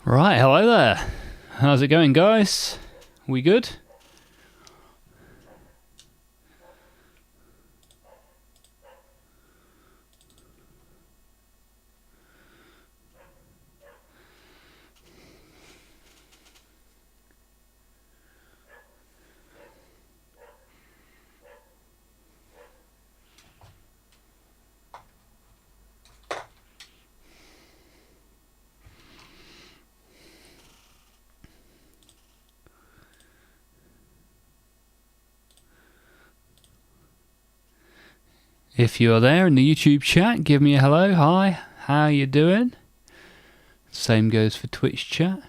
Right, hello there. How's it going, guys? We good? If you're there in the YouTube chat, give me a hello. Hi, how you doing? Same goes for Twitch chat.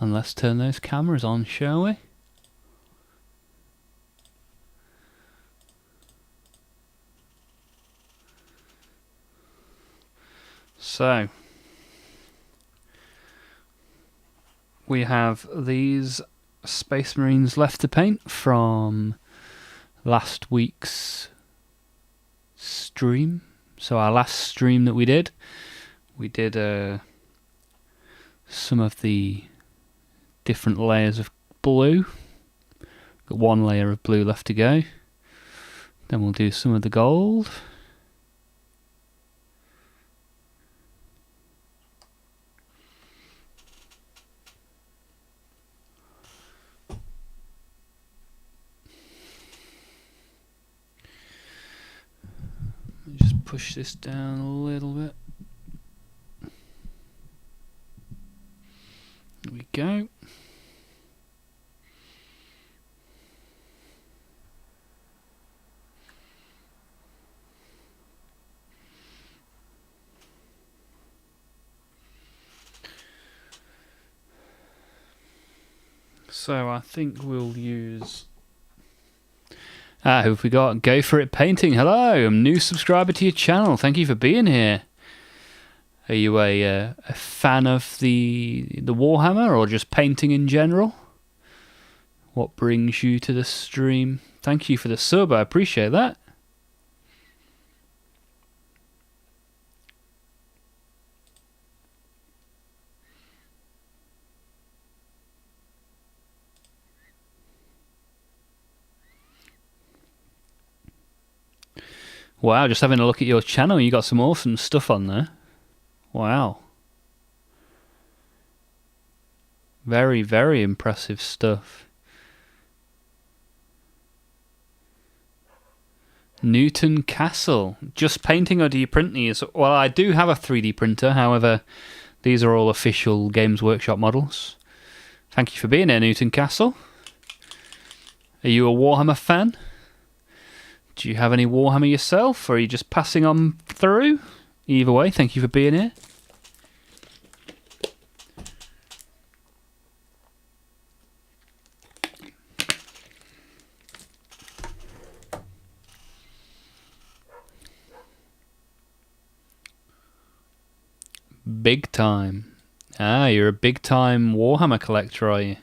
And let's turn those cameras on, shall we? So, we have these Space Marines left to paint from last week's stream. So our last stream that we did some of the different layers of blue. Got one layer of blue left to go. Then we'll do some of the gold. Just push this down a little bit. There we go. So I think we'll use... who have we got? Go For It Painting. Hello, I'm a new subscriber to your channel. Thank you for being here. Are you a fan of the Warhammer or just painting in general? What brings you to the stream? Thank you for the sub, I appreciate that. Wow, just having a look at your channel, you got some awesome stuff on there. Wow. Very, very impressive stuff. Newton Castle. Just painting, or do you print these? Well, I do have a 3D printer, however, these are all official Games Workshop models. Thank you for being here, Newton Castle. Are you a Warhammer fan? Do you have any Warhammer yourself, or are you just passing on through? Either way, thank you for being here. Big time. Ah, you're a big time Warhammer collector, are you?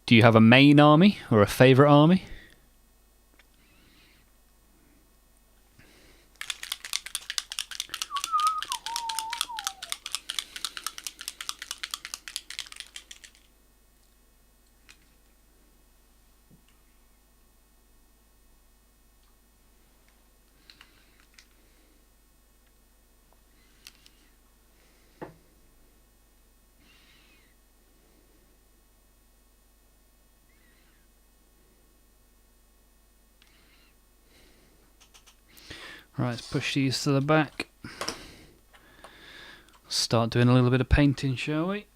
Do you have a main army or a favourite army? Right, let's push these to the back. Start doing a little bit of painting, shall we?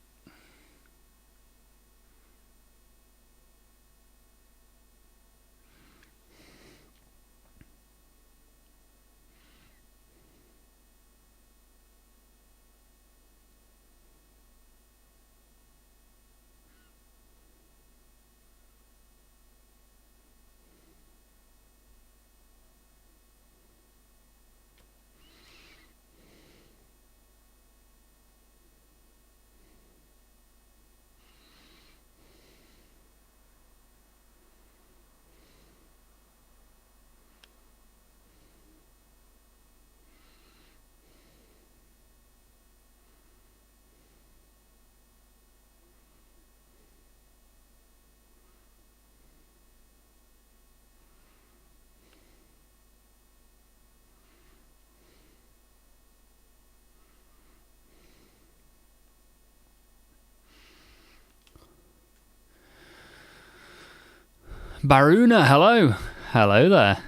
Baruna, hello. Hello there.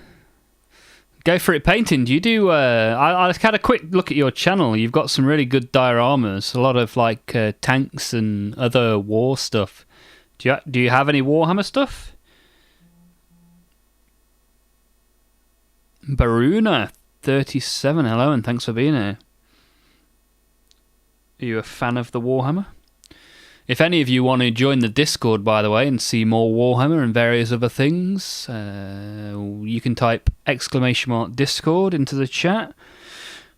Go for it painting. Do you do... I had a quick look at your channel. You've got some really good dioramas. A lot of like tanks and other war stuff. Do you have any Warhammer stuff? Baruna 37, hello and thanks for being here. Are you a fan of the Warhammer? If any of you want to join the Discord, by the way, and see more Warhammer and various other things, you can type !Discord into the chat,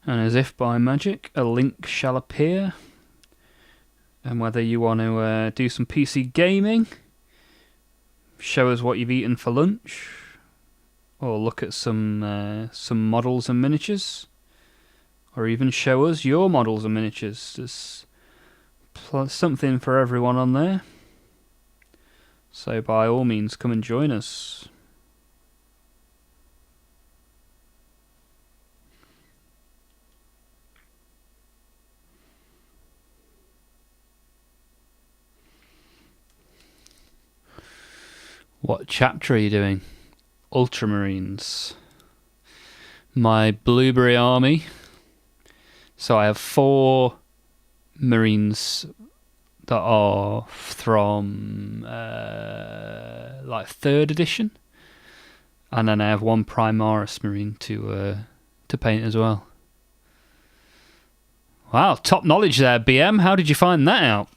and as if by magic, a link shall appear. And whether you want to do some PC gaming, show us what you've eaten for lunch, or look at some models and miniatures, or even show us your models and miniatures. There's something for everyone on there. So by all means, come and join us. What chapter are you doing? Ultramarines. My Blueberry Army. So I have 4 Marines that are from like 3rd edition, and then I have 1 Primaris Marine to paint as well. Wow, top knowledge there, BM. How did you find that out?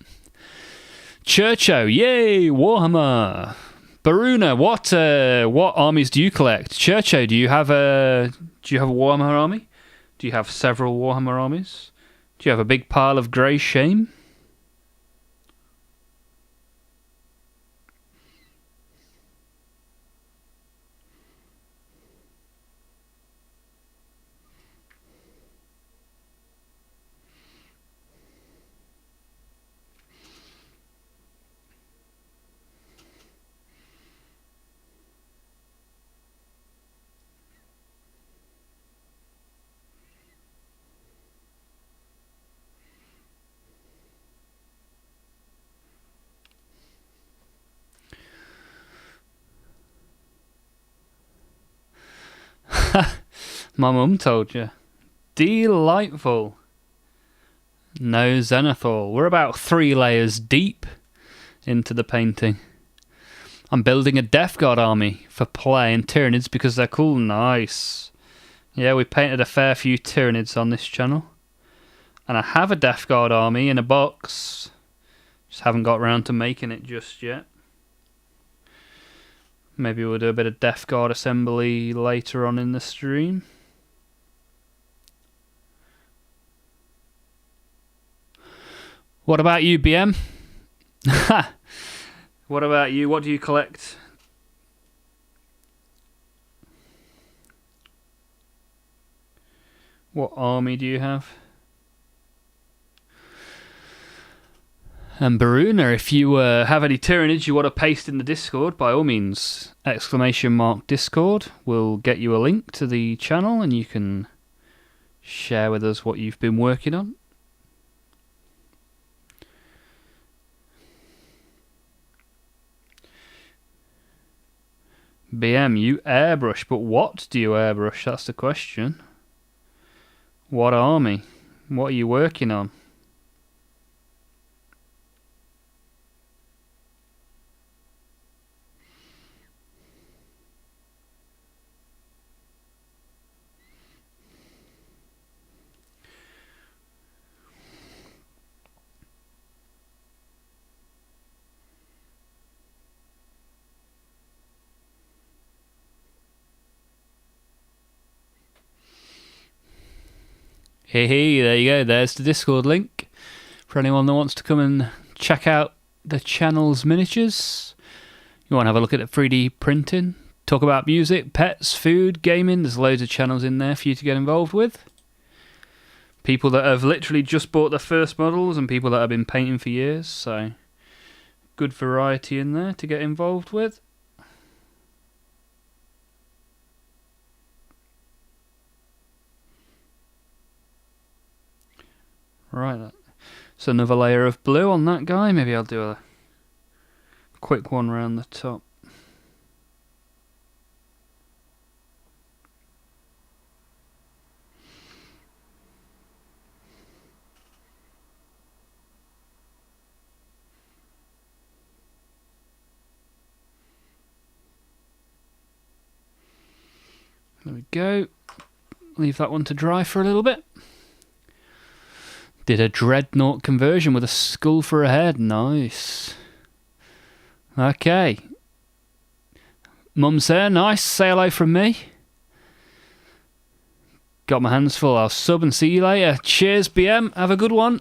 Churcho, yay, Warhammer. Baruna, what armies do you collect? Churcho, do you have a Warhammer army? Do you have several Warhammer armies? Do you have a big pile of grey shame? My mum told you. Delightful. No Zenithal. We're about 3 layers deep into the painting. I'm building a Death Guard army for playing Tyranids because they're cool. Nice. Yeah, we painted a fair few Tyranids on this channel. And I have a Death Guard army in a box. Just haven't got around to making it just yet. Maybe we'll do a bit of Death Guard assembly later on in the stream. What about you, BM? What about you? What do you collect? What army do you have? And Baruna, if you have any Tyranids you want to paste in the Discord, by all means, !Discord. We'll get you a link to the channel and you can share with us what you've been working on. BM, you airbrush, but what do you airbrush? That's the question. What army? What are you working on? Hey, there you go. There's the Discord link for anyone that wants to come and check out the channel's miniatures. You want to have a look at the 3D printing, talk about music, pets, food, gaming. There's loads of channels in there for you to get involved with. People that have literally just bought their first models and people that have been painting for years. So, good variety in there to get involved with. Right, so another layer of blue on that guy. Maybe I'll do a quick one around the top. There we go. Leave that one to dry for a little bit. Did a dreadnought conversion with a skull for a head. Nice. Okay. Mum's there. Nice. Say hello from me. Got my hands full. I'll sub and see you later. Cheers, BM. Have a good one.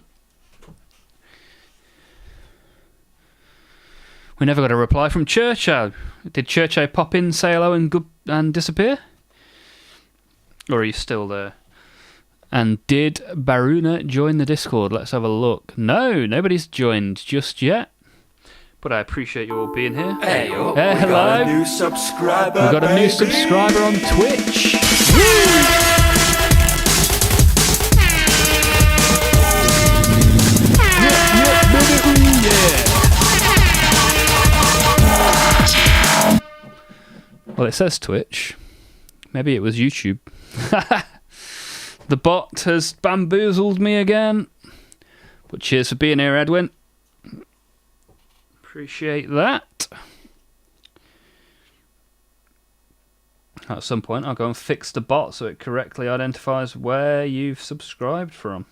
We never got a reply from Churcho. Did Churcho pop in, say hello, and disappear? Or are you still there? And did Baruna join the Discord? Let's have a look. No, nobody's joined just yet. But I appreciate you all being here. Hey, hello. We got a new subscriber. We got a new subscriber on Twitch. Woo! Well, it says Twitch. Maybe it was YouTube. The bot has bamboozled me again. But cheers for being here, Edwin. Appreciate that. At some point, I'll go and fix the bot so it correctly identifies where you've subscribed from.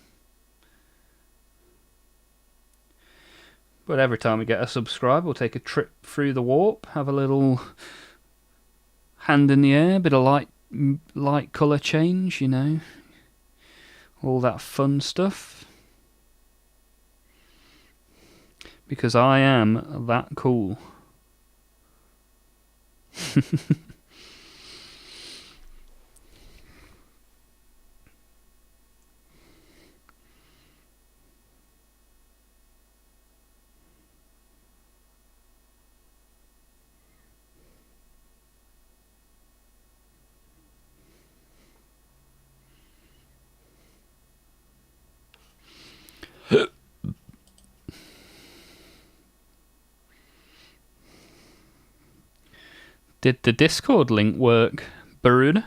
But every time we get a subscribe, we'll take a trip through the warp, have a little hand in the air, bit of light colour change, you know. All that fun stuff. Because I am that cool. Did the Discord link work, Baruna?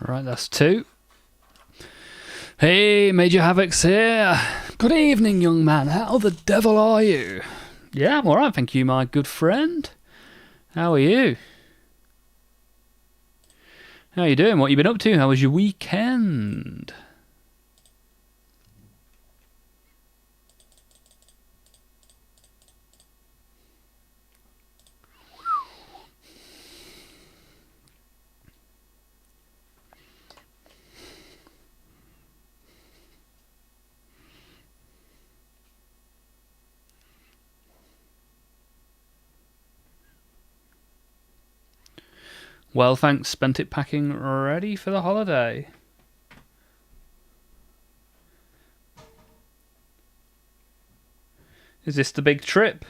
Right, that's two. Hey, Major Havoc's here. Good evening, young man. How the devil are you? Yeah, I'm alright, thank you, my good friend. How are you? How you doing? What you been up to? How was your weekend? Well, thanks. Spent it packing, ready for the holiday. Is this the big trip?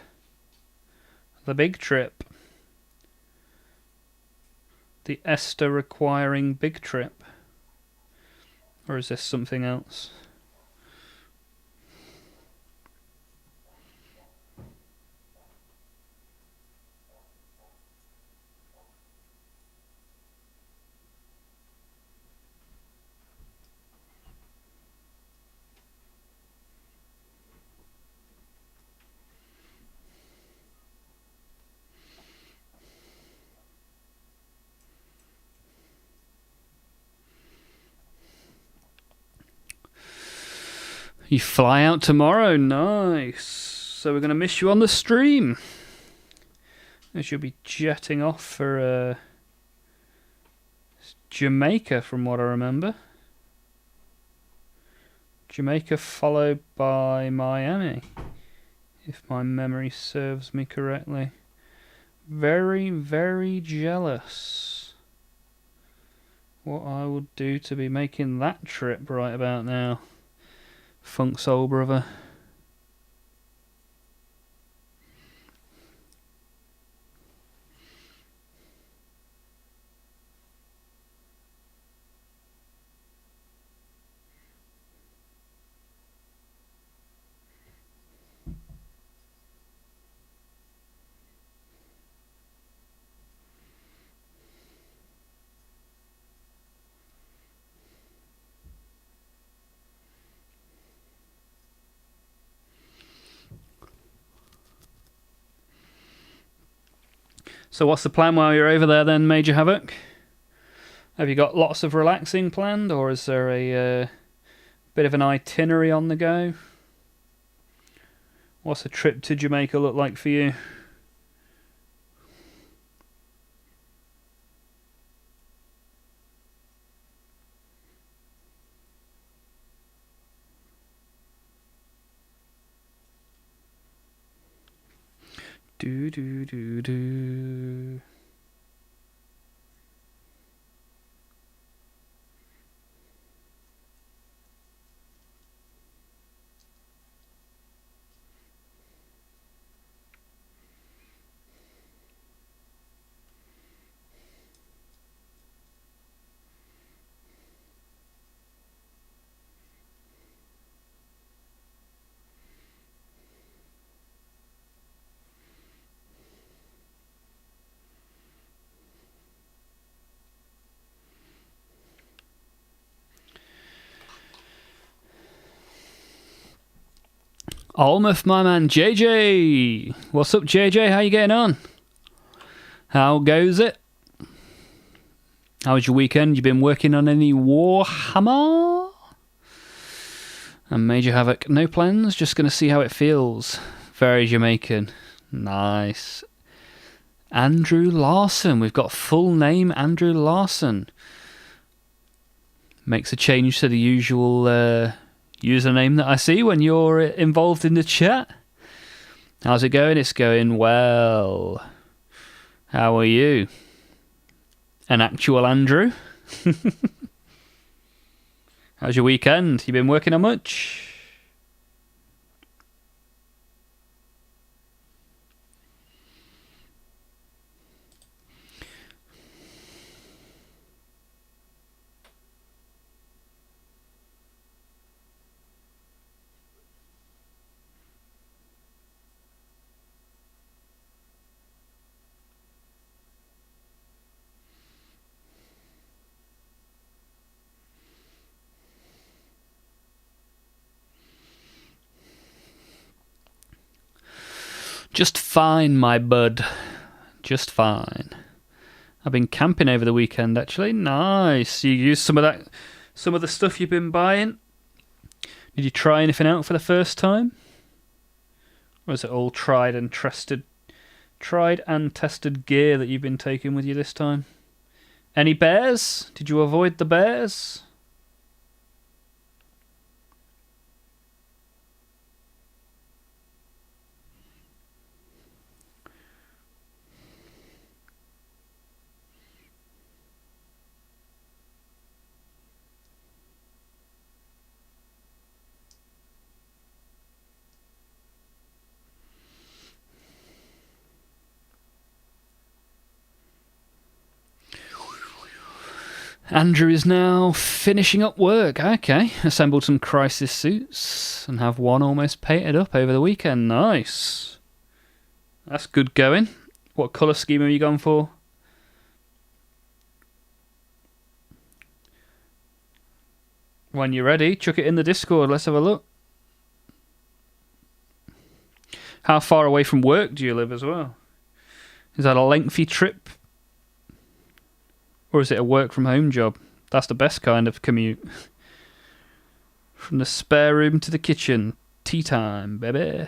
The big trip. The Esther requiring big trip. Or is this something else? You fly out tomorrow, nice. So we're going to miss you on the stream. As you'll be jetting off for Jamaica, from what I remember. Jamaica followed by Miami, if my memory serves me correctly. Very, very jealous. What I would do to be making that trip right about now. Funk soul brother. So what's the plan while you're over there then, Major Havoc? Have you got lots of relaxing planned, or is there a bit of an itinerary on the go? What's a trip to Jamaica look like for you? Do do do do. Almost, my man, JJ. What's up, JJ? How you getting on? How goes it? How was your weekend? You been working on any Warhammer? And Major Havoc, no plans, just going to see how it feels. Very Jamaican. Nice. Andrew Larson. We've got full name Andrew Larson. Makes a change to the usual username that I see when you're involved in the chat. How's it going? It's going well. How are you? An actual Andrew? How's your weekend? You been working on much? Just fine, my bud. Just fine. I've been camping over the weekend, actually. Nice. You used some of the stuff you've been buying? Did you try anything out for the first time? Or is it all tried and tested gear that you've been taking with you this time? Any bears? Did you avoid the bears? Andrew is now finishing up work. Okay, assembled some crisis suits and have one almost painted up over the weekend. Nice. That's good going. What colour scheme have you gone for? When you're ready, chuck it in the Discord. Let's have a look. How far away from work do you live as well? Is that a lengthy trip? Or is it a work from home job? That's the best kind of commute. From the spare room to the kitchen. Tea time, baby.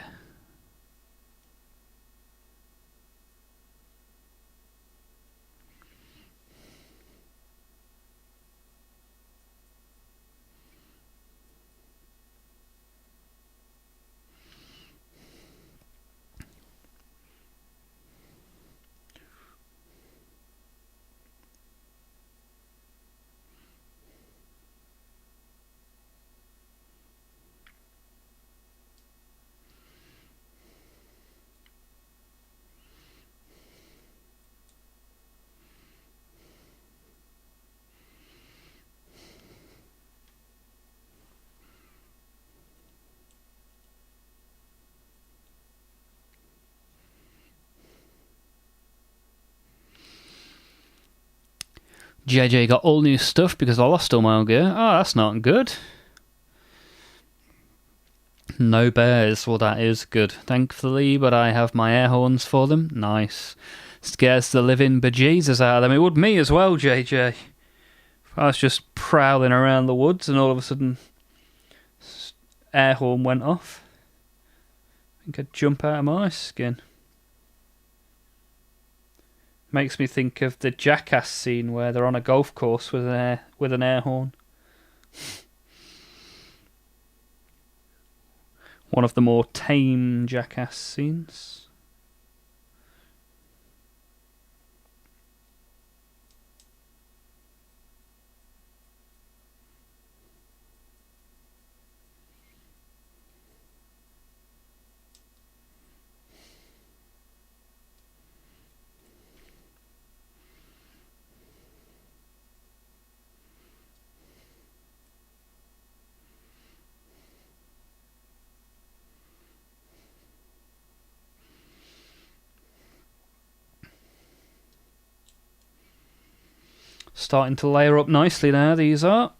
JJ got all new stuff because I lost all my old gear. Oh, that's not good. No bears. Well, that is good, thankfully, but I have my air horns for them. Nice. Scares the living bejesus out of them. It would me as well, JJ. If I was just prowling around the woods and all of a sudden air horn went off, I think I'd jump out of my skin. Makes me think of the Jackass scene where they're on a golf course with an air horn. One of the more tame Jackass scenes. Starting to layer up nicely now, these are.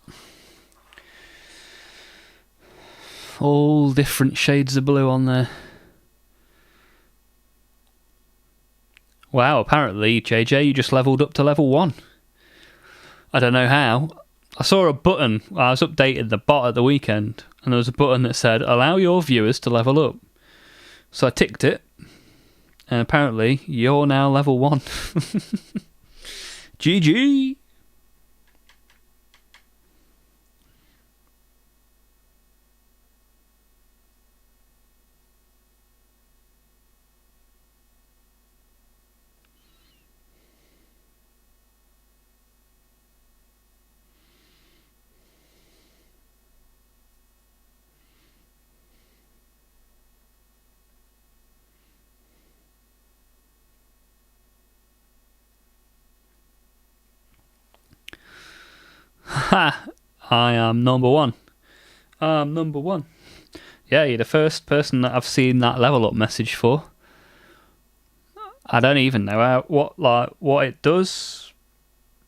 All different shades of blue on there. Wow, apparently, JJ, you just leveled up to level 1. I don't know how. I saw a button, I was updating the bot at the weekend, and there was a button that said, allow your viewers to level up. So I ticked it, and apparently, you're now level 1. GG! Ha! I am number 1. I'm number 1. Yeah, you're the first person that I've seen that level up message for. I don't even know what it does,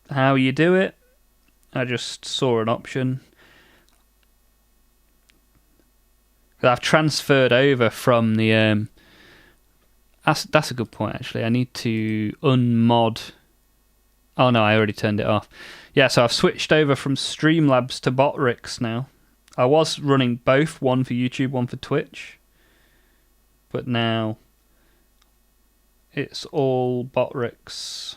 how you do it. I just saw an option. I've transferred over from the. That's a good point, actually. I need to unmod. Oh no, I already turned it off. Yeah, so I've switched over from Streamlabs to Botrix now. I was running both, one for YouTube, one for Twitch. But now it's all Botrix.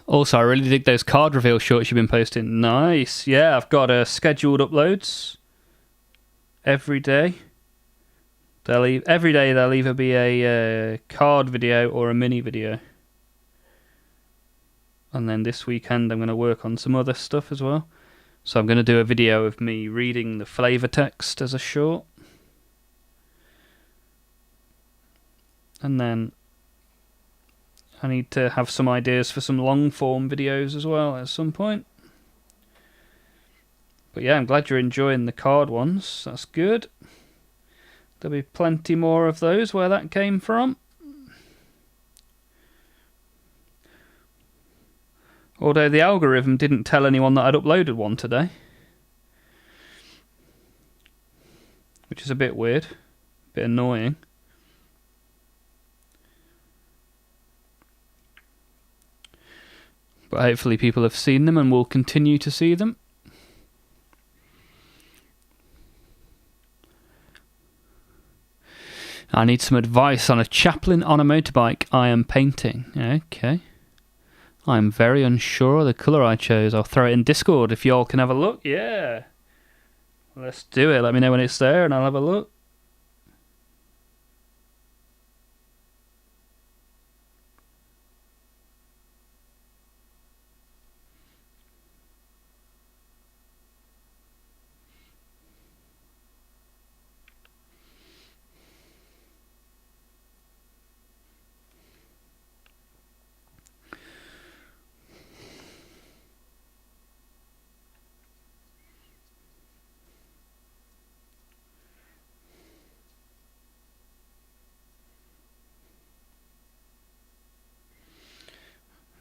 Also, I really dig those card reveal shorts you've been posting. Nice. Yeah, I've got scheduled uploads every day. Every day there'll either be a card video or a mini video. And then this weekend I'm going to work on some other stuff as well. So I'm going to do a video of me reading the flavour text as a short. And then I need to have some ideas for some long form videos as well at some point. But yeah, I'm glad you're enjoying the card ones. That's good. There'll be plenty more of those where that came from. Although the algorithm didn't tell anyone that I'd uploaded one today. Which is a bit weird. A bit annoying. But hopefully people have seen them and will continue to see them. I need some advice on a chaplain on a motorbike I am painting. Okay. I'm very unsure of the colour I chose. I'll throw it in Discord if y'all can have a look. Yeah. Let's do it. Let me know when it's there and I'll have a look.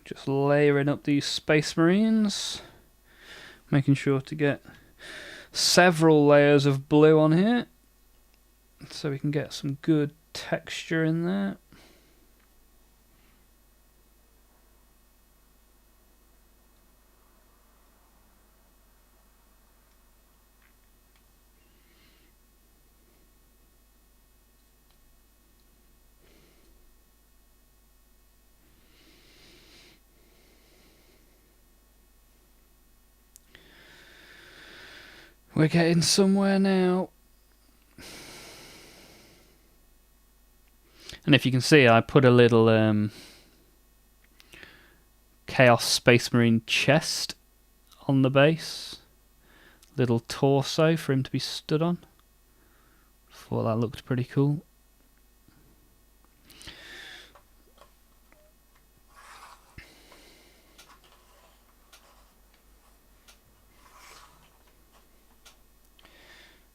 Just layering up these Space Marines. Making sure to get several layers of blue on here. So we can get some good texture in there. We're getting somewhere now. And if you can see, I put a little Chaos Space Marine chest on the base. Little torso for him to be stood on. Thought that looked pretty cool.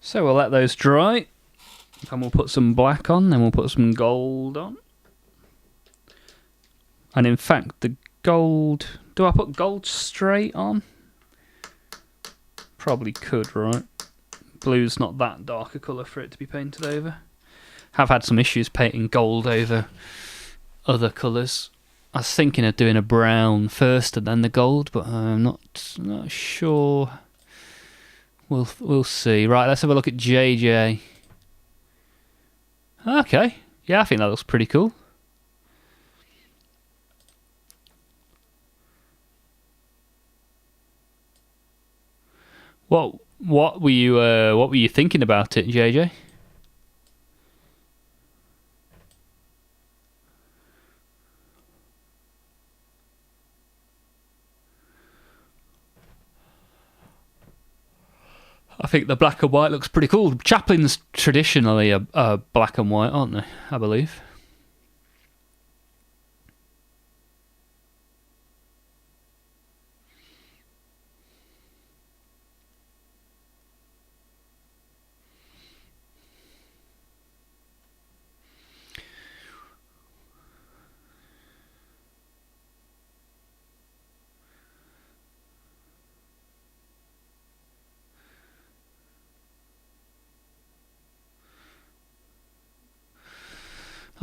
So we'll let those dry. And we'll put some black on, then we'll put some gold on. And in fact, the gold... Do I put gold straight on? Probably could, right? Blue's not that dark a colour for it to be painted over. Have had some issues painting gold over other colours. I was thinking of doing a brown first and then the gold, but I'm not sure. We'll see. Right, let's have a look at JJ. Okay, yeah, I think that looks pretty cool. What were you thinking about it, JJ? I think the black and white looks pretty cool. Chaplains traditionally are black and white, aren't they? I believe.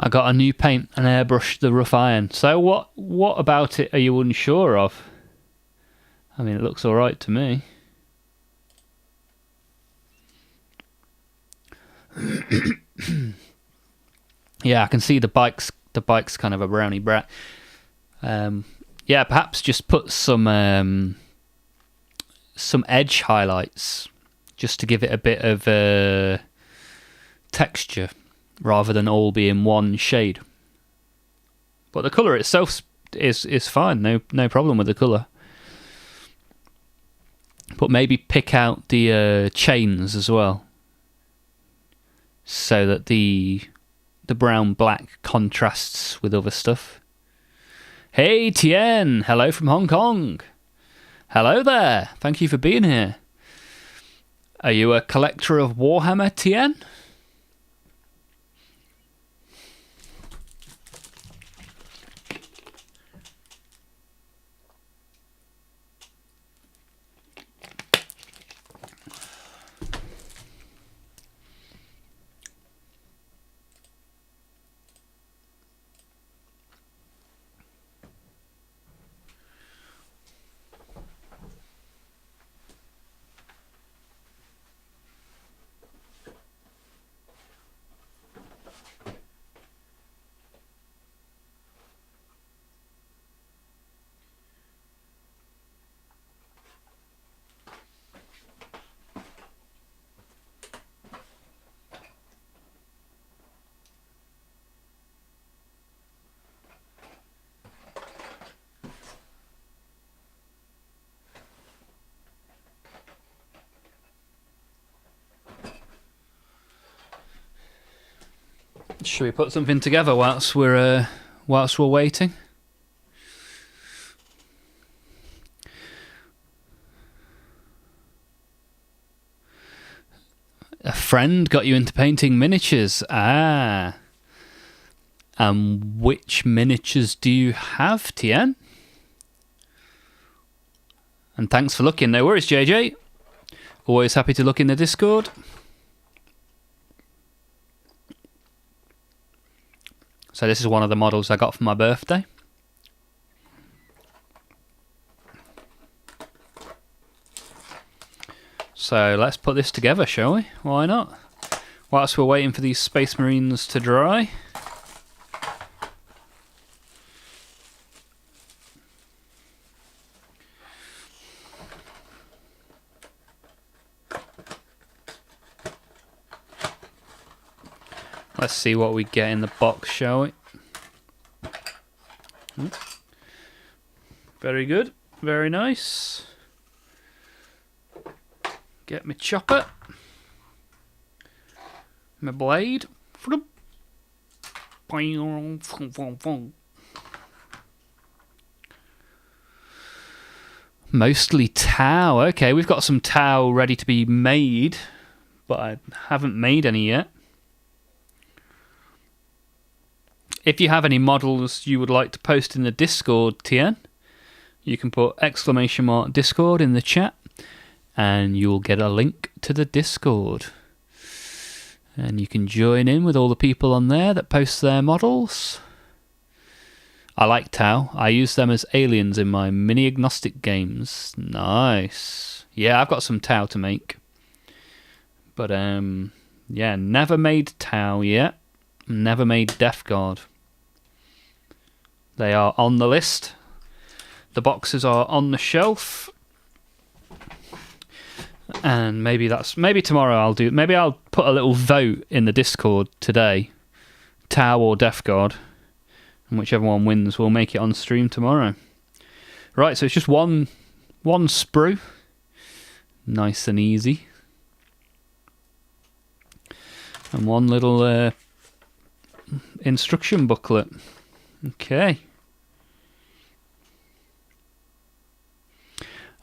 I got a new paint and airbrushed the rough iron. So what about it are you unsure of? I mean, it looks all right to me. Yeah, I can see the bike's kind of a browny brat. Yeah, yeah, perhaps just put some edge highlights just to give it a bit of texture rather than all being one shade. But the colour itself is fine, no problem with the colour. But maybe pick out the chains as well, so that the brown black contrasts with other stuff. Hey Tien, hello from Hong Kong. Hello there, thank you for being here. Are you a collector of Warhammer, Tien? Should we put something together whilst we're waiting? A friend got you into painting miniatures. Ah. And which miniatures do you have, Tien? And thanks for looking. No worries, JJ. Always happy to look in the Discord. So this is one of the models I got for my birthday. So let's put this together, shall we? Why not? Whilst we're waiting for these Space Marines to dry. Let's see what we get in the box, shall we? Very good. Very nice. Get my chopper. My blade. Mostly Tau. Okay, we've got some Tau ready to be made, but I haven't made any yet. If you have any models you would like to post in the Discord, Tien, you can put !Discord in the chat and you'll get a link to the Discord. And you can join in with all the people on there that post their models. I like Tau. I use them as aliens in my mini-agnostic games. Nice. Yeah, I've got some Tau to make. But, yeah, never made Tau yet. Never made Death Guard. They are on the list. The boxes are on the shelf. And maybe tomorrow I'll do. Maybe I'll put a little vote in the Discord today. Tau or Death Guard. And whichever one wins, we'll make it on stream tomorrow. Right, so it's just one sprue. Nice and easy. And one little instruction booklet. Okay.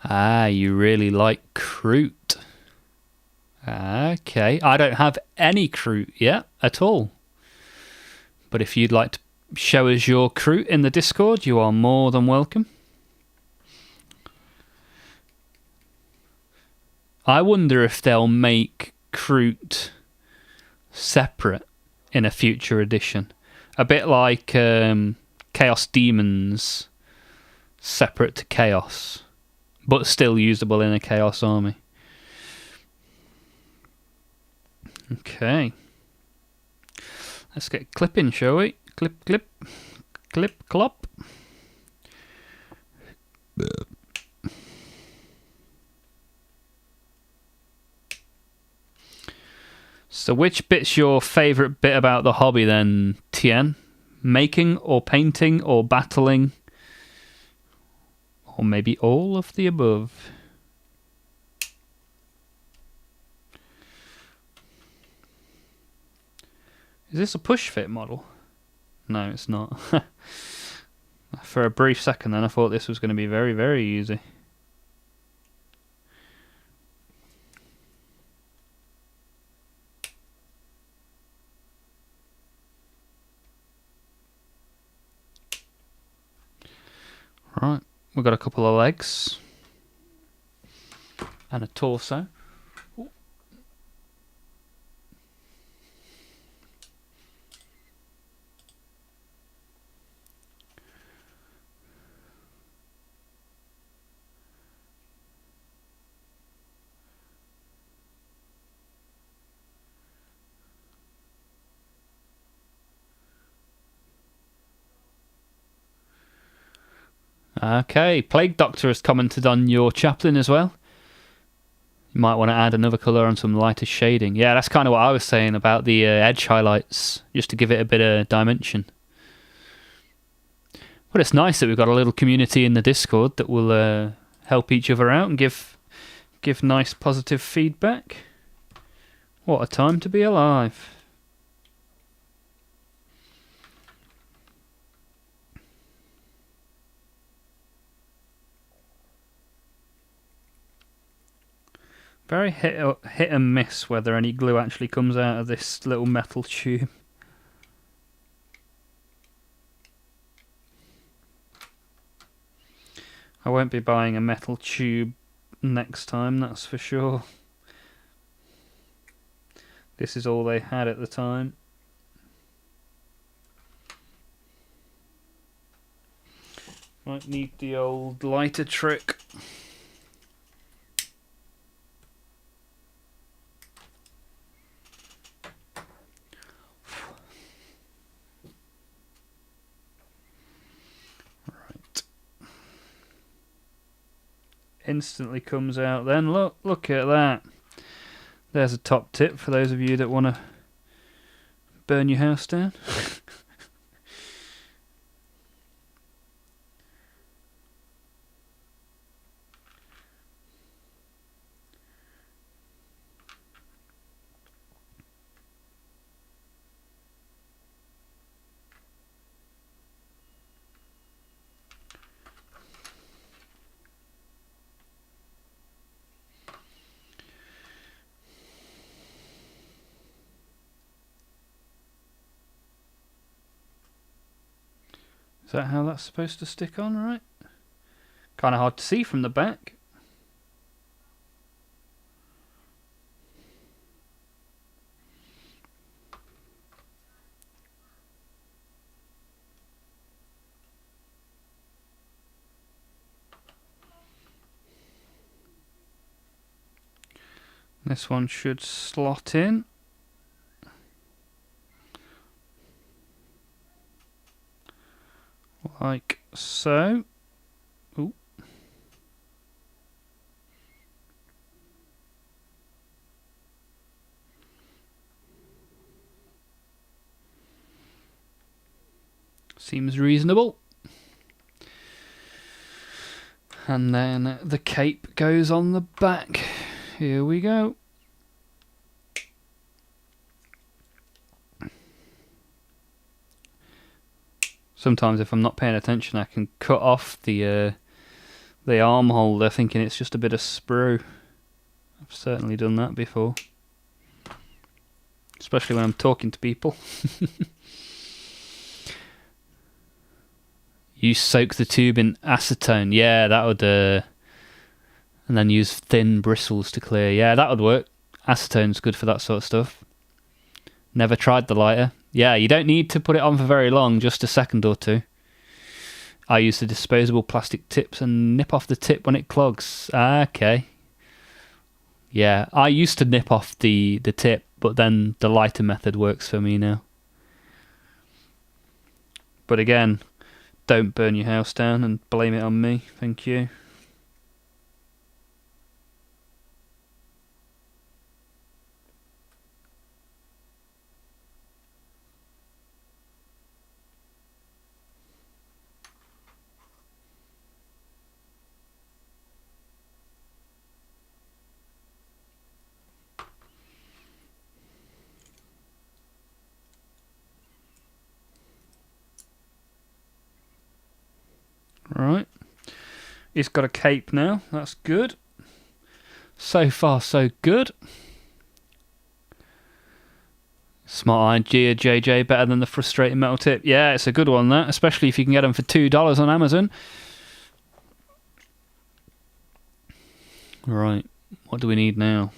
Ah, you really like Kroot. Okay. I don't have any Kroot yet at all. But if you'd like to show us your Kroot in the Discord, you are more than welcome. I wonder if they'll make Kroot separate in a future edition. A bit like Chaos Demons separate to Chaos, but still usable in a Chaos army. Okay. Let's get clipping, shall we? Clip, clip, clip, clop. So which bit's your favourite bit about the hobby then, Tien? Making or painting or battling? Or maybe all of the above? Is this a push fit model? No, it's not. For a brief second then I thought this was going to be very, very easy. Right, we've got a couple of legs and a torso. Ooh. Okay, Plague Doctor has commented on your chaplain as well. You might want to add another colour on some lighter shading. Yeah, that's kind of what I was saying about the edge highlights, just to give it a bit of dimension. But it's nice that we've got a little community in the Discord that will help each other out and give nice positive feedback. What a time to be alive. Very hit and miss whether any glue actually comes out of this little metal tube. I won't be buying a metal tube next time, that's for sure. This is all they had at the time. Might need the old lighter trick. Instantly comes out then. Look at that. There's a top tip for those of you that want to burn your house down. Is that how that's supposed to stick on, right? Kind of hard to see from the back. This one should slot in. Like so. Ooh. Seems reasonable. And then the cape goes on the back. Here we go. Sometimes if I'm not paying attention I can cut off the arm holder thinking it's just a bit of sprue. I've certainly done that before. Especially when I'm talking to people. You soak the tube in acetone. Yeah, that would... and then use thin bristles to clear. Yeah, that would work. Acetone's good for that sort of stuff. Never tried the lighter. Yeah, you don't need to put it on for very long, just a second or two. I use the disposable plastic tips and nip off the tip when it clogs. Okay. Yeah, I used to nip off the tip, but then the lighter method works for me now. But again, don't burn your house down and blame it on me. Thank you. Right. He's got a cape now. That's good. So far, so good. Smart idea, JJ. Better than the frustrating metal tip. Yeah, it's a good one, that. Especially if you can get them for $2 on Amazon. Right. What do we need now?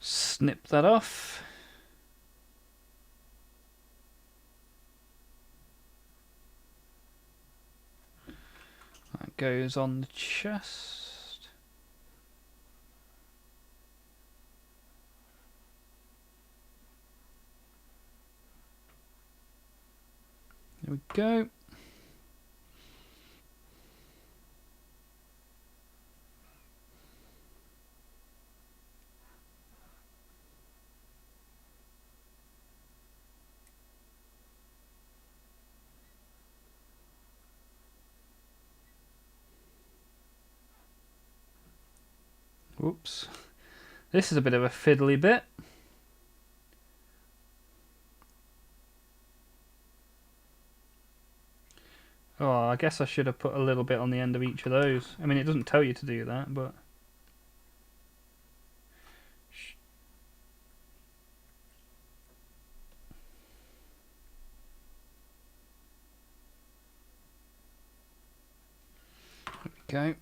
Snip that off. That goes on the chest. There we go. Whoops. This is a bit of a fiddly bit. Oh, I guess I should have put a little bit on the end of each of those. I mean, it doesn't tell you to do that, but... There we go.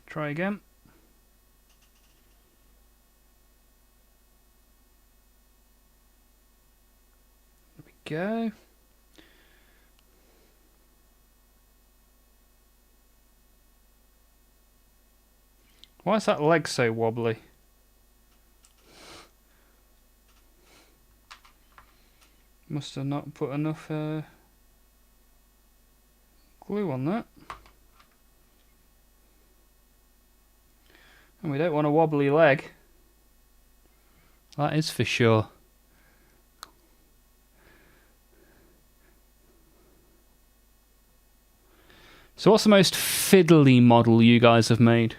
Try again. There we go. Why is that leg so wobbly? Must have not put enough glue on that. And we don't want a wobbly leg. That is for sure. So what's the most fiddly model you guys have made?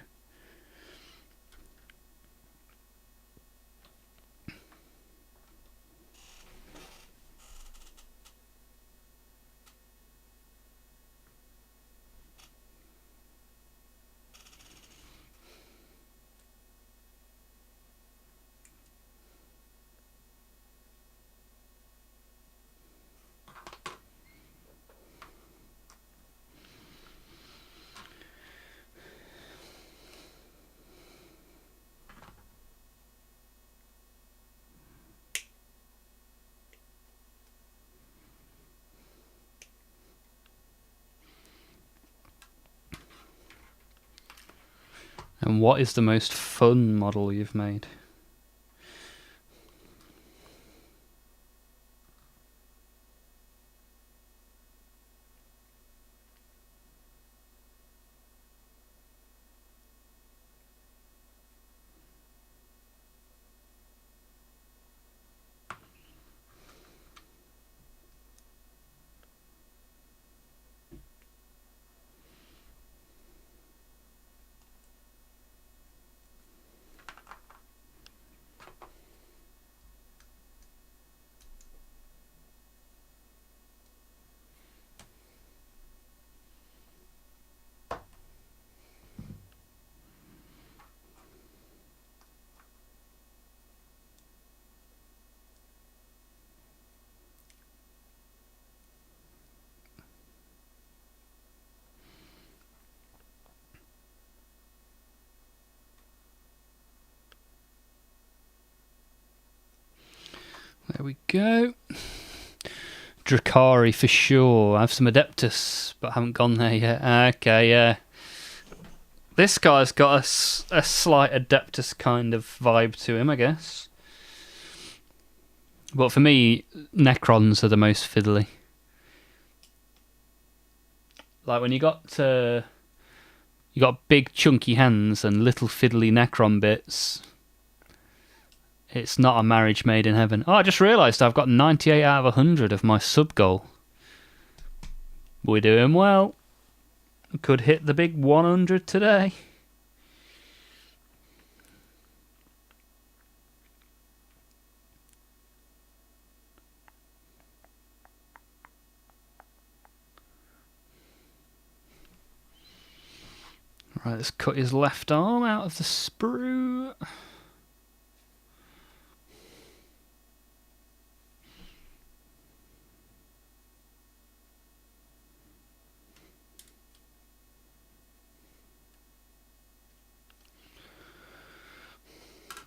And what is the most fun model you've made? There we go. Drakari for sure. I have some Adeptus, but haven't gone there yet. Okay, yeah. This guy's got a slight Adeptus kind of vibe to him, I guess. But for me, Necrons are the most fiddly. Like when you got big chunky hands and little fiddly Necron bits. It's not a marriage made in heaven. Oh, I just realised I've got 98 out of 100 of my sub goal. We're doing well. Could hit the big 100 today. Right, let's cut his left arm out of the sprue.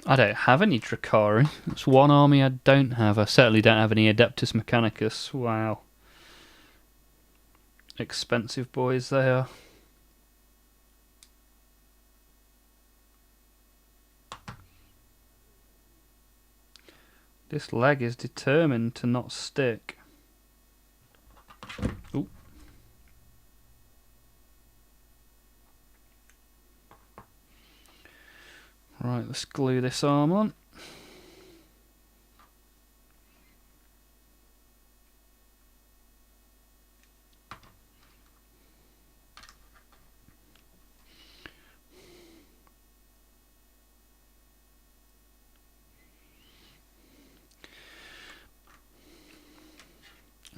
I don't have any Drakari. That's one army I don't have. I certainly don't have any Adeptus Mechanicus. Wow. Expensive boys they are. This leg is determined to not stick. Ooh. Right, let's glue this arm on.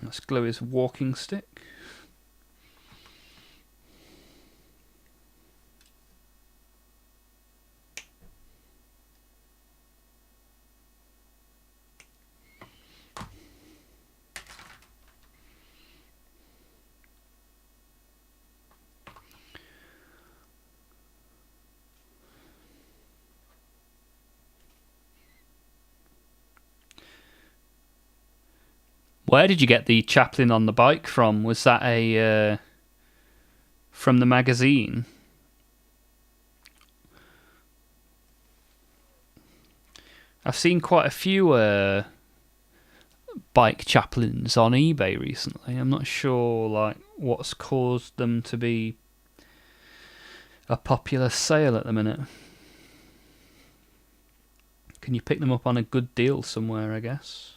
Let's glue his walking stick. Where did you get the chaplain on the bike from? Was that a from the magazine? I've seen quite a few bike chaplains on eBay recently. I'm not sure like what's caused them to be a popular sale at the minute. Can you pick them up on a good deal somewhere, I guess?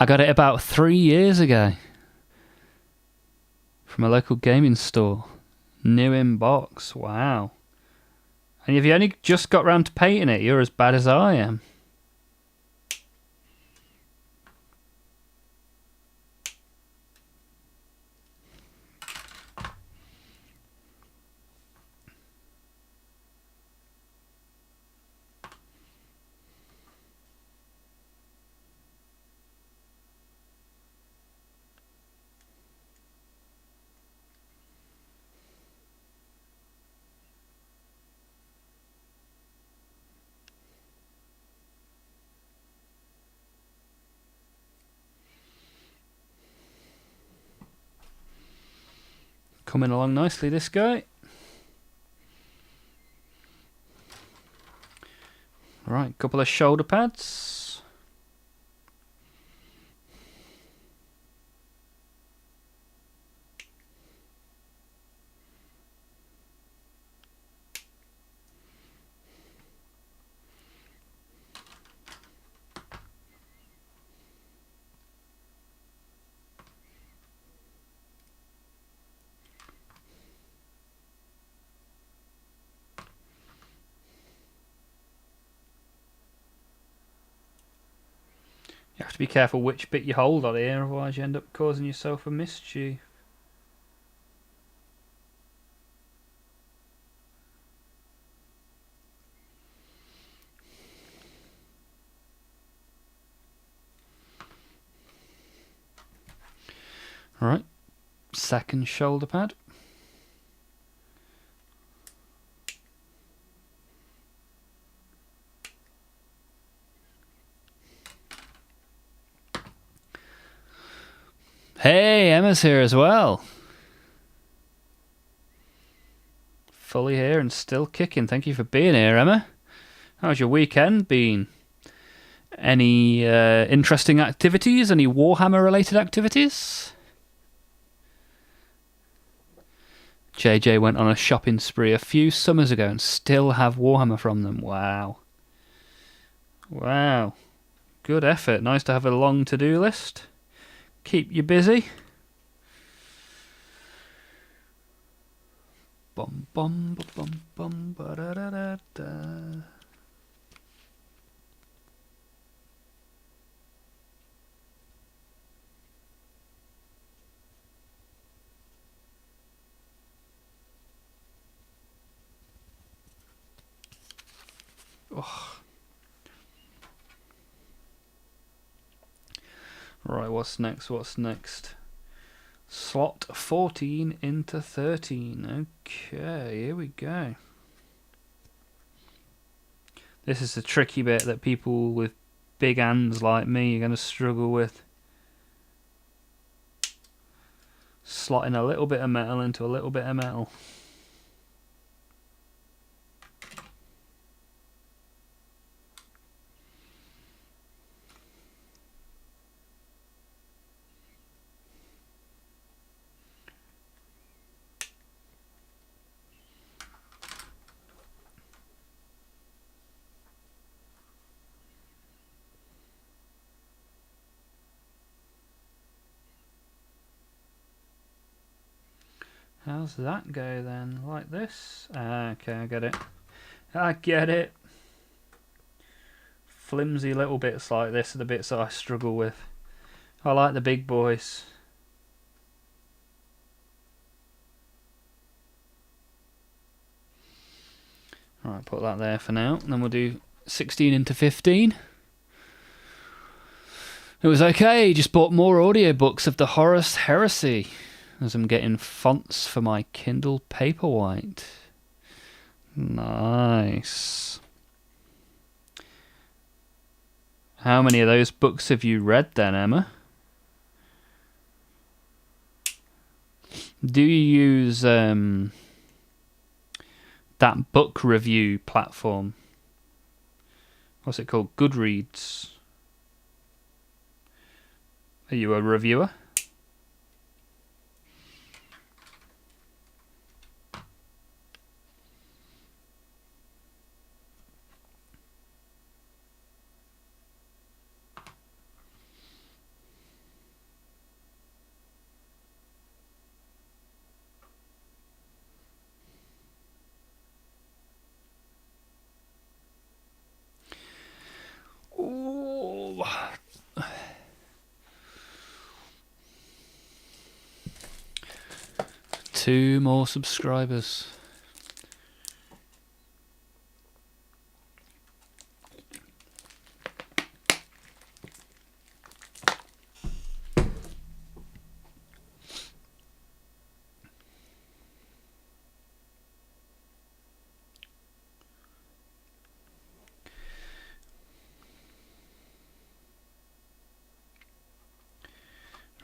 I got it about 3 years ago from a local gaming store. New in box. Wow. And if you only just got round to painting it, you're as bad as I am. Coming along nicely, this guy. Right, couple of shoulder pads. You have to be careful which bit you hold on here, otherwise you end up causing yourself a mischief. Alright, second shoulder pad. Hey, Emma's here as well. Fully here and still kicking. Thank you for being here, Emma. How's your weekend been? Any interesting activities? Any Warhammer related activities? JJ went on a shopping spree a few summers ago and still have Warhammer from them. Wow. Wow. Good effort. Nice to have a long to-do list. Keep you busy. Bum bum bum bum ba da da da da. Oh. Right, what's next? What's next? Slot 14 into 13. Okay, here we go. This is the tricky bit that people with big hands like me are going to struggle with. Slotting a little bit of metal into a little bit of metal. How's that go then? Like this? Okay, I get it. I get it. Flimsy little bits like this are the bits that I struggle with. I like the big boys. Alright, put that there for now. And then we'll do 16 into 15. It was okay, just bought more audiobooks of the Horus Heresy as I'm getting fonts for my Kindle Paperwhite. Nice. How many of those books have you read then, Emma? Do you use that book review platform? What's it called? Goodreads. Are you a reviewer? Ooh. 2 more subscribers.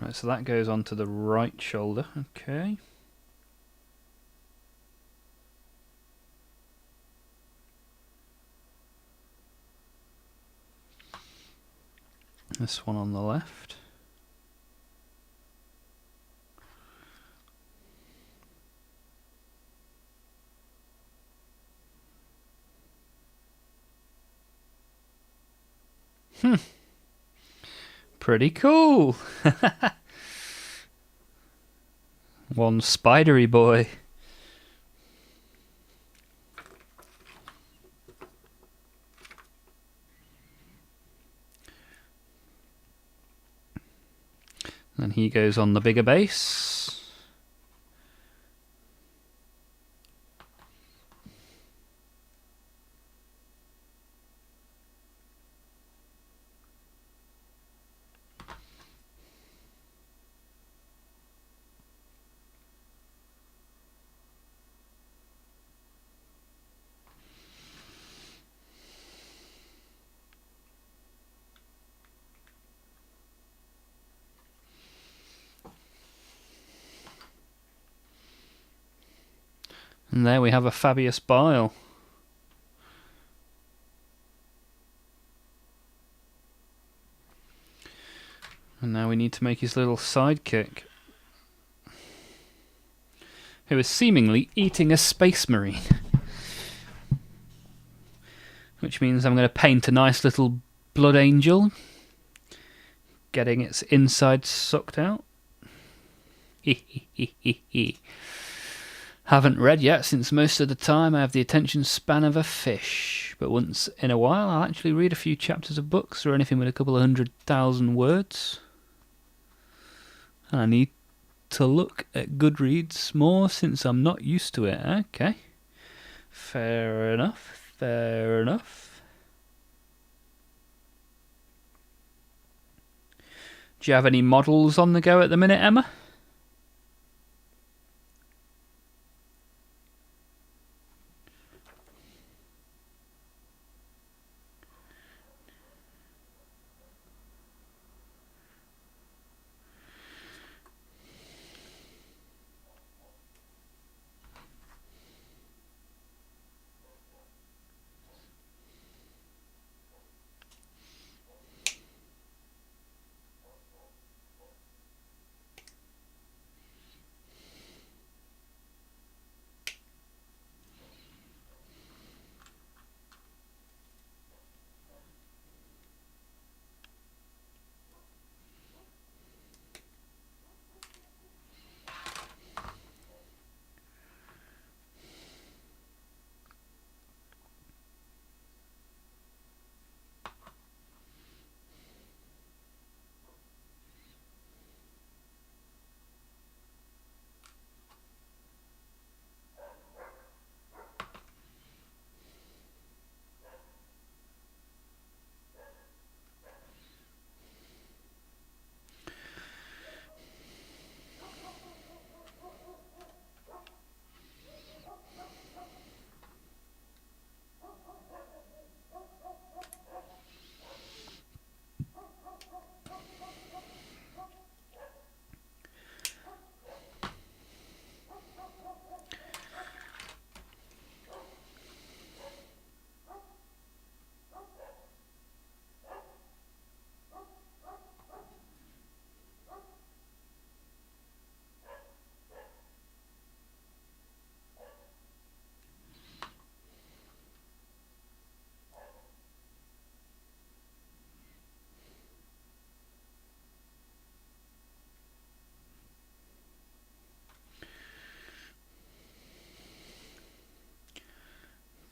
Right, so that goes on to the right shoulder. Okay. This one on the left. Pretty cool. One spidery boy. And he goes on the bigger base. And there we have a Fabius Bile. And now we need to make his little sidekick, who is seemingly eating a space marine. Which means I'm going to paint a nice little blood angel, getting its inside sucked out. Haven't read yet, since most of the time I have the attention span of a fish. But once in a while I'll actually read a few chapters of books or anything with a couple of 100,000 words. And I need to look at Goodreads more since I'm not used to it. Okay. Fair enough. Fair enough. Do you have any models on the go at the minute, Emma?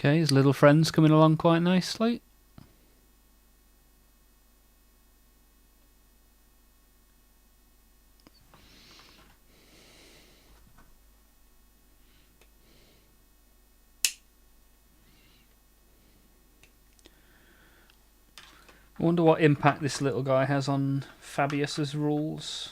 Okay, his little friend's coming along quite nicely. I wonder what impact this little guy has on Fabius's rules.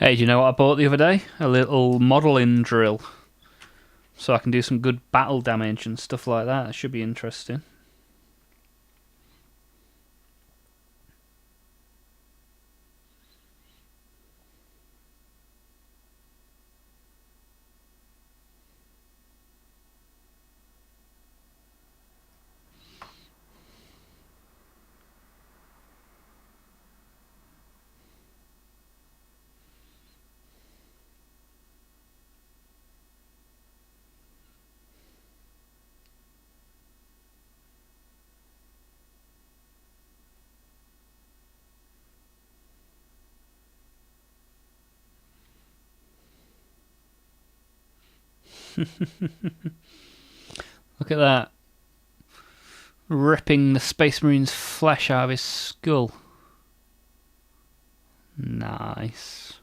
Hey, do you know what I bought the other day? A little modelling drill. So I can do some good battle damage and stuff like that. It should be interesting. Look at that. Ripping the Space Marine's flesh out of his skull. Nice.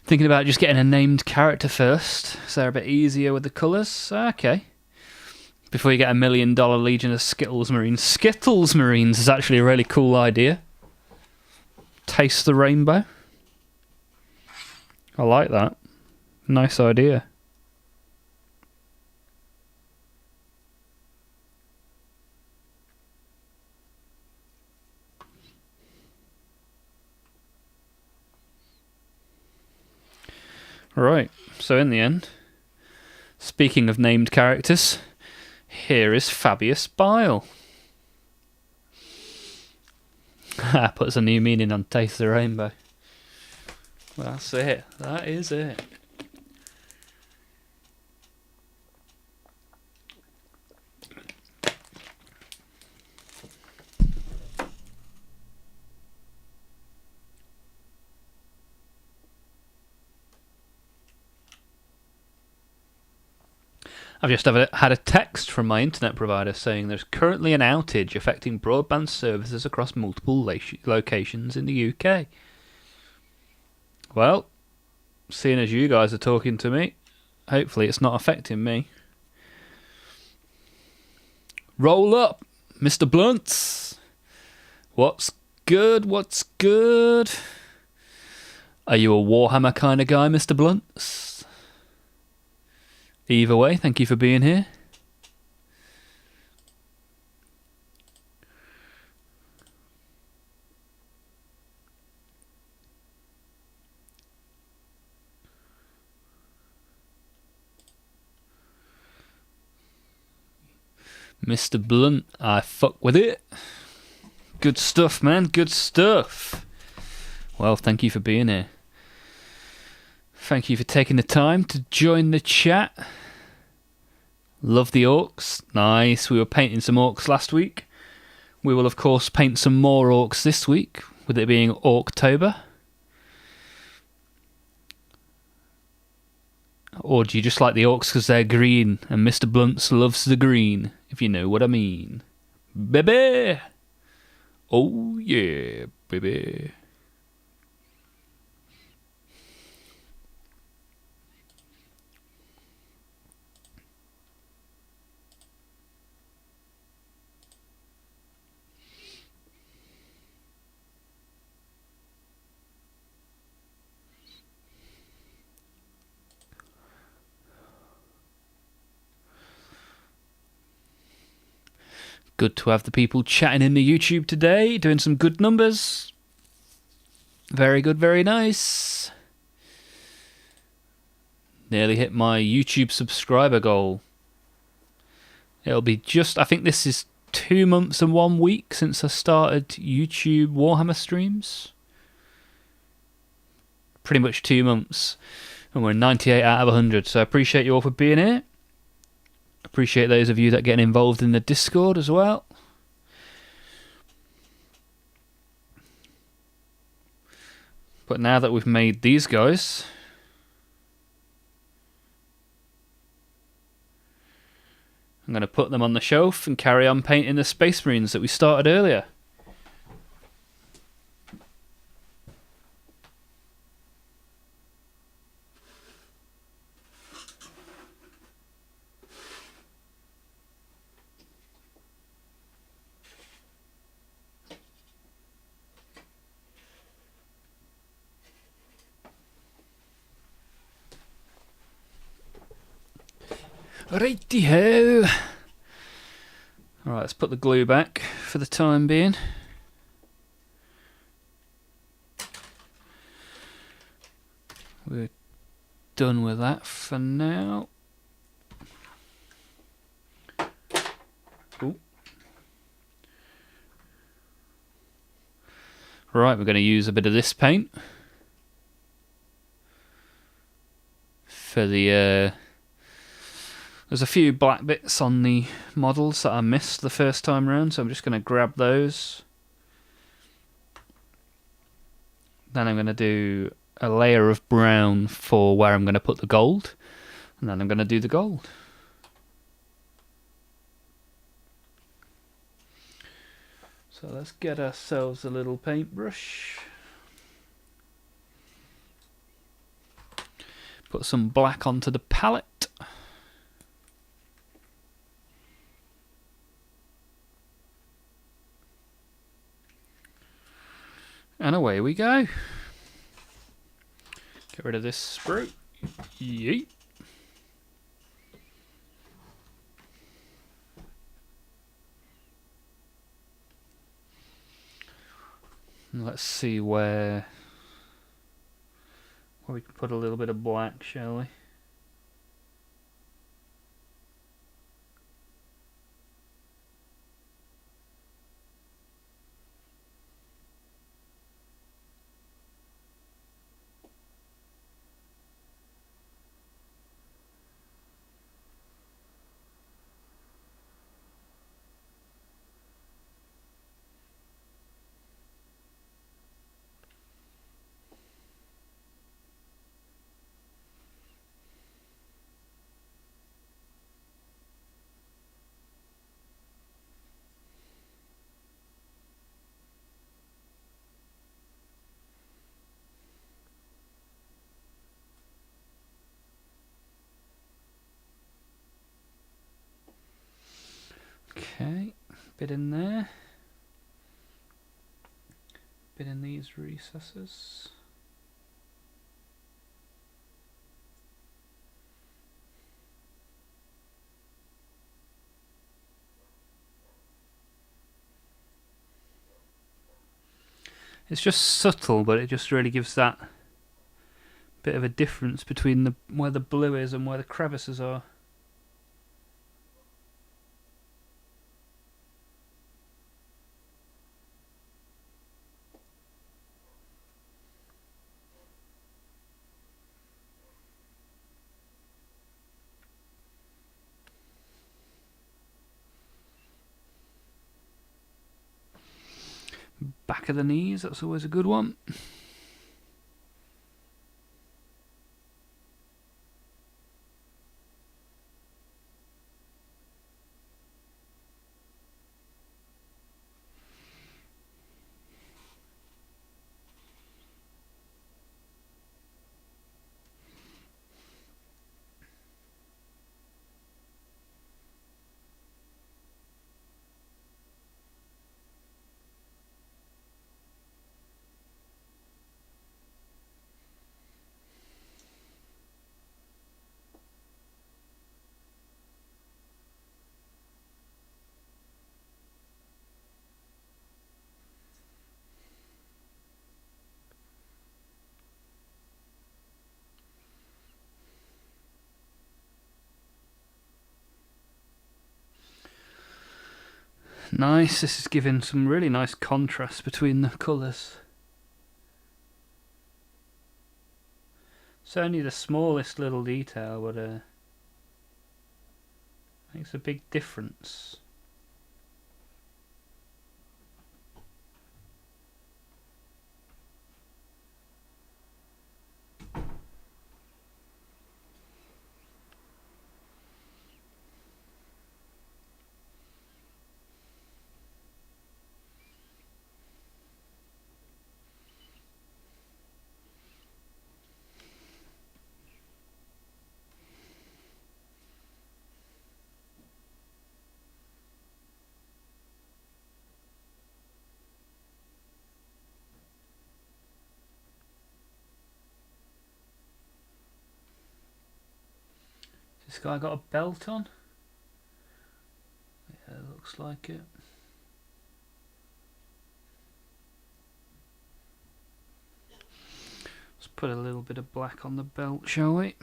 Thinking about just getting a named character first, so they're a bit easier with the colours. Okay. Before you get $1 million Legion of Skittles Marines. Skittles Marines is actually a really cool idea. Taste the rainbow. I like that. Nice idea. Right, so in the end, speaking of named characters, here is Fabius Bile. Puts a new meaning on Taste the Rainbow. That's it. That is it. I've just had a text from my internet provider saying there's currently an outage affecting broadband services across multiple locations in the UK. Well, seeing as you guys are talking to me, hopefully it's not affecting me. Roll up, Mr. Blunts. What's good? What's good? Are you a Warhammer kind of guy, Mr. Blunts? Either way, thank you for being here. Mr. Blunt, I fuck with it. Good stuff, man. Good stuff. Well, thank you for being here. Thank you for taking the time to join the chat. Love the orcs. Nice. We were painting some orcs last week. We will, of course, paint some more orcs this week, with it being Orktober. Or do you just like the orcs because they're green, and Mr. Blunts loves the green, if you know what I mean? Baby! Oh yeah, baby. Good to have the people chatting in the YouTube today, doing some good numbers. Very good, very nice. Nearly hit my YouTube subscriber goal. It'll be just, I think this is 2 months and 1 week since I started YouTube Warhammer streams. Pretty much 2 months. And we're 98 out of 100, so I appreciate you all for being here. Appreciate those of you that get involved in the Discord as well. But now that we've made these guys, I'm going to put them on the shelf and carry on painting the Space Marines that we started earlier. Righty-ho! Alright, let's put the glue back for the time being. We're done with that for now. Ooh. Right, we're going to use a bit of this paint for the there's a few black bits on the models that I missed the first time round, so I'm just going to grab those. Then I'm going to do a layer of brown for where I'm going to put the gold, and then I'm going to do the gold. So let's get ourselves a little paintbrush. Put some black onto the palette. And away we go. Get rid of this sprue. Yeet. And let's see where we can put a little bit of black, shall we? Okay, bit in there. Bit in these recesses. It's just subtle, but it just really gives that bit of a difference between where the blue is and where the crevices are. Back of the knees, that's always a good one. Nice, this is giving some really nice contrast between the colours. It's only the smallest little detail, but makes a big difference. This guy got a belt on? Yeah, looks like it. Let's put a little bit of black on the belt, shall we?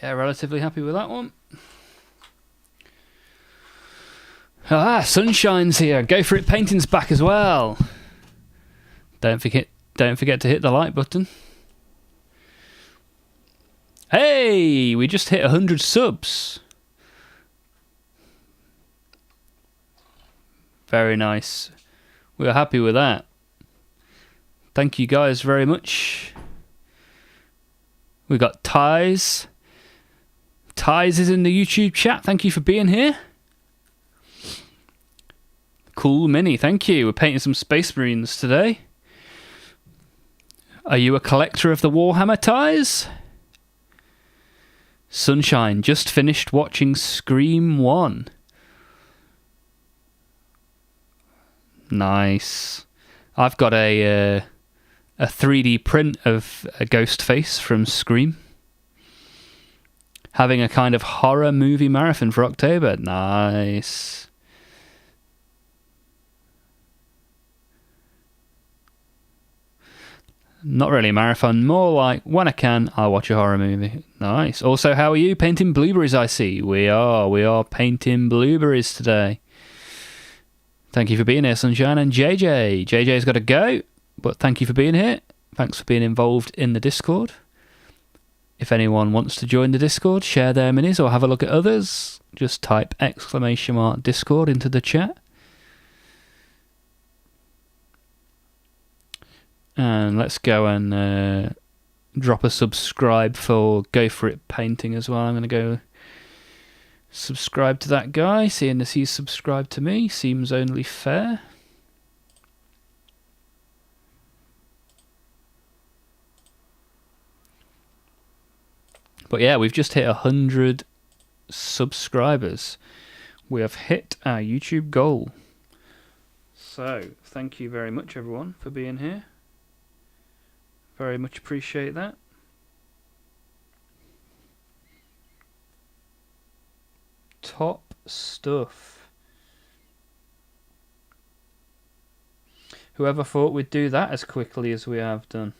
Yeah, relatively happy with that one. Ah, Sunshine's here. Go for it. Painting's back as well. Don't forget to hit the like button. Hey, we just hit 100 subs. Very nice. We're happy with that. Thank you guys very much. We got Ties. Ties is in the YouTube chat. Thank you for being here. Cool Mini, thank you. We're painting some Space Marines today. Are you a collector of the Warhammer, Ties? Sunshine, just finished watching Scream 1. Nice. I've got a 3D print of a ghost face from Scream. Having a kind of horror movie marathon for October. Nice. Not really a marathon, more like when I can, I'll watch a horror movie. Nice. Also, how are you? Painting blueberries, I see. We are painting blueberries today. Thank you for being here, Sunshine. And JJ. JJ's got to go, but thank you for being here. Thanks for being involved in the Discord. If anyone wants to join the Discord, share their minis or have a look at others, just type !Discord into the chat. And let's go and drop a subscribe for Go For It Painting as well. I'm going to go subscribe to that guy, seeing as he's subscribed to me. Seems only fair. But yeah, we've just hit 100 subscribers. We have hit our YouTube goal. So, thank you very much, everyone, for being here. Very much appreciate that. Top stuff. Whoever thought we'd do that as quickly as we have done.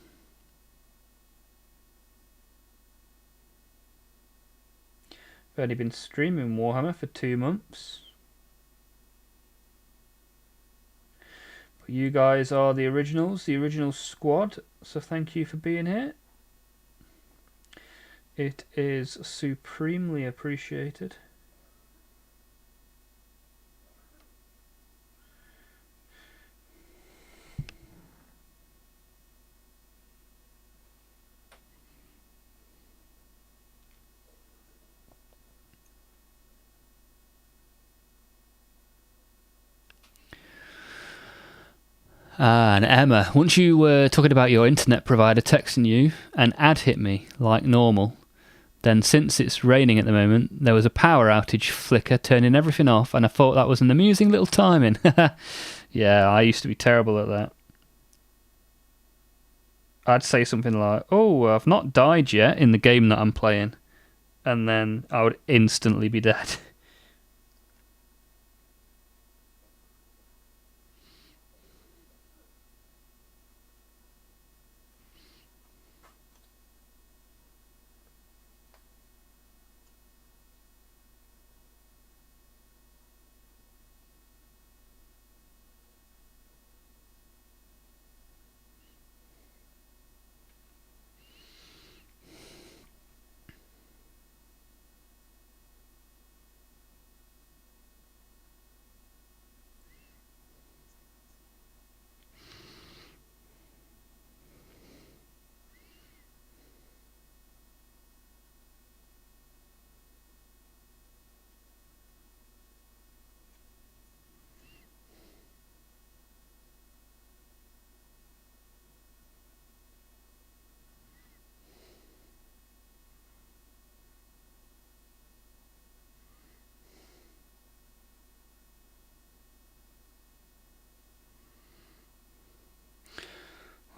I've only been streaming Warhammer for 2 months. But you guys are the originals, the original squad, so thank you for being here. It is supremely appreciated. And Emma, once you were talking about your internet provider texting you, an ad hit me like normal. Then since it's raining at the moment, there was a power outage flicker turning everything off, and I thought that was an amusing little timing. Yeah, I used to be terrible at that. I'd say something like, oh, I've not died yet in the game that I'm playing. And then I would instantly be dead.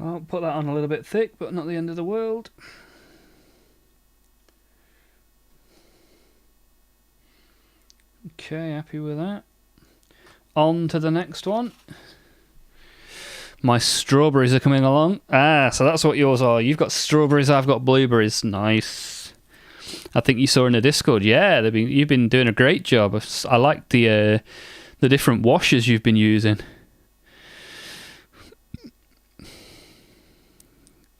I'll put that on a little bit thick, but not the end of the world. Okay, happy with that. On to the next one. My strawberries are coming along. Ah, so that's what yours are. You've got strawberries, I've got blueberries. Nice. I think you saw in the Discord. Yeah, you've been doing a great job. I like the different washes you've been using.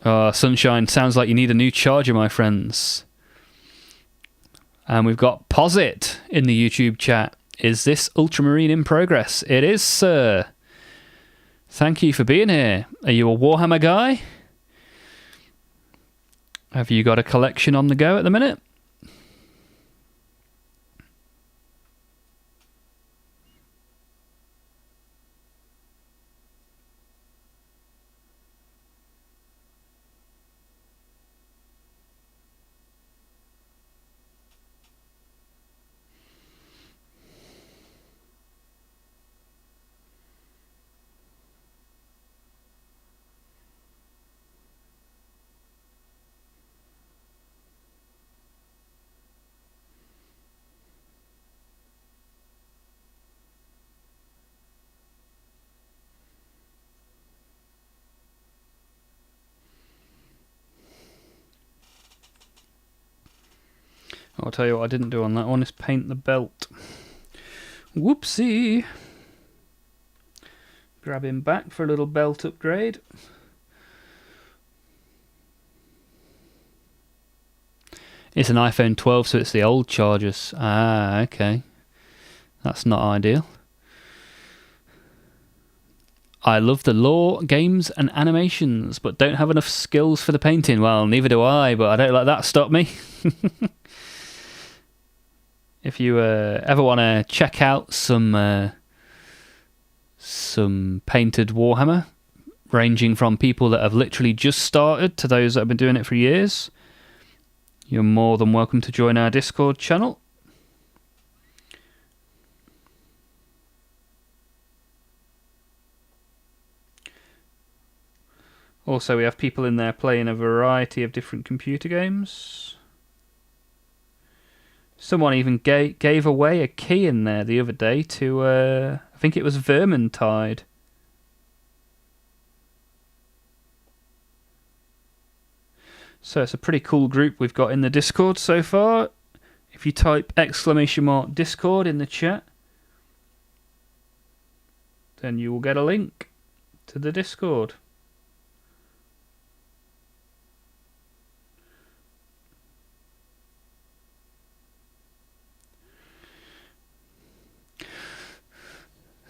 Sunshine, sounds like you need a new charger, my friends. And we've got Posit in the YouTube chat. Is this Ultramarine in progress? It is, sir. Thank you for being here. Are you a Warhammer guy? Have you got a collection on the go at the minute? I'll tell you what I didn't do on that one is paint the belt. Whoopsie. Grab him back for a little belt upgrade. It's an iPhone 12, so it's the old chargers. Ah, okay. That's not ideal. I love the lore, games and animations, but don't have enough skills for the painting. Well, neither do I, but I don't let that stop me. If you ever want to check out some painted Warhammer, ranging from people that have literally just started to those that have been doing it for years, you're more than welcome to join our Discord channel. Also, we have people in there playing a variety of different computer games. Someone even gave away a key in there the other day to, I think it was Vermintide. So it's a pretty cool group we've got in the Discord so far. If you type !Discord in the chat, then you will get a link to the Discord.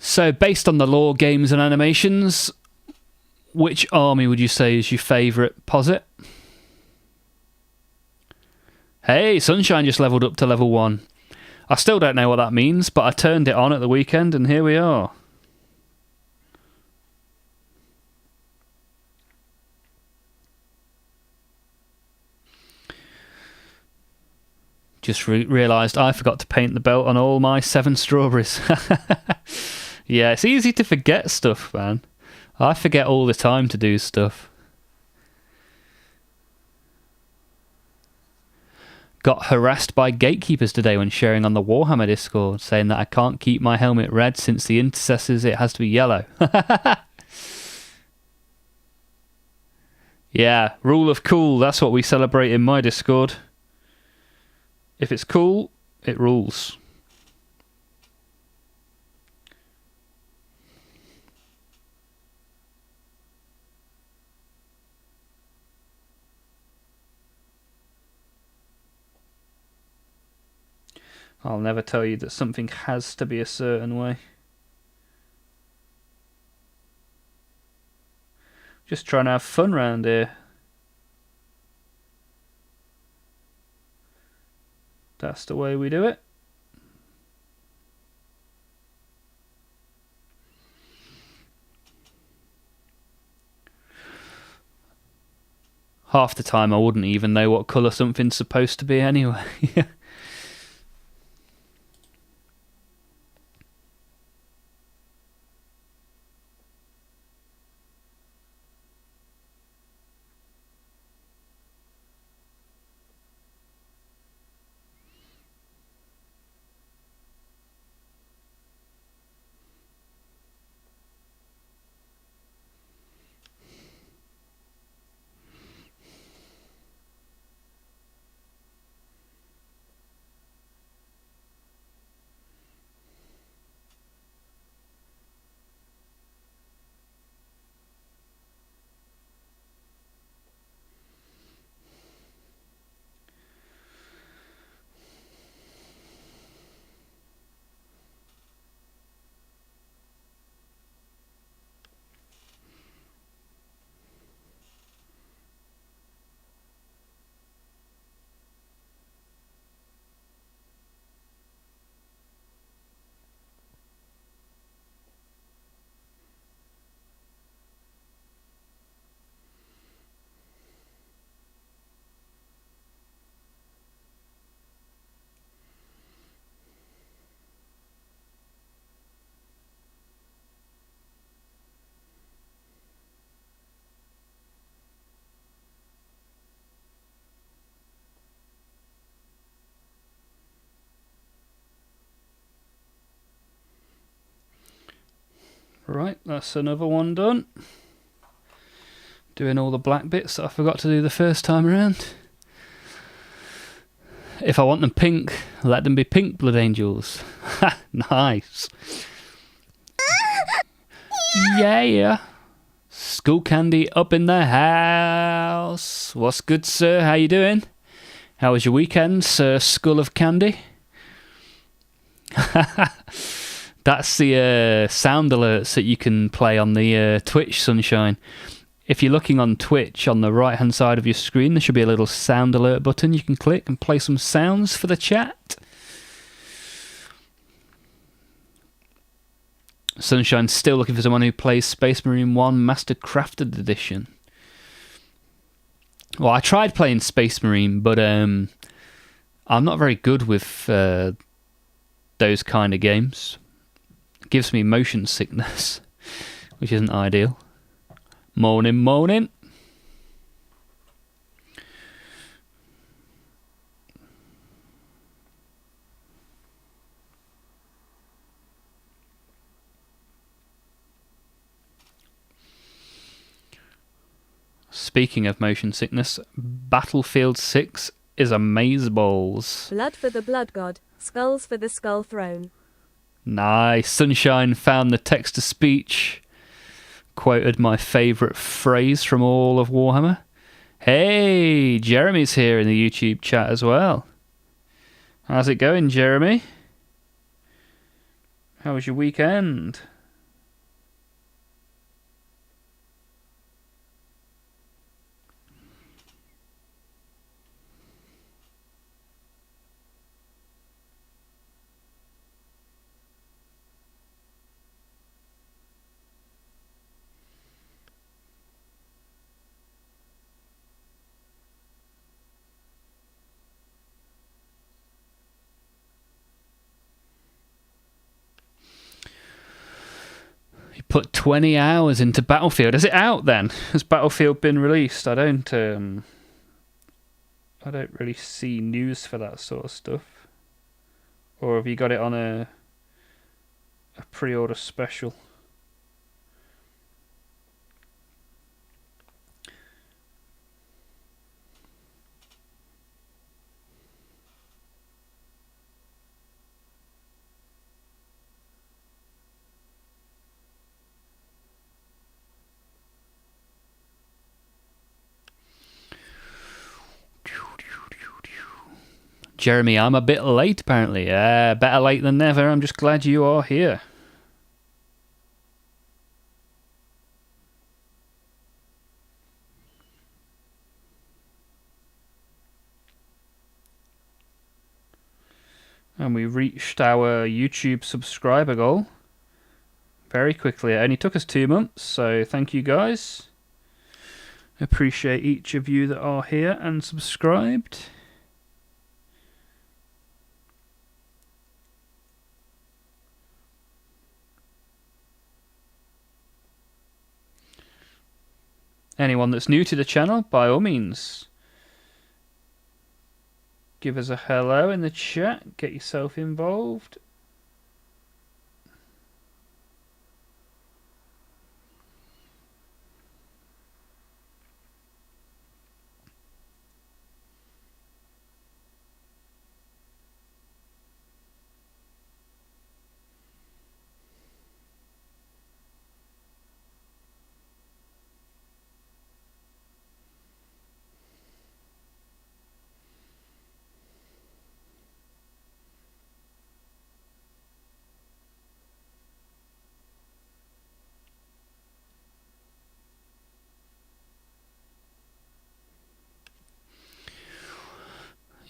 So, based on the lore, games and animations, which army would you say is your favourite, Posit? Hey, Sunshine just leveled up to level 1. I still don't know what that means, but I turned it on at the weekend and here we are. Just realised I forgot to paint the belt on all my 7 strawberries. Yeah, it's easy to forget stuff, man. I forget all the time to do stuff. Got harassed by gatekeepers today when sharing on the Warhammer Discord, saying that I can't keep my helmet red since the intercessors it has to be yellow. Yeah, rule of cool, that's what we celebrate in my Discord. If it's cool, it rules. I'll never tell you that something has to be a certain way. Just trying to have fun around here. That's the way we do it. Half the time I wouldn't even know what colour something's supposed to be anyway. Right, that's another one done. Doing all the black bits that I forgot to do the first time around. If I want them pink, let them be pink Blood Angels. Ha! Nice. Yeah. School Candy up in the house. What's good, sir? How you doing? How was your weekend, Sir Skull of Candy? That's the sound alerts that you can play on the Twitch, Sunshine. If you're looking on Twitch, on the right-hand side of your screen, there should be a little sound alert button you can click and play some sounds for the chat. Sunshine's still looking for someone who plays Space Marine 1 Master Crafted Edition. Well, I tried playing Space Marine, but I'm not very good with those kind of games. It gives me motion sickness, which isn't ideal. Morning. Speaking of motion sickness, Battlefield 6 is amazeballs. Blood for the blood god, skulls for the skull throne. Nice. Sunshine found the text-to-speech. Quoted my favourite phrase from all of Warhammer. Hey, Jeremy's here in the YouTube chat as well. How's it going, Jeremy? How was your weekend? Put 20 hours into Battlefield. Is it out then? Has Battlefield been released? I don't really see news for that sort of stuff. Or have you got it on a pre-order special? Jeremy, I'm a bit late apparently. Better late than never. I'm just glad you are here. And we reached our YouTube subscriber goal very quickly. It only took us 2 months, so thank you guys. Appreciate each of you that are here and subscribed. Anyone that's new to the channel, by all means, give us a hello in the chat, get yourself involved.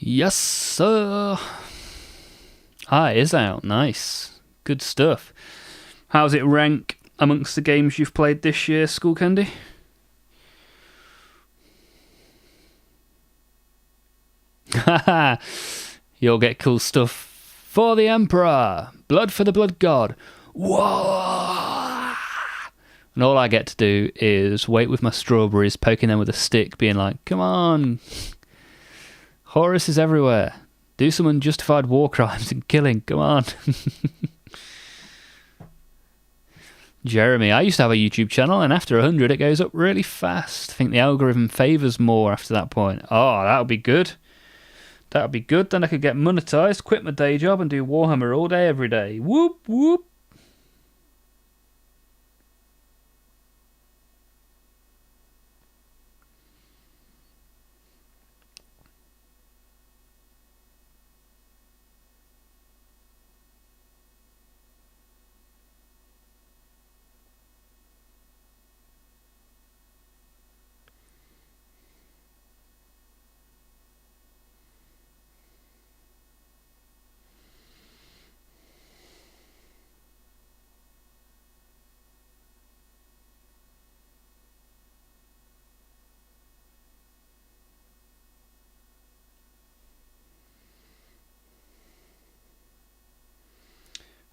Yes, sir. It is out. Nice. Good stuff. How's it rank amongst the games you've played this year, School Candy? Haha. You'll get cool stuff for the Emperor. Blood for the Blood God. Whoa! And all I get to do is wait with my strawberries, poking them with a stick, being like, come on. Horus is everywhere. Do some unjustified war crimes and killing. Come on. Jeremy, I used to have a YouTube channel, and after 100 it goes up really fast. I think the algorithm favours more after that point. Oh, that would be good. That would be good. Then I could get monetised, quit my day job, and do Warhammer all day, every day. Whoop, whoop.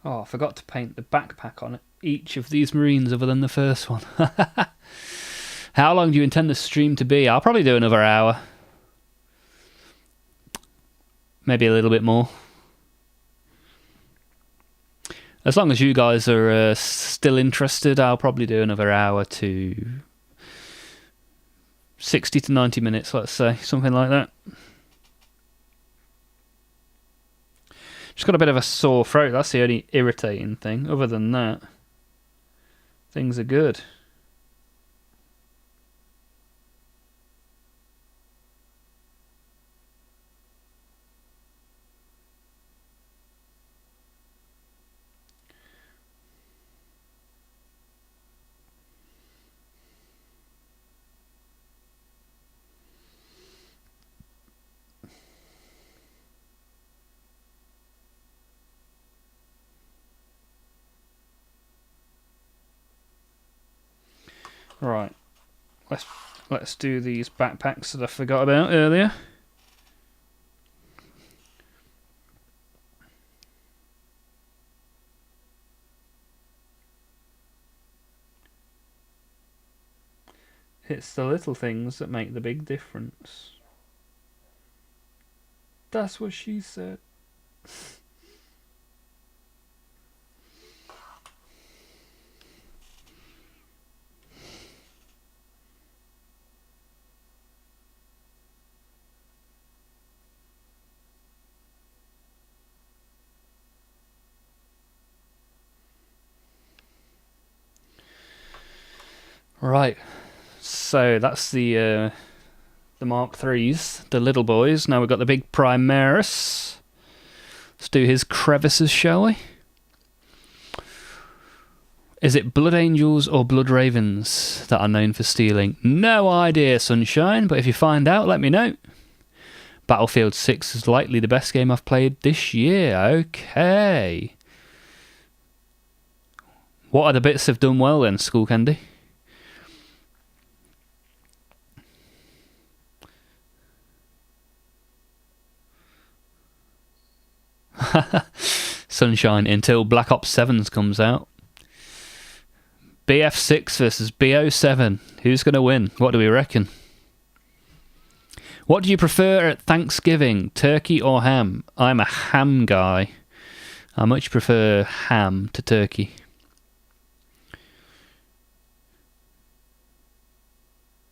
Oh, I forgot to paint the backpack on each of these Marines other than the first one. How long do you intend the stream to be? I'll probably do another hour. Maybe a little bit more. As long as you guys are still interested, I'll probably do another hour to 60 to 90 minutes, let's say. Something like that. Just got a bit of a sore throat. That's the only irritating thing. Other than that, things are good. Right, let's do these backpacks that I forgot about earlier. It's the little things that make the big difference. That's what she said. Right, so that's the Mark IIIs, the little boys. Now we've got the big Primaris. Let's do his crevices, shall we? Is it Blood Angels or Blood Ravens that are known for stealing? No idea, Sunshine, but if you find out, let me know. Battlefield 6 is likely the best game I've played this year. Okay. What other bits have done well then, School Candy? Sunshine until Black Ops 7 comes out. BF6 versus BO7. Who's going to win? What do we reckon? What do you prefer at Thanksgiving, turkey or ham? I'm a ham guy. I much prefer ham to turkey.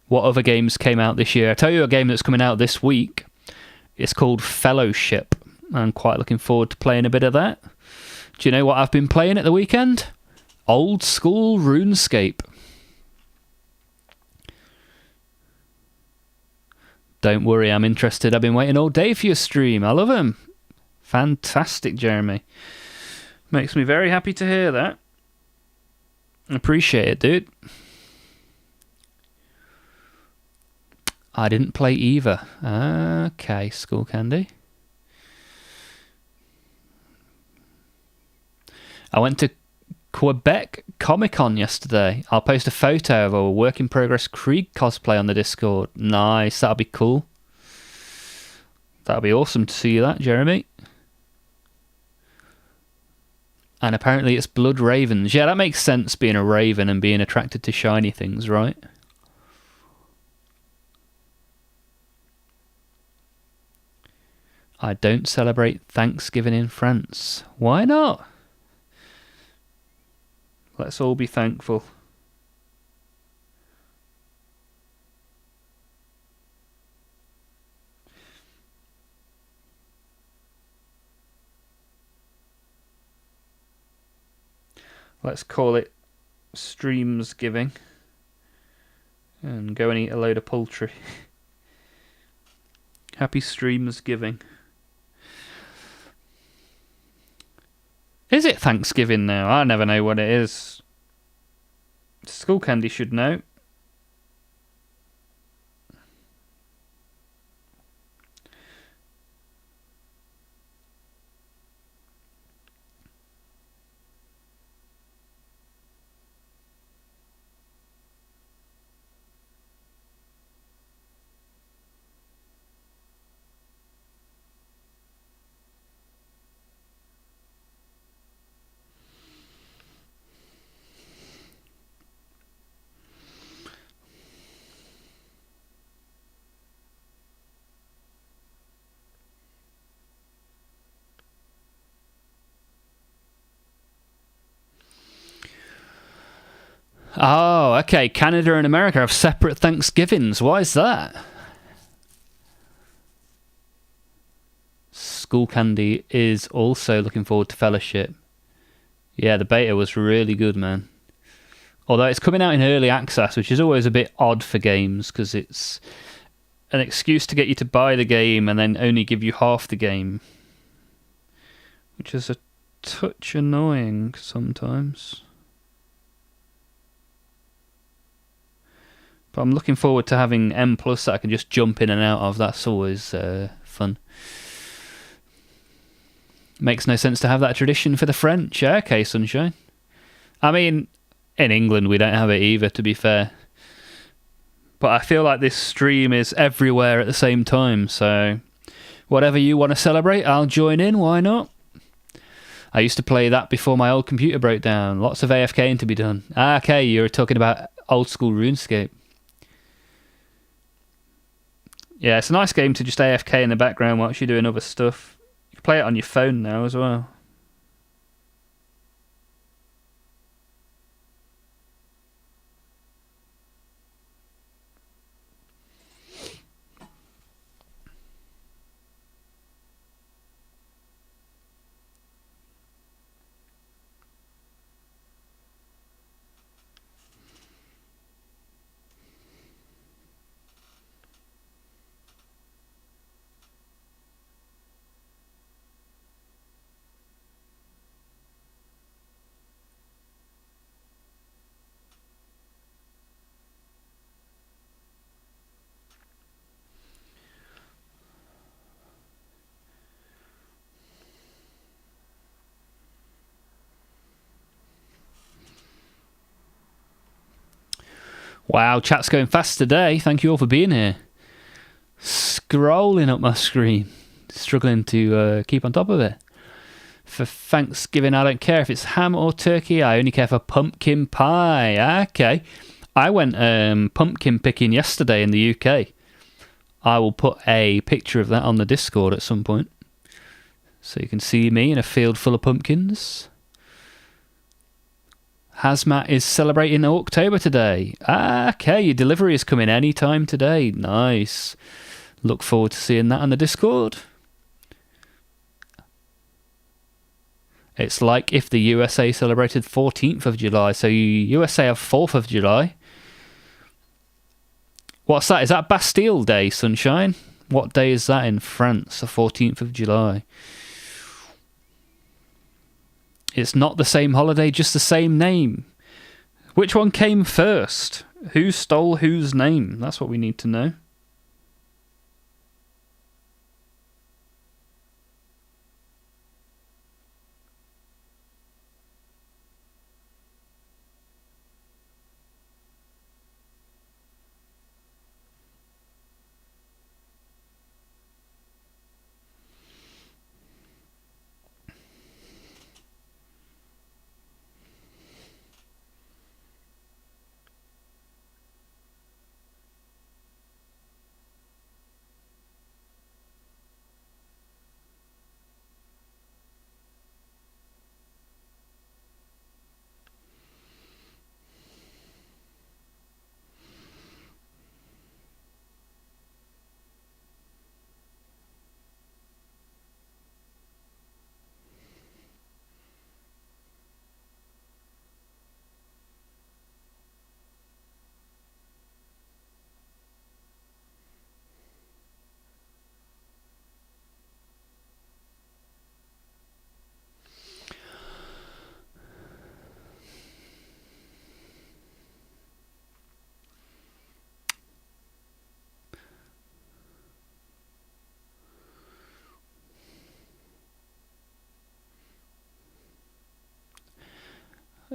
What other games came out this year? I'll tell you a game that's coming out this week. It's called Fellowship. I'm quite looking forward to playing a bit of that. Do you know what I've been playing at the weekend? Old school RuneScape. Don't worry, I'm interested. I've been waiting all day for your stream. I love him. Fantastic, Jeremy. Makes me very happy to hear that. Appreciate it, dude. I didn't play either. Okay, School Candy. I went to Quebec Comic-Con yesterday. I'll post a photo of a work-in-progress Krieg cosplay on the Discord. Nice, that'll be cool. That'll be awesome to see that, Jeremy. And apparently it's Blood Ravens. Yeah, that makes sense, being a raven and being attracted to shiny things, right? I don't celebrate Thanksgiving in France. Why not? Let's all be thankful. Let's call it streams giving. And go and eat a load of poultry. Happy streams giving. Is it Thanksgiving now? I never know what it is. School Candy should know. Oh, okay. Canada and America have separate Thanksgivings. Why is that? School Candy is also looking forward to Fellowship. Yeah, the beta was really good, man. Although it's coming out in early access, which is always a bit odd for games, because it's an excuse to get you to buy the game and then only give you half the game. Which is a touch annoying sometimes. But I'm looking forward to having M Plus that I can just jump in and out of. That's always fun. Makes no sense to have that tradition for the French. Okay, Sunshine. I mean, in England we don't have it either, to be fair. But I feel like this stream is everywhere at the same time, so whatever you want to celebrate, I'll join in. Why not? I used to play that before my old computer broke down. Lots of AFKing to be done. Okay, you're talking about old school RuneScape. Yeah, it's a nice game to just AFK in the background whilst you're doing other stuff. You can play it on your phone now as well. Wow, chat's going fast today. Thank you all for being here. Scrolling up my screen. Struggling to keep on top of it. For Thanksgiving, I don't care if it's ham or turkey. I only care for pumpkin pie. Okay. I went pumpkin picking yesterday in the UK. I will put a picture of that on the Discord at some point. So you can see me in a field full of pumpkins. Hazmat is celebrating October today. Okay, your delivery is coming any time today. Nice. Look forward to seeing that on the Discord. It's like if the USA celebrated 14th of July. So USA have 4th of July. What's that? Is that Bastille Day, Sunshine? What day is that in France? The 14th of July. It's not the same holiday, just the same name. Which one came first? Who stole whose name? That's what we need to know.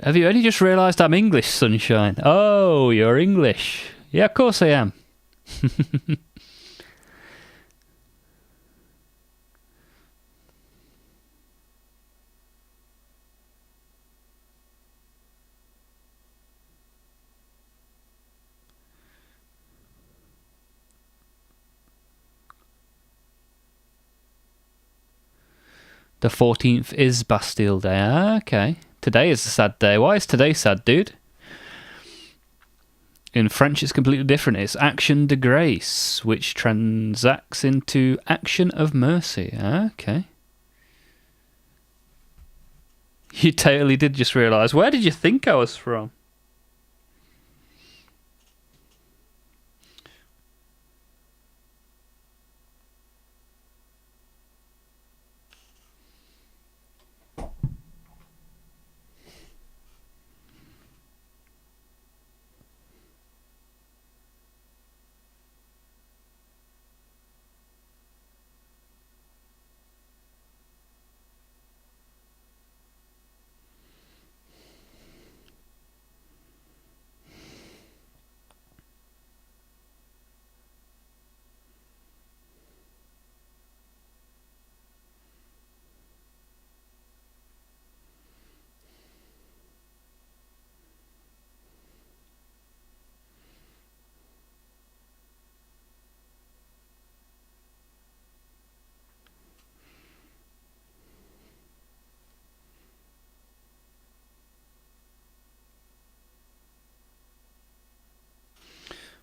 Have you only just realised I'm English, Sunshine? Oh, you're English. Yeah, of course I am. The 14th is Bastille Day. Ah, okay. Today is a sad day. Why is today sad, dude? In French, it's completely different. It's action de grace, which transacts into action of mercy. Ah, okay. You totally did just realise. Where did you think I was from?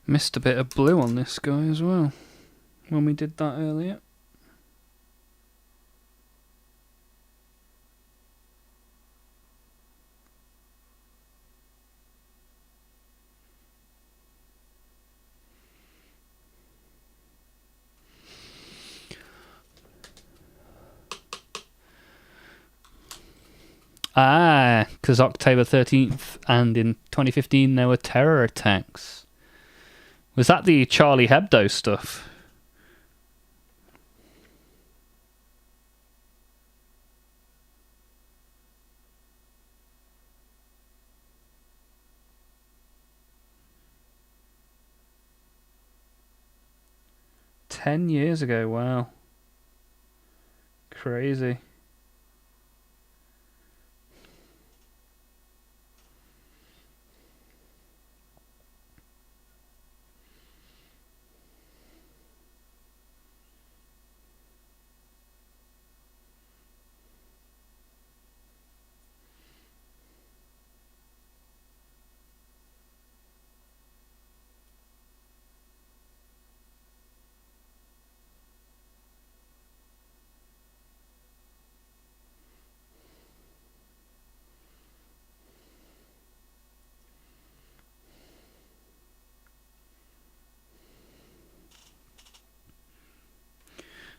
Missed a bit of blue on this guy as well when we did that earlier. Ah, because October 13th and in 2015 there were terror attacks. Was that the Charlie Hebdo stuff? "10 years ago, wow. Crazy.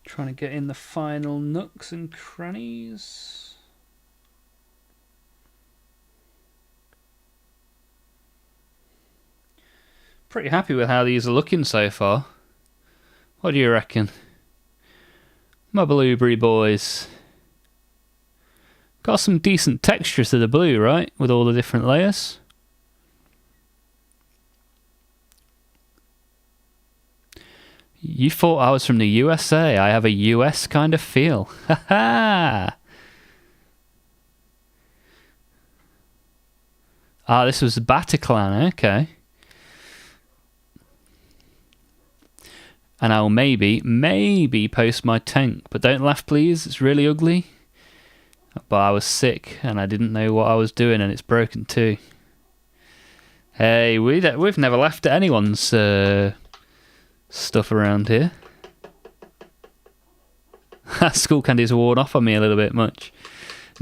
Trying to get in the final nooks and crannies. Pretty happy with how these are looking so far. What do you reckon? My blueberry boys. Got some decent texture to the blue, right? With all the different layers. You thought I was from the USA. I have a US kind of feel. Ha ha! Ah, this was the Bataclan, okay. And I'll maybe post my tank. But don't laugh, please. It's really ugly. But I was sick and I didn't know what I was doing, and it's broken too. Hey, we've never laughed at anyone's stuff around here. School candy's worn off on me a little bit much.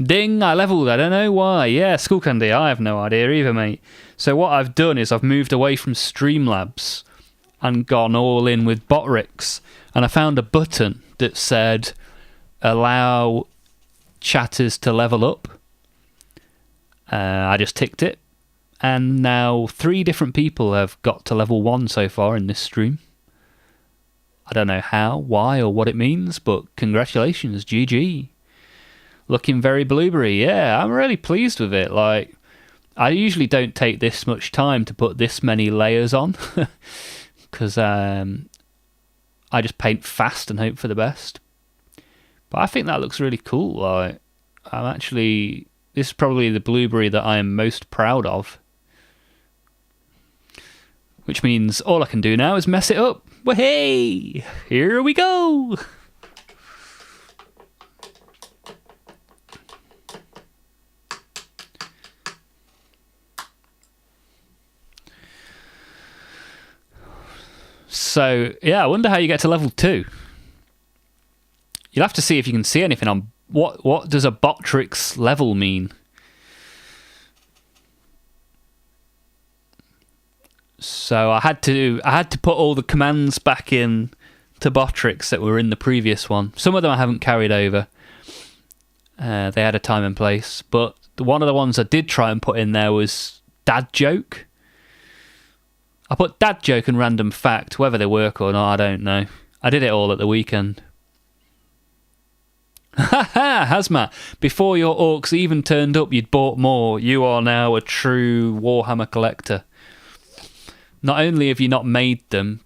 Ding, I leveled, I don't know why. Yeah, School Candy, I have no idea either, mate. So what I've done is I've moved away from Streamlabs and gone all in with Botrix. And I found a button that said, allow chatters to level up. I just ticked it. And now 3 different people have got to level 1 so far in this stream. I don't know how, why, or what it means, but congratulations, GG. Looking very blueberry. Yeah, I'm really pleased with it. Like, I usually don't take this much time to put this many layers on because I just paint fast and hope for the best. But I think that looks really cool. Like, this is probably the blueberry that I am most proud of. Which means all I can do now is mess it up. Well, hey, here we go. So, yeah, I wonder how you get to level 2. You'll have to see if you can see anything on what does a Botrix level mean. So I had to put all the commands back in to Botrix that were in the previous one. Some of them I haven't carried over. They had a time and place, but one of the ones I did try and put in there was dad joke. I put dad joke and random fact. Whether they work or not, I don't know. I did it all at the weekend. Haha, Hazmat. Before your orcs even turned up, you'd bought more. You are now a true Warhammer collector. Not only have you not made them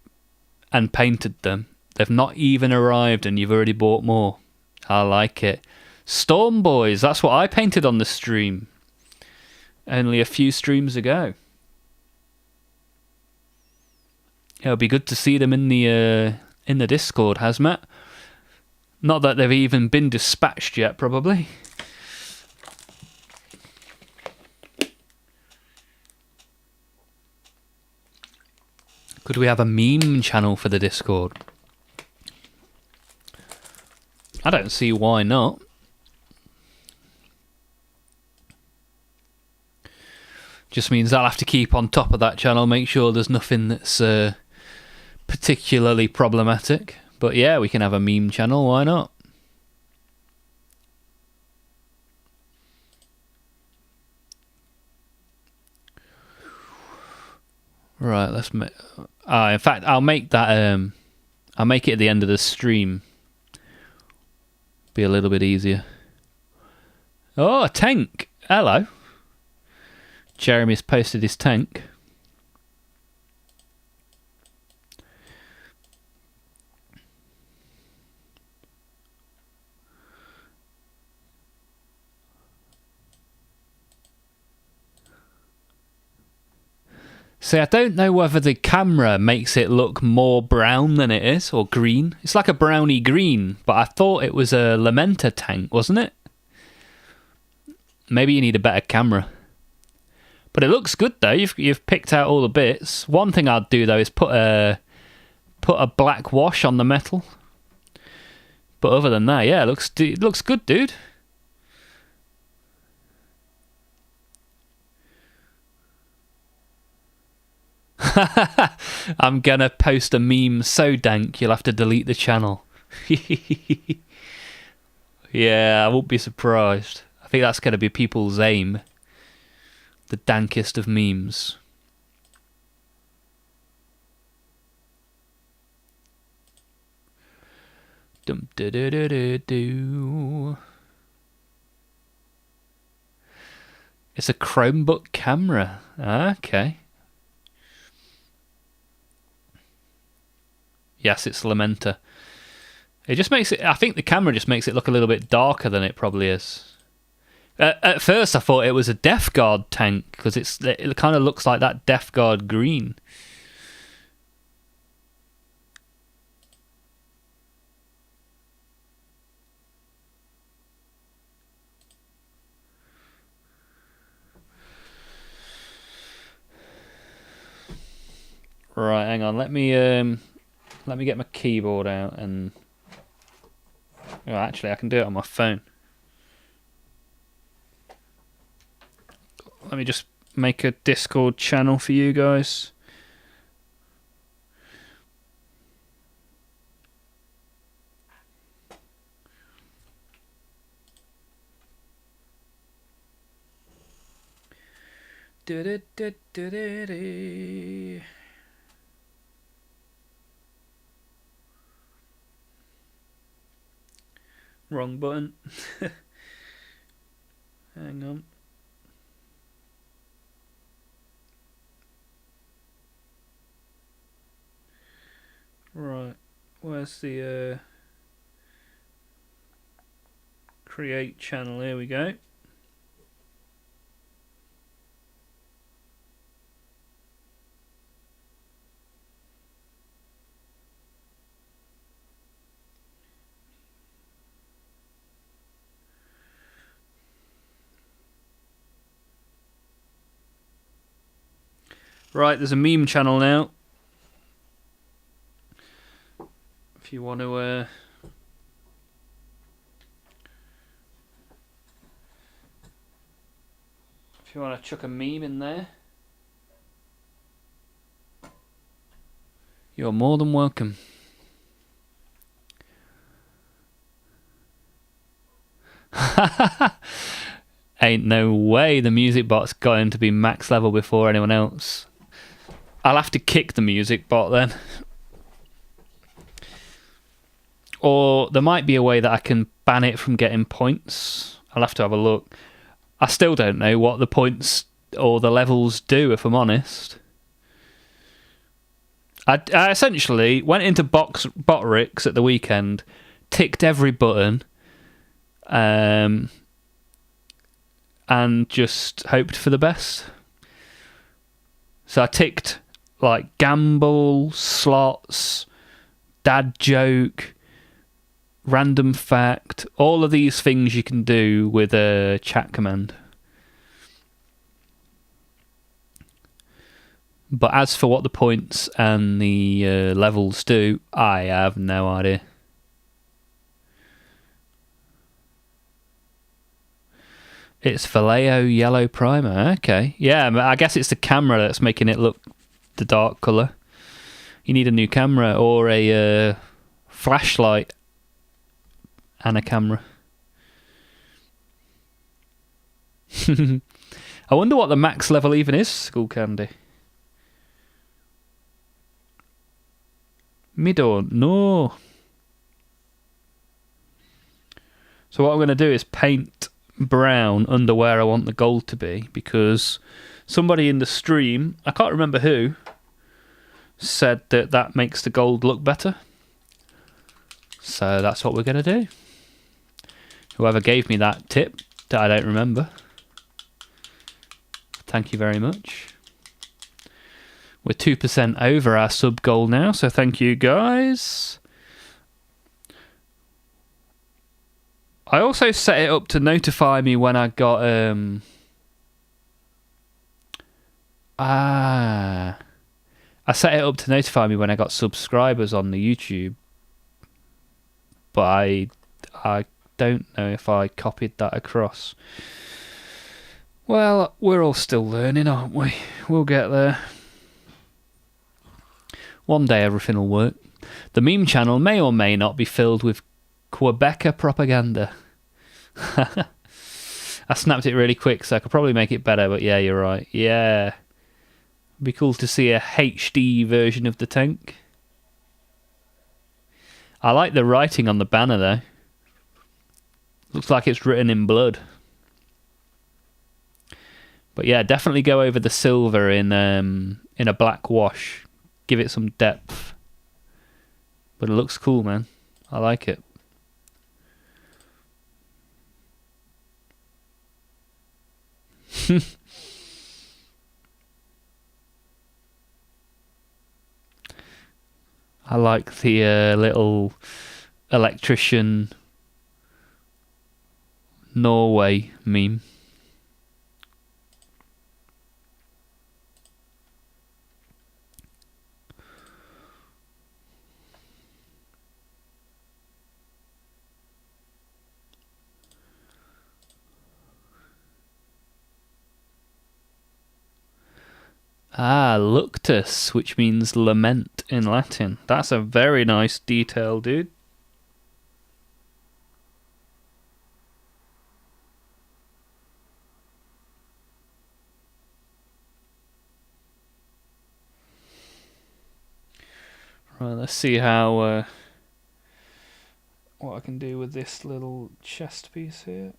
and painted them, they've not even arrived and you've already bought more. I like it. Storm Boys, that's what I painted on the stream. Only a few streams ago. It'll be good to see them in the Discord, Hazmat. Not that they've even been dispatched yet, probably. Could we have a meme channel for the Discord? I don't see why not. Just means I'll have to keep on top of that channel, make sure there's nothing that's particularly problematic. But yeah, we can have a meme channel, why not? Right, let's make... in fact, I'll make that... I'll make it at the end of the stream. Be a little bit easier. Oh, a tank! Hello. Jeremy's posted his tank. See, I don't know whether the camera makes it look more brown than it is, or green. It's like a browny green, but I thought it was a Lamenta tank, wasn't it? Maybe you need a better camera. But it looks good though. You've picked out all the bits. One thing I'd do though is put a black wash on the metal. But other than that, yeah, it looks good, dude. I'm gonna post a meme so dank you'll have to delete the channel. Yeah, I won't be surprised. I think that's gonna be people's aim. The dankest of memes. Dum do do do do do. It's a Chromebook camera. Okay. Yes, it's Lamenta. It just makes it... I think the camera just makes it look a little bit darker than it probably is. At first I thought it was a Death Guard tank, because it kind of looks like that Death Guard green. Right, hang on. Let me get my keyboard out and... Oh, actually, I can do it on my phone. Let me just make a Discord channel for you guys. Wrong button. Hang on. Right. Where's the create channel? Here we go. Right, there's a meme channel now. If you want to chuck a meme in there, you're more than welcome. Ain't no way the music bot's going to be max level before anyone else. I'll have to kick the music bot then. Or there might be a way that I can ban it from getting points. I'll have to have a look. I still don't know what the points or the levels do, if I'm honest. I essentially went into Botrix at the weekend, ticked every button, and just hoped for the best. So I ticked like gamble, slots, dad joke, random fact, all of these things you can do with a chat command. But as for what the points and the levels do, I have no idea. It's Vallejo Yellow Primer. Okay. Yeah, I guess it's the camera that's making it look the dark colour. You need a new camera or a flashlight and a camera. I wonder what the max level even is, School Candy. Me don't know. So what I'm going to do is paint brown under where I want the gold to be, because somebody in the stream, I can't remember who, said that makes the gold look better. So that's what we're going to do. Whoever gave me that tip that I don't remember, thank you very much. We're 2% over our sub goal now, so thank you guys. I also set it up to notify me when I got I set it up to notify me when I got subscribers on the YouTube, but I don't know if I copied that across. Well, we're all still learning, aren't we? We'll get there. One day everything will work. The meme channel may or may not be filled with Quebecer propaganda. I snapped it really quick, so I could probably make it better, but yeah, you're right. Yeah. It'd be cool to see a HD version of the tank. I like the writing on the banner, though. Looks like it's written in blood. But yeah, definitely go over the silver in a black wash. Give it some depth. But it looks cool, man. I like it. I like the little electrician Norway meme. Ah, luctus, which means lament in Latin. That's a very nice detail, dude. Right, let's see how what I can do with this little chest piece here.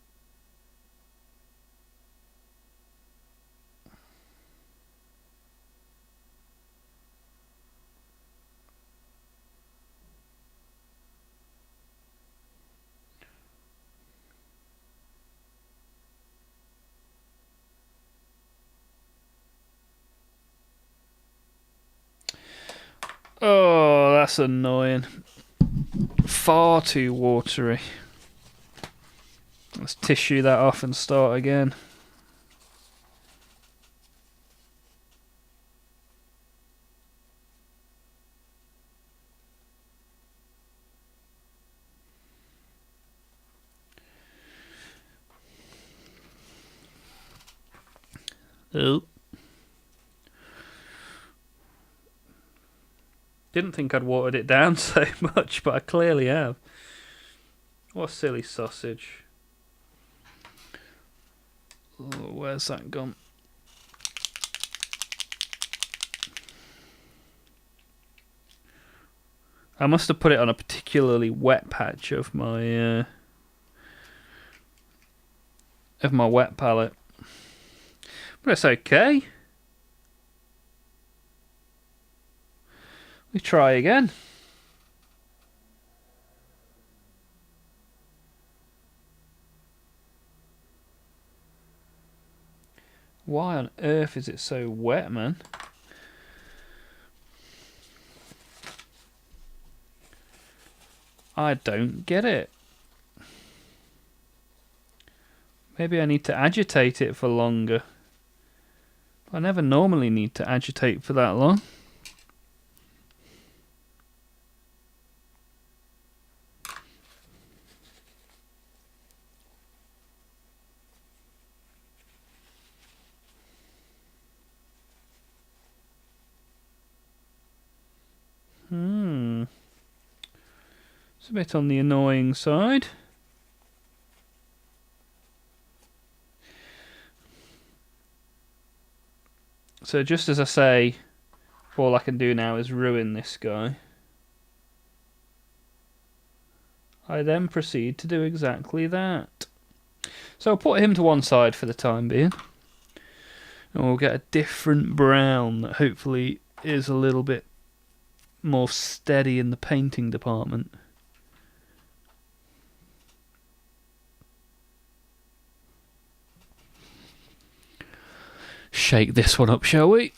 that's annoying. Far too watery. Let's tissue that off and start again. Oh. Didn't think I'd watered it down so much, but I clearly have. What a silly sausage. Oh, where's that gone? I must have put it on a particularly wet patch of my wet palette. But it's okay. We try again. Why on earth is it so wet, man? I don't get it. Maybe I need to agitate it for longer. I never normally need to agitate for that long. It's a bit on the annoying side. So just as I say, all I can do now is ruin this guy. I then proceed to do exactly that. So I'll put him to one side for the time being. And we'll get a different brown that hopefully is a little bit more steady in the painting department. Shake this one up, shall we?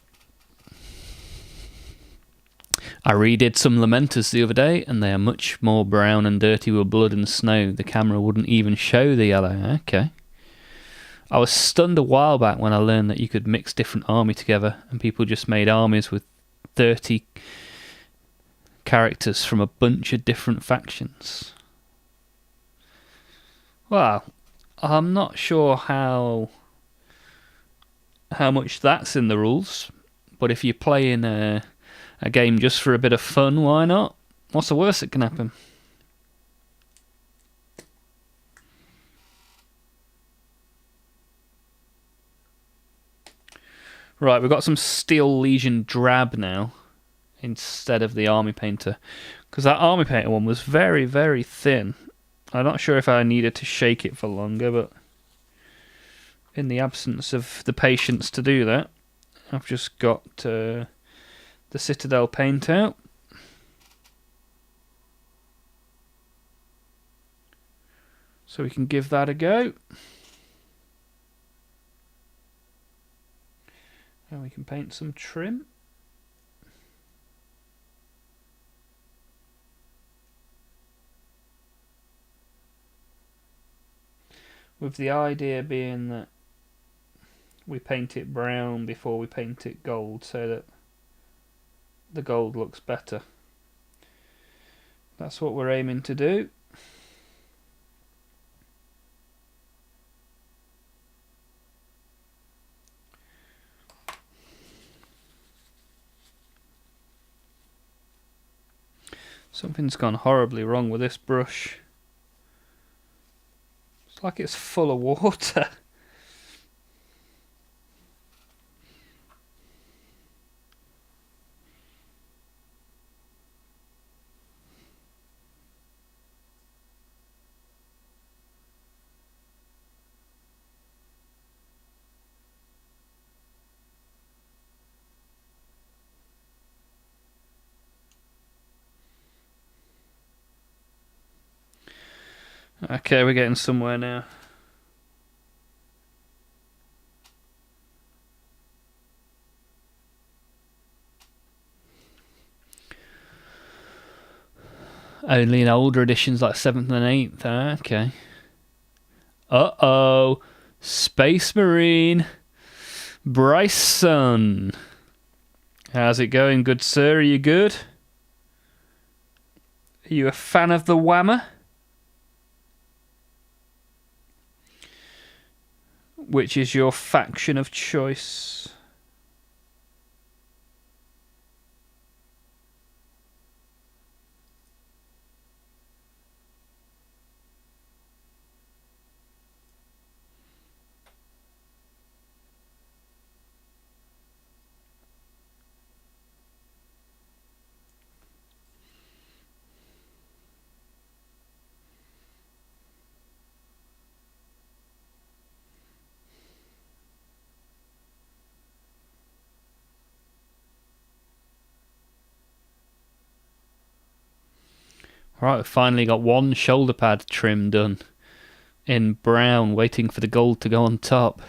I redid some Lamenters the other day, and they are much more brown and dirty with blood and snow. The camera wouldn't even show the yellow. Okay. I was stunned a while back when I learned that you could mix different army together, and people just made armies with 30 characters from a bunch of different factions. Well, I'm not sure how much that's in the rules, but if you're playing a game just for a bit of fun, why not? What's the worst that can happen? Right, we've got some Steel Legion Drab now instead of the Army Painter, because that Army Painter one was very, very thin. I'm not sure if I needed to shake it for longer, but in the absence of the patience to do that, I've just got the Citadel paint out. So we can give that a go. And we can paint some trim. With the idea being that we paint it brown before we paint it gold, so that the gold looks better. That's what we're aiming to do. Something's gone horribly wrong with this brush. It's like it's full of water. Okay, we're getting somewhere now. Only in older editions like 7th and 8th. Okay. Uh-oh. Space Marine. Bryson. How's it going, good sir? Are you good? Are you a fan of the Whammer? Which is your faction of choice? Right, we've finally got one shoulder pad trim done in brown, waiting for the gold to go on top.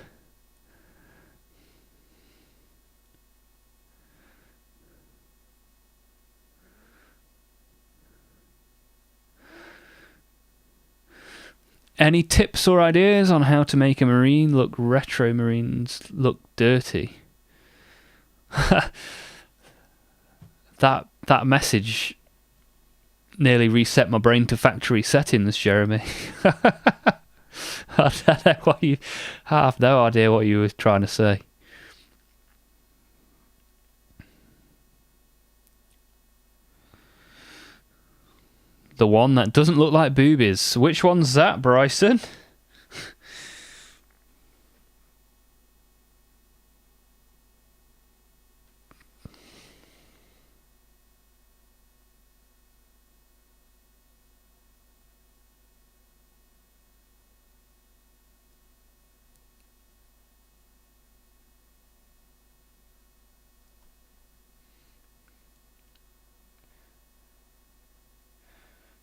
Any tips or ideas on how to make a marine look retro? Marines look dirty. That message nearly reset my brain to factory settings, Jeremy. I don't know what you have no idea what you were trying to say. The one that doesn't look like boobies. Which one's that, Bryson?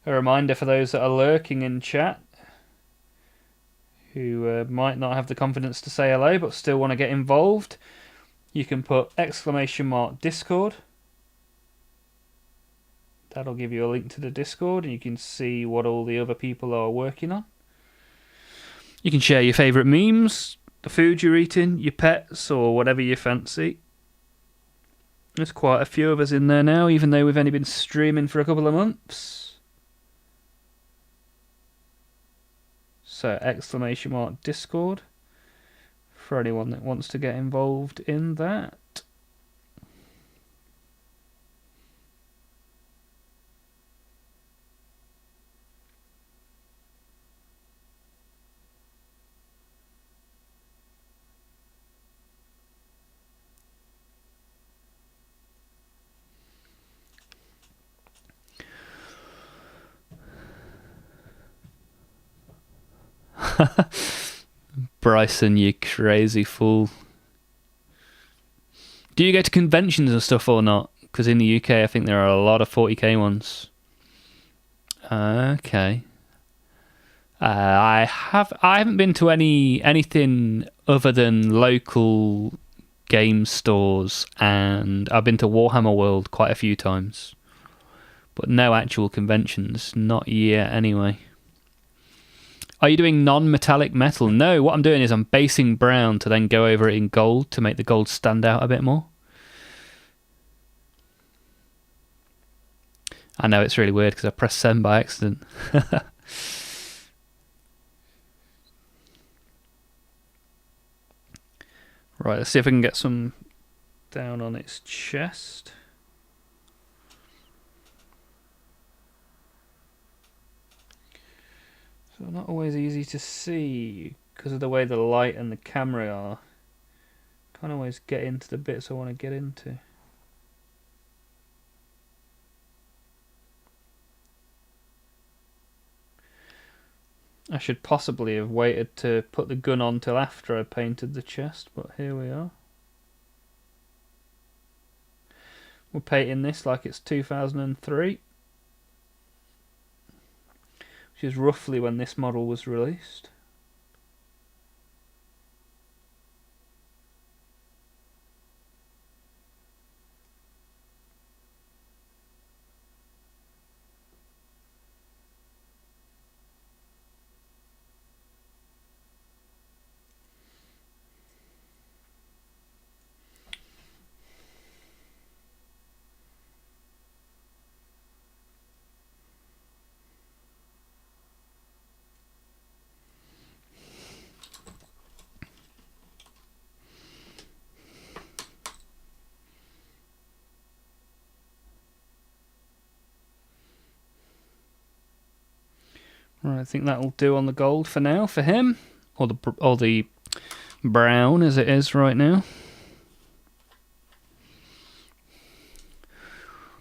A reminder for those that are lurking in chat who might not have the confidence to say hello but still want to get involved, you can put !Discord. That'll give you a link to the Discord and you can see what all the other people are working on. You can share your favourite memes, the food you're eating, your pets, or whatever you fancy. There's quite a few of us in there now, even though we've only been streaming for a couple of months. So !Discord for anyone that wants to get involved in that. Bryson, you crazy fool. Do you go to conventions and stuff or not? Because in the UK I think there are a lot of 40k ones. Okay. I haven't been to anything other than local game stores, and I've been to Warhammer World quite a few times. But no actual conventions, not yet anyway. Are you doing non-metallic metal? No, what I'm doing is I'm basing brown to then go over it in gold to make the gold stand out a bit more. I know it's really weird because I pressed send by accident. Right, let's see if I can get some down on its chest. So not always easy to see because of the way the light and the camera are. Can't always get into the bits I want to get into. I should possibly have waited to put the gun on till after I painted the chest, but here we are. We're painting this like it's 2003, which is roughly when this model was released. Right, I think that'll do on the gold for now for him, or the brown as it is right now.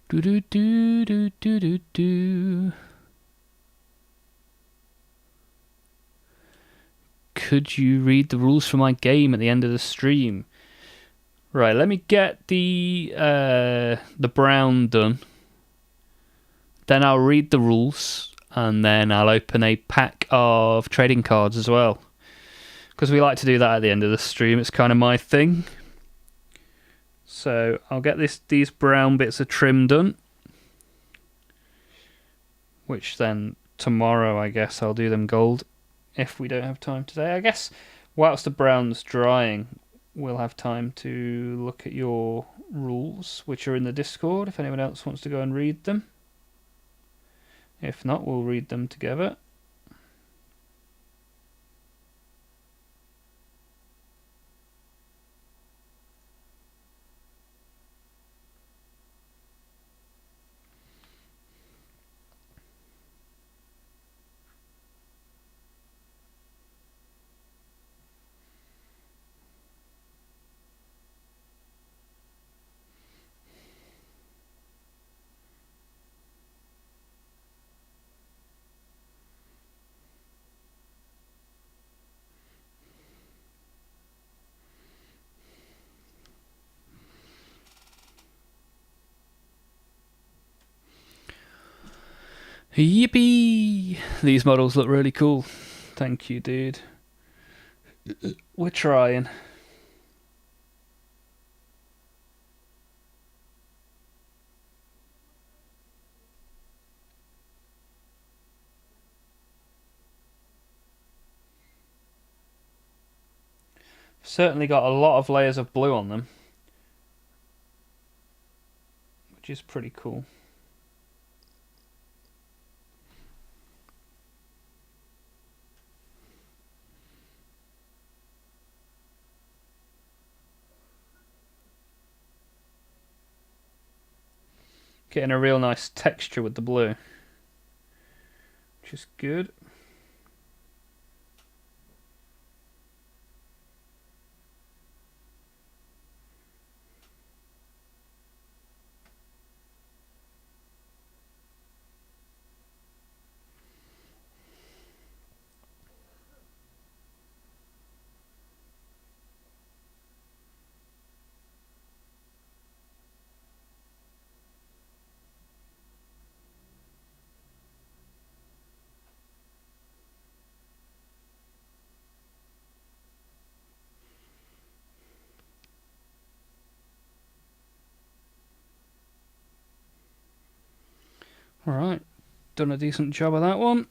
Do do do do do do do. Could you read the rules for my game at the end of the stream? Right, let me get the brown done. Then I'll read the rules, and then I'll open a pack of trading cards as well. Because we like to do that at the end of the stream. It's kind of my thing. So I'll get these brown bits of trim done. Which then tomorrow, I guess, I'll do them gold. If we don't have time today. I guess whilst the brown's drying, we'll have time to look at your rules, which are in the Discord, if anyone else wants to go and read them. If not, we'll read them together. Yippee! These models look really cool. Thank you, dude. We're trying. Certainly got a lot of layers of blue on them, which is pretty cool. Getting a real nice texture with the blue, which is good. Alright, done a decent job of that one.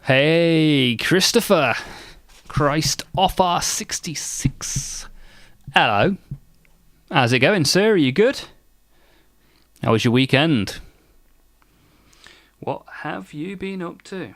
Hey, Christopher! Christ Offer 66. Hello. How's it going, sir? Are you good? How was your weekend? What have you been up to?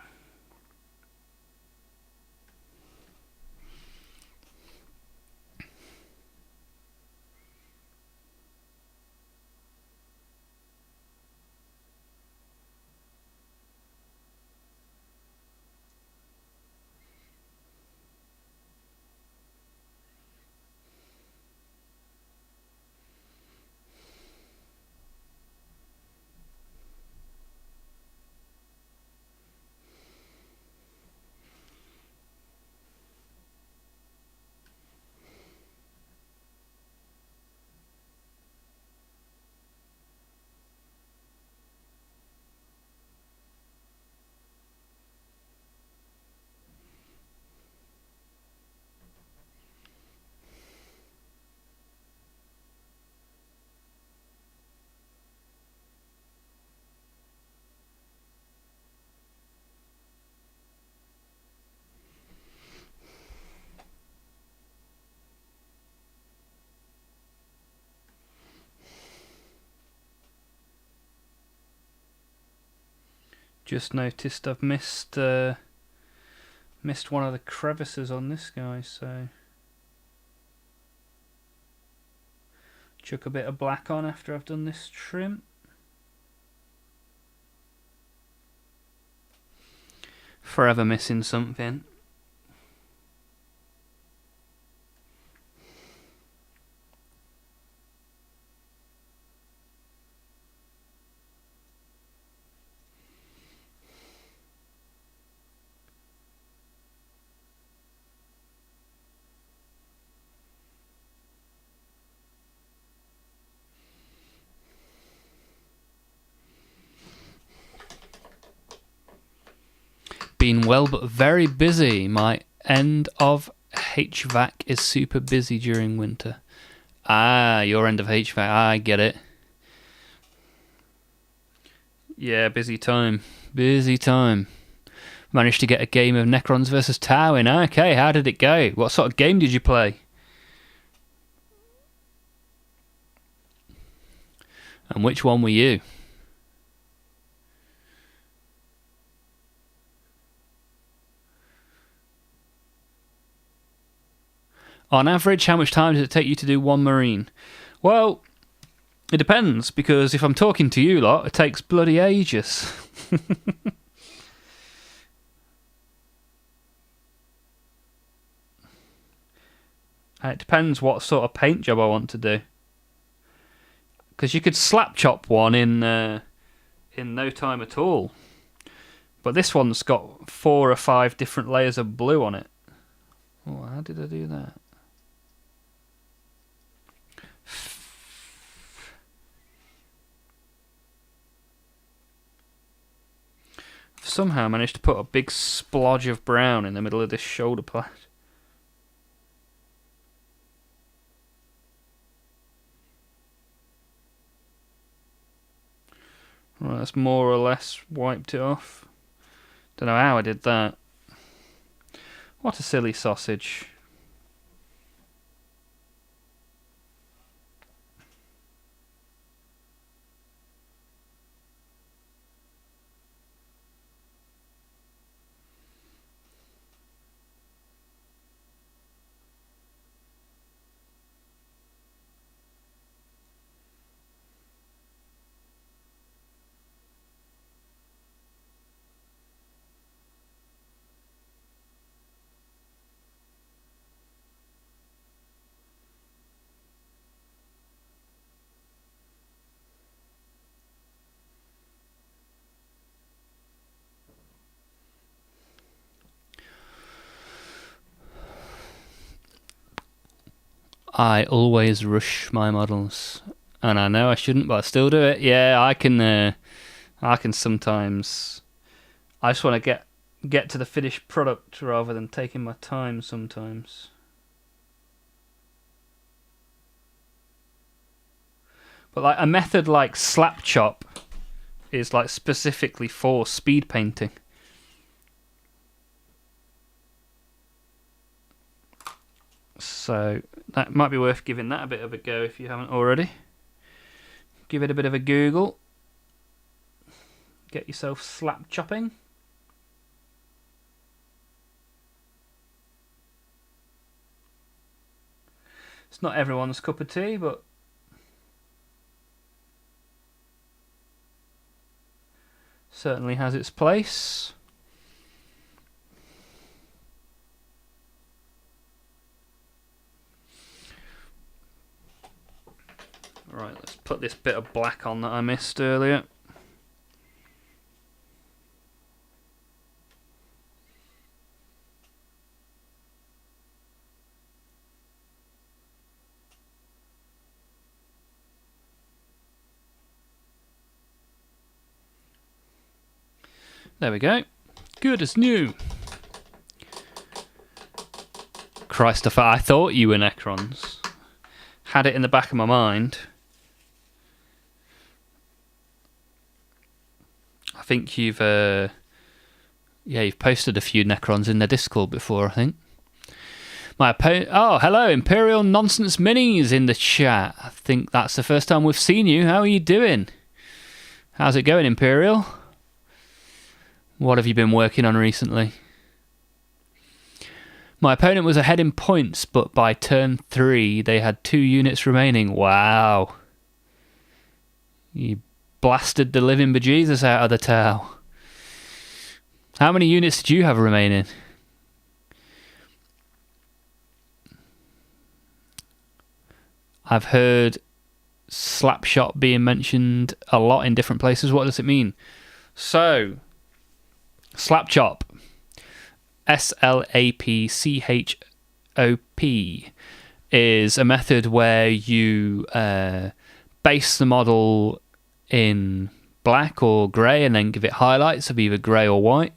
Just noticed I've missed one of the crevices on this guy, so chuck a bit of black on after I've done this trim. Forever missing something. Been well but very busy. My end of HVAC is super busy during winter. Ah, your end of HVAC. I get it. Yeah, busy time. Busy time. Managed to get a game of Necrons versus Tau in. Okay, how did it go? What sort of game did you play? And which one were you? On average, how much time does it take you to do one marine? Well, it depends, because if I'm talking to you lot, it takes bloody ages. It depends what sort of paint job I want to do. Because you could slap chop one in no time at all. But this one's got 4 or 5 different layers of blue on it. Oh, how did I do that? Somehow managed to put a big splodge of brown in the middle of this shoulder pad. Right, that's more or less wiped it off. Don't know how I did that. What a silly sausage. I always rush my models, and I know I shouldn't, but I still do it. Yeah, I can sometimes. I just want to get to the finished product rather than taking my time sometimes. But like a method like slap chop is like specifically for speed painting. So that might be worth giving that a bit of a go if you haven't already. Give it a bit of a Google. Get yourself slap chopping. It's not everyone's cup of tea, but certainly has its place. Right, let's put this bit of black on that I missed earlier. There we go. Good as new. Christopher, I thought you were Necrons. Had it in the back of my mind. I think you've posted a few Necrons in the Discord before, I think. Oh, hello, Imperial Nonsense Minis in the chat. I think that's the first time we've seen you. How are you doing? How's it going, Imperial? What have you been working on recently? My opponent was ahead in points, but by turn 3, they had 2 units remaining. Wow. You blasted the living bejesus out of the Tau. How many units did you have remaining? I've heard Slapshot being mentioned a lot in different places. What does it mean? So, Slapchop, SLAPCHOP, is a method where you base the model in black or grey and then give it highlights of either grey or white,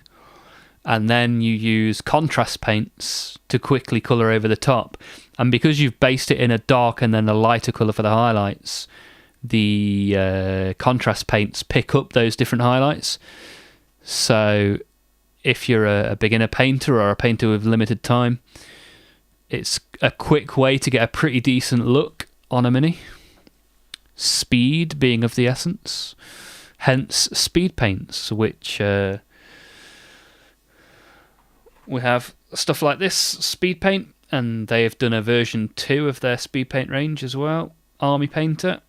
and then you use contrast paints to quickly colour over the top. And because you've based it in a dark and then a lighter colour for the highlights, the contrast paints pick up those different highlights. So if you're a beginner painter or a painter with limited time, it's a quick way to get a pretty decent look on a mini. Speed being of the essence. Hence speed paints, which we have stuff like this, speed paint, and they have done a version 2 of their speed paint range as well, Army Painter.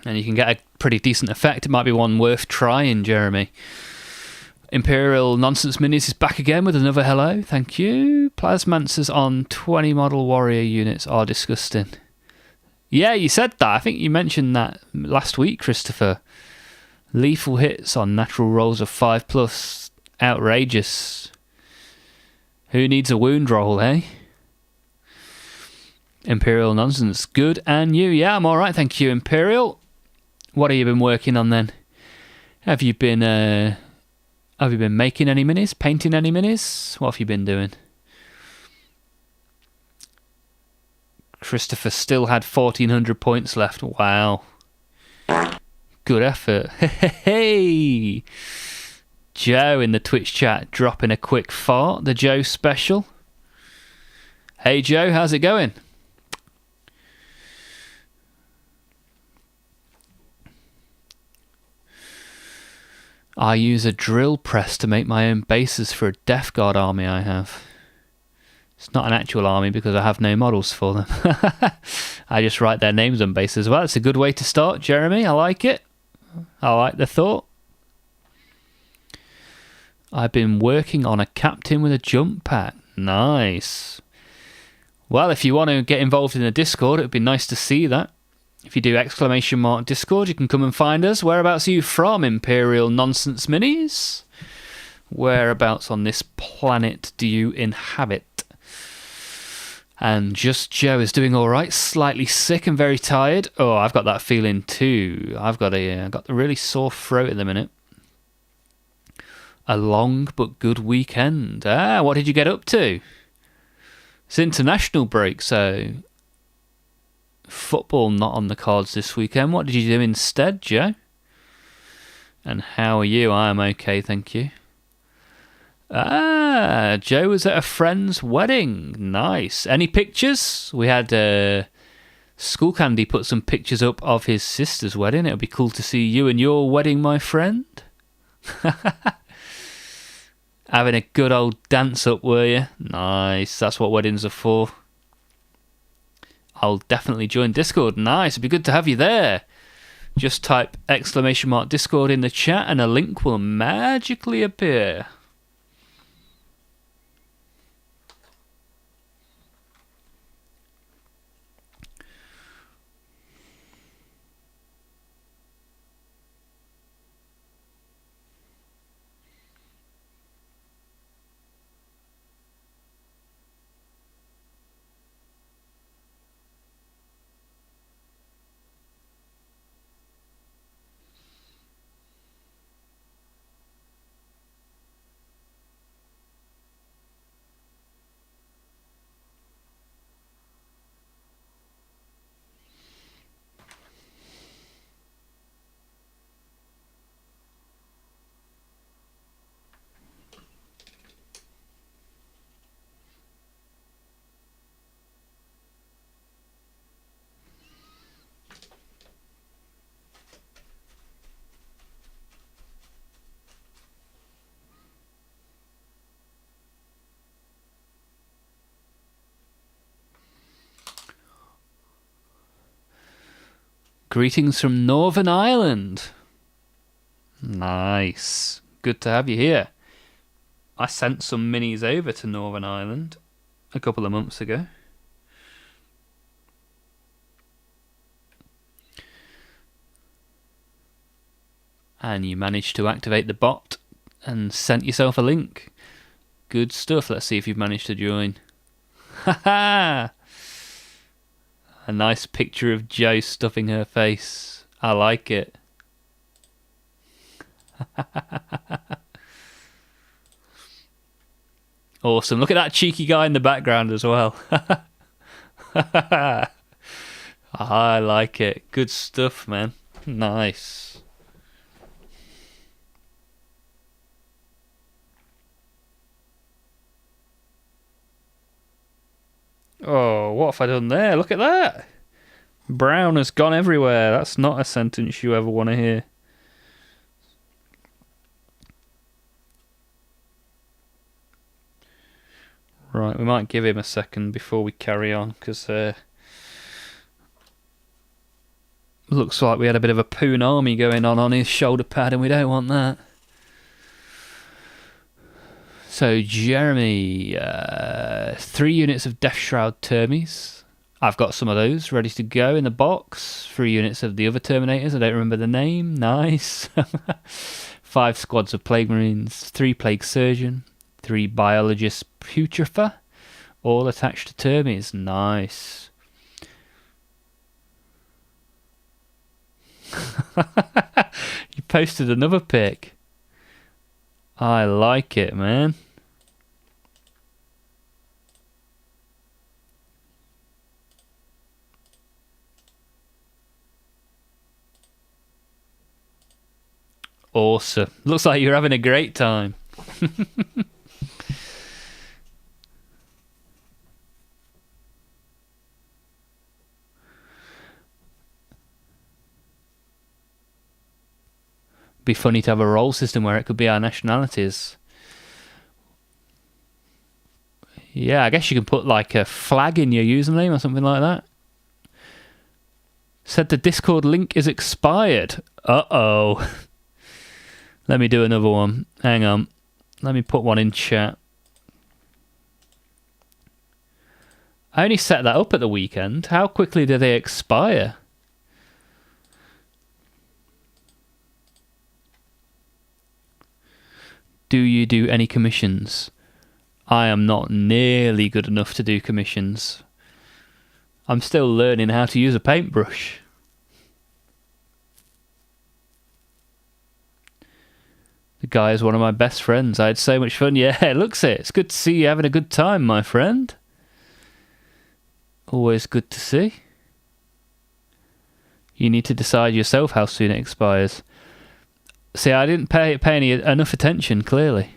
And you can get a pretty decent effect. It might be one worth trying, Jeremy. Imperial Nonsense Minis is back again with another hello. Thank you. Plasmancers on 20 model warrior units are disgusting. Yeah, you said that. I think you mentioned that last week, Christopher. Lethal hits on natural rolls of 5+. Outrageous. Who needs a wound roll, eh? Imperial Nonsense. Good, and you? Yeah, I'm alright, thank you, Imperial. What have you been working on then? Have you been making any minis? Painting any minis? What have you been doing? Christopher still had 1,400 points left. Wow. Good effort. Hey! Joe in the Twitch chat dropping a quick fart. The Joe special. Hey Joe, how's it going? I use a drill press to make my own bases for a Death Guard army I have. It's not an actual army because I have no models for them. I just write their names on bases. Well, it's a good way to start, Jeremy. I like it. I like the thought. I've been working on a captain with a jump pack. Nice. Well, if you want to get involved in the Discord, it would be nice to see that. If you do !Discord, you can come and find us. Whereabouts are you from, Imperial Nonsense Minis? Whereabouts on this planet do you inhabit? And Just Joe is doing all right, slightly sick and very tired. Oh, I've got that feeling too. I've got a really sore throat at the minute. A long but good weekend. What did you get up to? It's international break, so football not on the cards this weekend. What did you do instead, Joe? And how are you? I am okay, thank you. Joe was at a friend's wedding. Nice. Any pictures? We had School Candy put some pictures up of his sister's wedding. It would be cool to see you and your wedding, my friend. Having a good old dance up, were you? Nice. That's what weddings are for. I'll definitely join Discord. Nice. It'd be good to have you there. Just type !Discord in the chat and a link will magically appear. Greetings from Northern Ireland. Nice. good to have you here. I sent some minis over to Northern Ireland a couple of months ago. And you managed to activate the bot and sent yourself a link. Good stuff. Let's see if you've managed to join. Haha! A nice picture of Jo stuffing her face. I like it. Awesome. Look at that cheeky guy in the background as well. I like it. Good stuff, man. Nice. Oh, what have I done there? Look at that. Brown has gone everywhere. That's not a sentence you ever want to hear. Right, we might give him a second before we carry on, because looks like we had a bit of a Poon army going on his shoulder pad, and we don't want that. So, Jeremy, 3 units of Death Shroud Termies. I've got some of those ready to go in the box. 3 units of the other Terminators, I don't remember the name. Nice. 5 squads of Plague Marines, 3 Plague Surgeon, 3 Biologist Putrefer, all attached to Termies. Nice. You posted another pic. I like it, man. Awesome. Looks like you're having a great time. Be funny to have a role system where it could be our nationalities. Yeah, I guess you can put like a flag in your username or something like that. Said the Discord link is expired. Uh-oh. Let me do another one. Hang on. Let me put one in chat. I only set that up at the weekend. How quickly do they expire? Do you do any commissions? I am not nearly good enough to do commissions. I'm still learning how to use a paintbrush. The guy is one of my best friends. I had so much fun. Yeah, looks it. It's good to see you having a good time, my friend. Always good to see. You need to decide yourself how soon it expires. See, I didn't pay enough attention, clearly.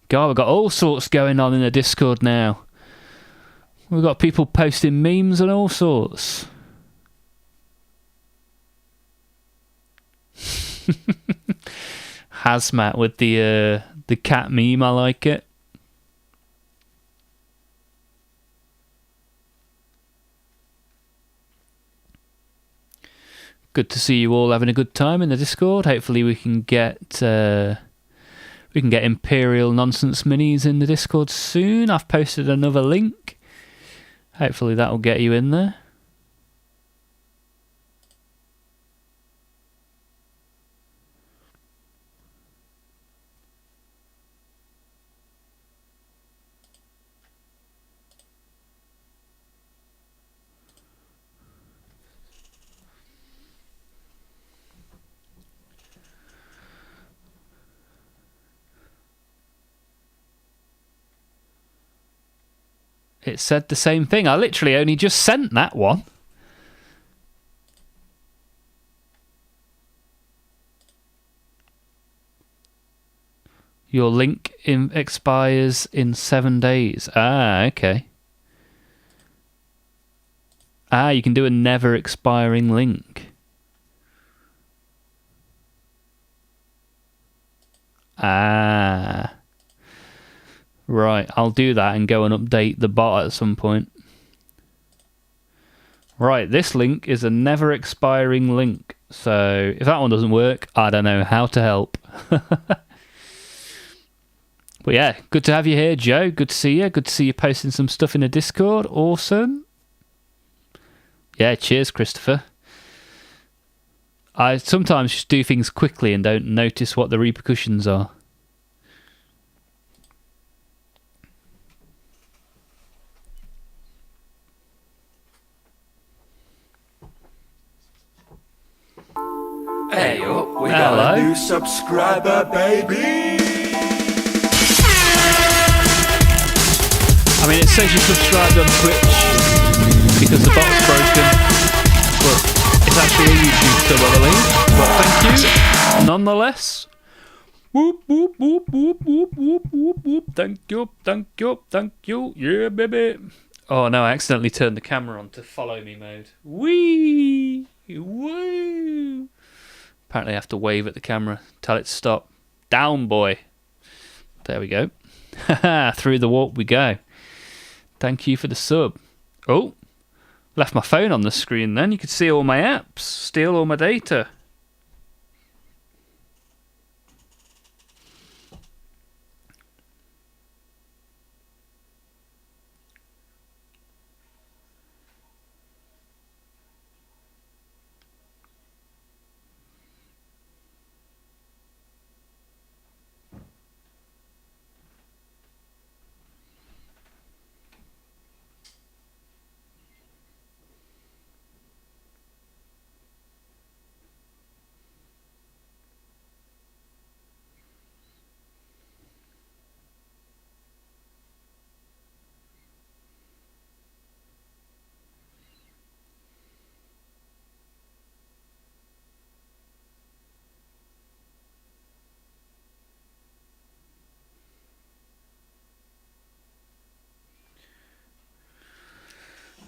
God, we've got all sorts going on in the Discord now. We've got people posting memes and all sorts. Hazmat with the cat meme, I like it. Good to see you all having a good time in the Discord. Hopefully we can get Imperial Nonsense Minis in the Discord soon. I've posted another link. Hopefully that will get you in there. It said the same thing. I literally only just sent that one. Your link expires in 7 days. Ah, okay. Ah, you can do a never expiring link. Ah. Right, I'll do that and go and update the bot at some point. Right, this link is a never expiring link. So if that one doesn't work, I don't know how to help. But yeah, good to have you here, Joe. Good to see you. Good to see you posting some stuff in the Discord. Awesome. Yeah, cheers, Christopher. I sometimes just do things quickly and don't notice what the repercussions are. Hey up, we Hello. got a new subscriber, baby. I mean, it says you subscribed on Twitch because the bot's broken, but it's actually a YouTube sub, I believe. But thank you, nonetheless. Whoop, whoop, whoop, whoop, whoop, whoop, whoop, whoop. Thank you, thank you, thank you. Yeah, baby. Oh no, I accidentally turned the camera on to follow me mode. Wee! Woo! Apparently I have to wave at the camera, tell it to stop. Down, boy. There we go. Through the warp we go. Thank you for the sub. Oh, left my phone on the screen then. You could see all my apps, steal all my data.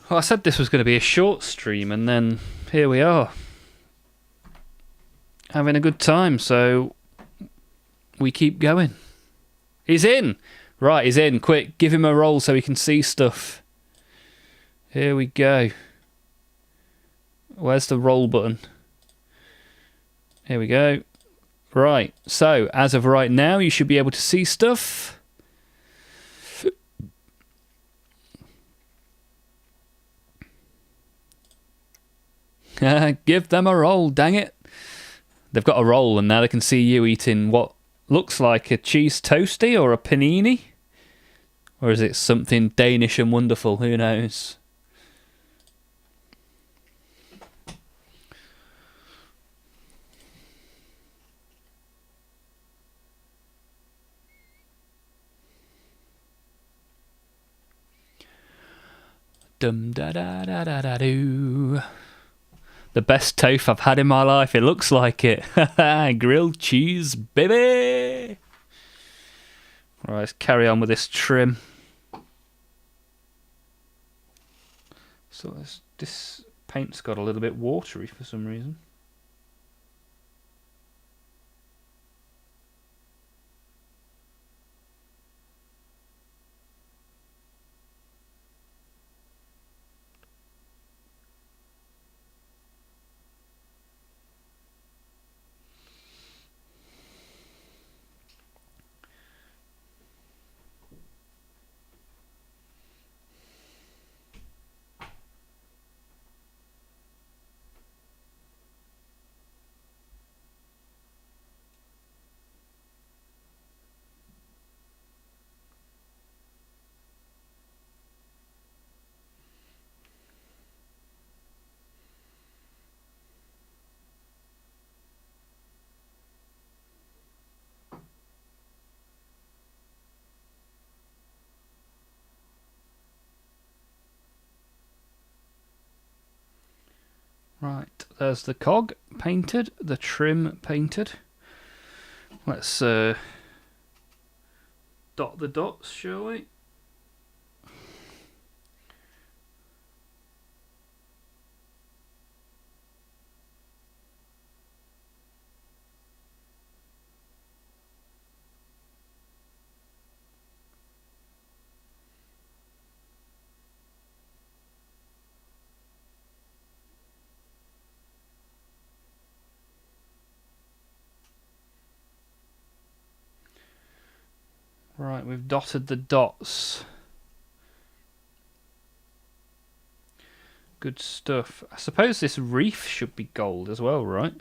Well, I said this was going to be a short stream, and then here we are. Having a good time, so we keep going. He's in! Right, he's in. Quick, give him a roll so he can see stuff. Here we go. Where's the roll button? Here we go. Right, so as of right now, you should be able to see stuff. Give them a roll, dang it. They've got a roll and now they can see you eating what looks like a cheese toasty or a panini. Or is it something Danish and wonderful? Who knows? Dum da da da da da doo. The best tofu I've had in my life. It looks like it. Grilled cheese, baby. Right, let's carry on with this trim. So this paint's got a little bit watery for some reason. Right, there's the cog painted, the trim painted. Let's dot the dots, shall we? Right, we've dotted the dots. Good stuff. I suppose this reef should be gold as well, right?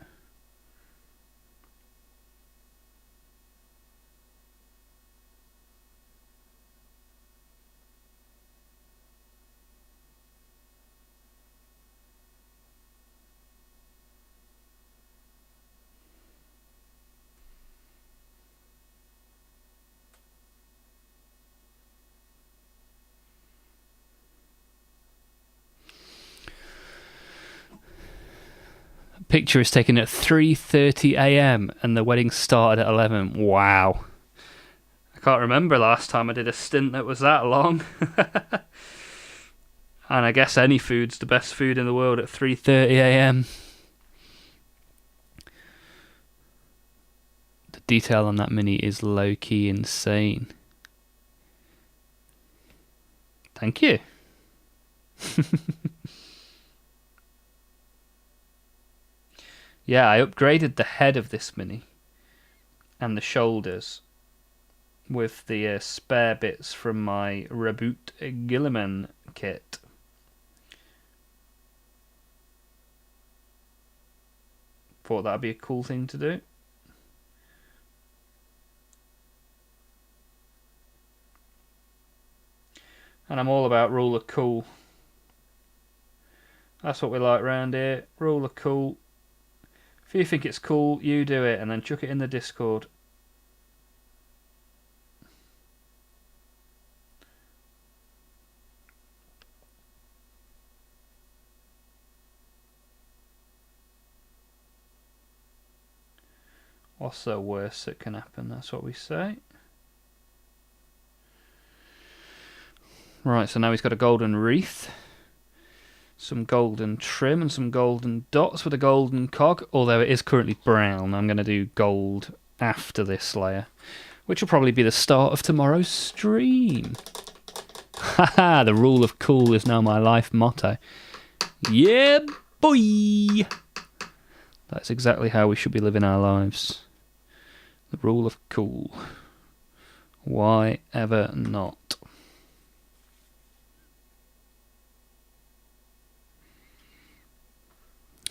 Picture is taken at 3:30 a.m. and the wedding started at 11. Wow. I can't remember last time I did a stint that was that long. And I guess any food's the best food in the world at 3:30 a.m. The detail on that mini is low-key insane. Thank you. Yeah, I upgraded the head of this mini and the shoulders with the spare bits from my Reboot Gilliman kit. Thought that'd be a cool thing to do. And I'm all about rule of cool. That's what we like round here. Rule of cool. If you think it's cool, you do it, and then chuck it in the Discord. What's the worst that can happen? That's what we say. Right, so now he's got a golden wreath, some golden trim, and some golden dots with a golden cog, although it is currently brown. I'm going to do gold after this layer, which will probably be the start of tomorrow's stream. Haha, the rule of cool is now my life motto. Yeah, boy! That's exactly how we should be living our lives. The rule of cool. Why ever not?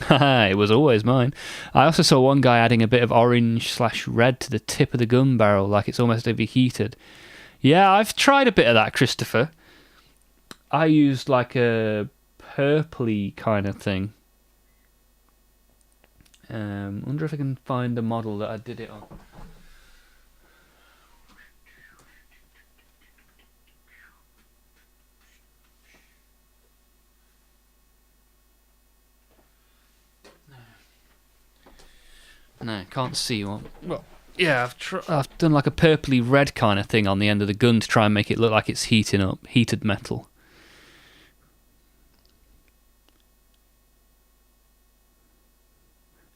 Haha, it was always mine. I also saw one guy adding a bit of orange/red to the tip of the gun barrel, like it's almost overheated. Yeah, I've tried a bit of that, Christopher. I used like a purpley kind of thing. Wonder if I can find the model that I did it on. No, can't see one. Well, yeah, I've done like a purpley red kind of thing on the end of the gun to try and make it look like it's heating up, heated metal.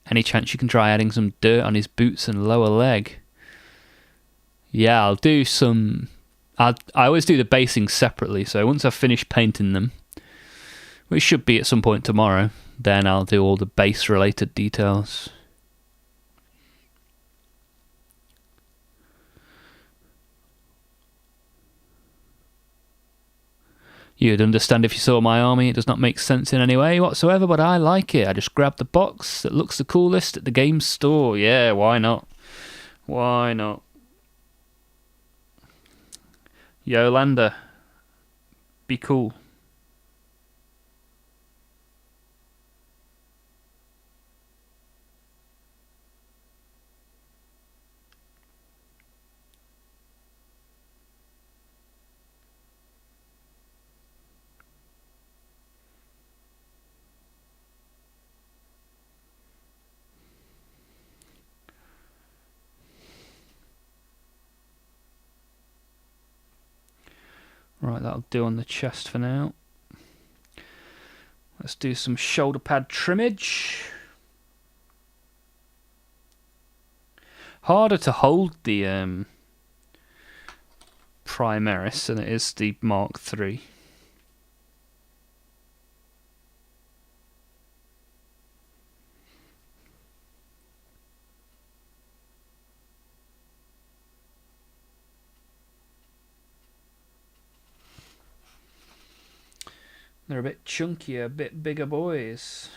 Any chance you can try adding some dirt on his boots and lower leg? Yeah, I'll do some. I always do the basing separately, so once I've finished painting them, which should be at some point tomorrow, then I'll do all the base related details. You'd understand if you saw my army. It does not make sense in any way whatsoever, but I like it. I just grabbed the box that looks the coolest at the game store. Yeah, why not? Why not? Yolanda, be cool. Right, that'll do on the chest for now. Let's do some shoulder pad trimmage. Harder to hold the Primaris than it is the Mark III. They're a bit chunkier, a bit bigger boys.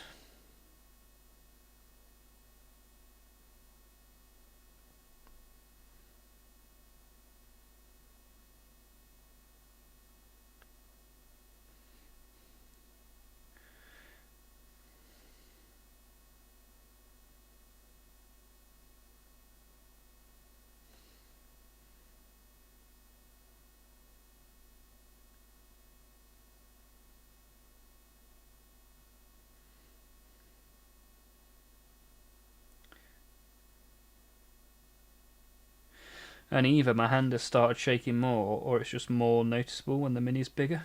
And either my hand has started shaking more, or it's just more noticeable when the mini's bigger.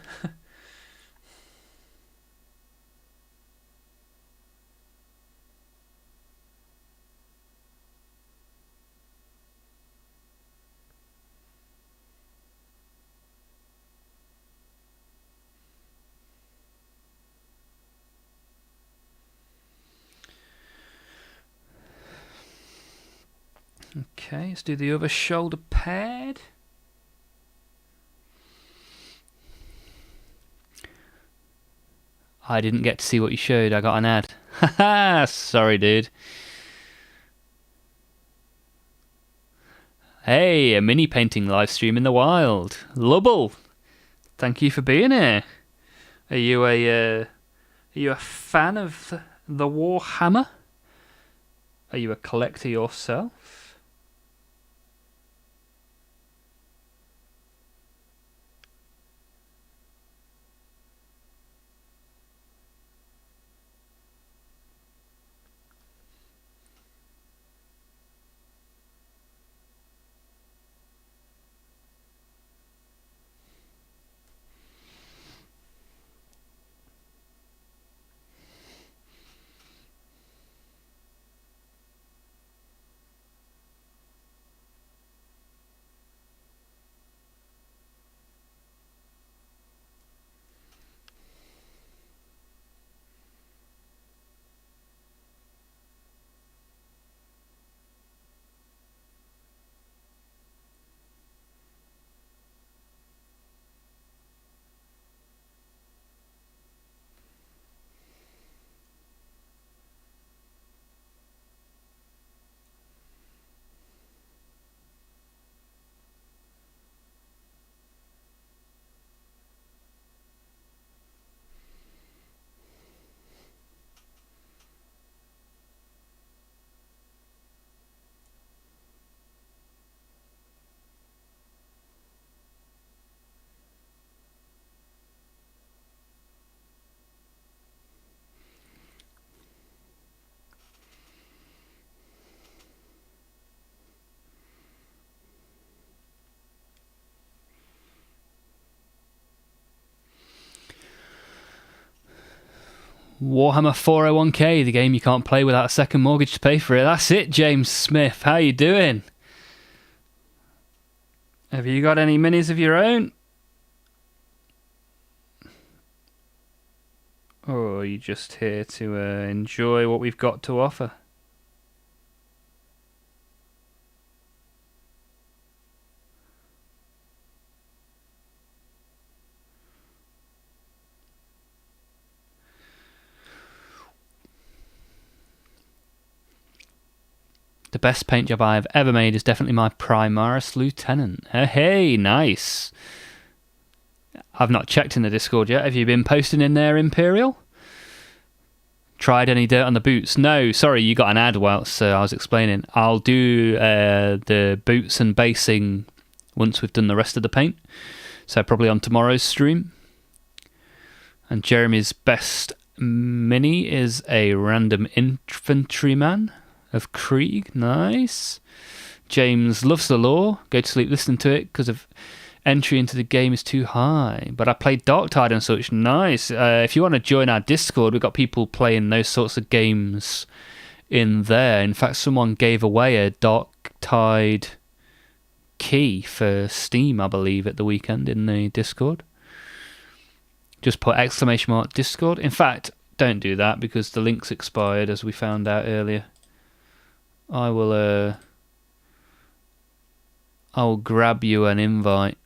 Okay, let's do the other shoulder pad. I didn't get to see what you showed. I got an ad. Haha, sorry, dude. Hey, a mini painting live stream in the wild. Lubble, thank you for being here. Are you a fan of the Warhammer? Are you a collector yourself? Warhammer 401k, the game you can't play without a second mortgage to pay for it. That's it, James Smith. How you doing? Have you got any minis of your own? Or are you just here to enjoy what we've got to offer? The best paint job I've ever made is definitely my Primaris Lieutenant. Hey, nice. I've not checked in the Discord yet. Have you been posting in there, Imperial? Tried any dirt on the boots? No, sorry, you got an ad whilst I was explaining. I'll do the boots and basing once we've done the rest of the paint. So probably on tomorrow's stream. And Jeremy's best mini is a random infantryman of Krieg. Nice. James loves the lore. Go to sleep listening to it because of entry into the game is too high. But I played Darktide and such. Nice. If you want to join our Discord, we've got people playing those sorts of games in there. In fact, someone gave away a Darktide key for Steam, I believe, at the weekend in the Discord. Just put !Discord. In fact, don't do that because the link's expired, as we found out earlier. I'll grab you an invite.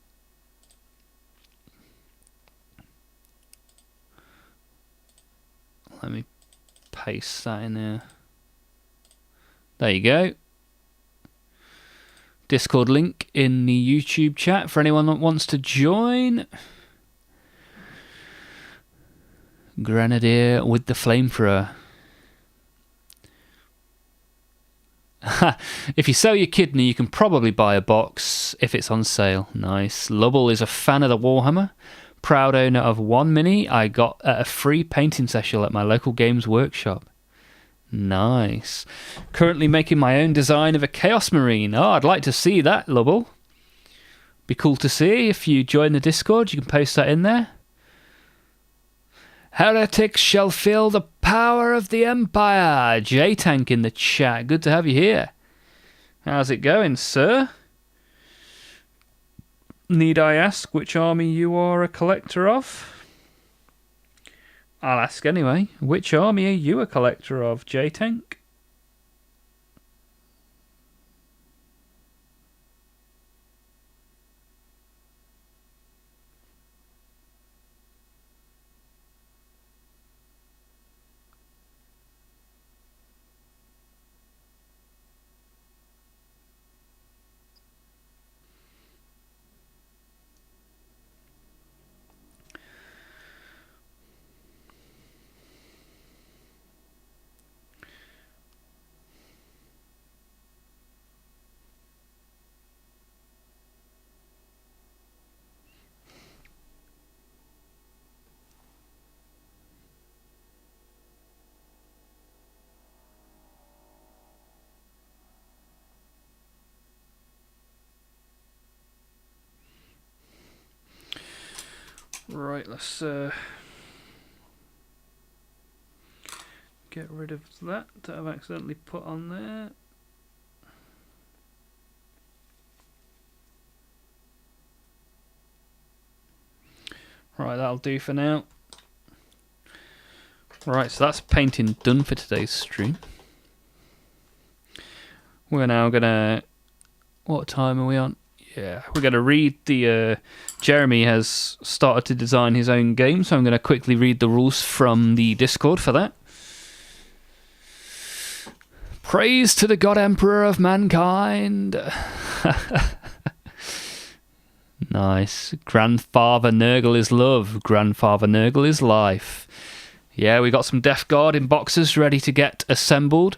Let me paste that in there. There you go. Discord link in the YouTube chat for anyone that wants to join. Grenadier with the flamethrower. If you sell your kidney, you can probably buy a box if it's on sale. Nice. Lubble is a fan of the Warhammer. Proud owner of one mini I got at a free painting session at my local games workshop. Nice. Currently making my own design of a Chaos Marine. Oh, I'd like to see that, Lubble. Be cool to see. If you join the Discord, you can post that in there. Heretics shall feel the power of the Empire. J-Tank in the chat. Good to have you here. How's it going, sir? Need I ask which army you are a collector of? I'll ask anyway. Which army are you a collector of, J-Tank? Right, let's get rid of that I've accidentally put on there. Right, that'll do for now. Right, so that's painting done for today's stream. We're now gonna... What time are we on? Yeah, we're going to read the... Jeremy has started to design his own game, so I'm going to quickly read the rules from the Discord for that. Praise to the God Emperor of mankind. Nice. Grandfather Nurgle is love. Grandfather Nurgle is life. Yeah, we got some Death Guard in boxes ready to get assembled.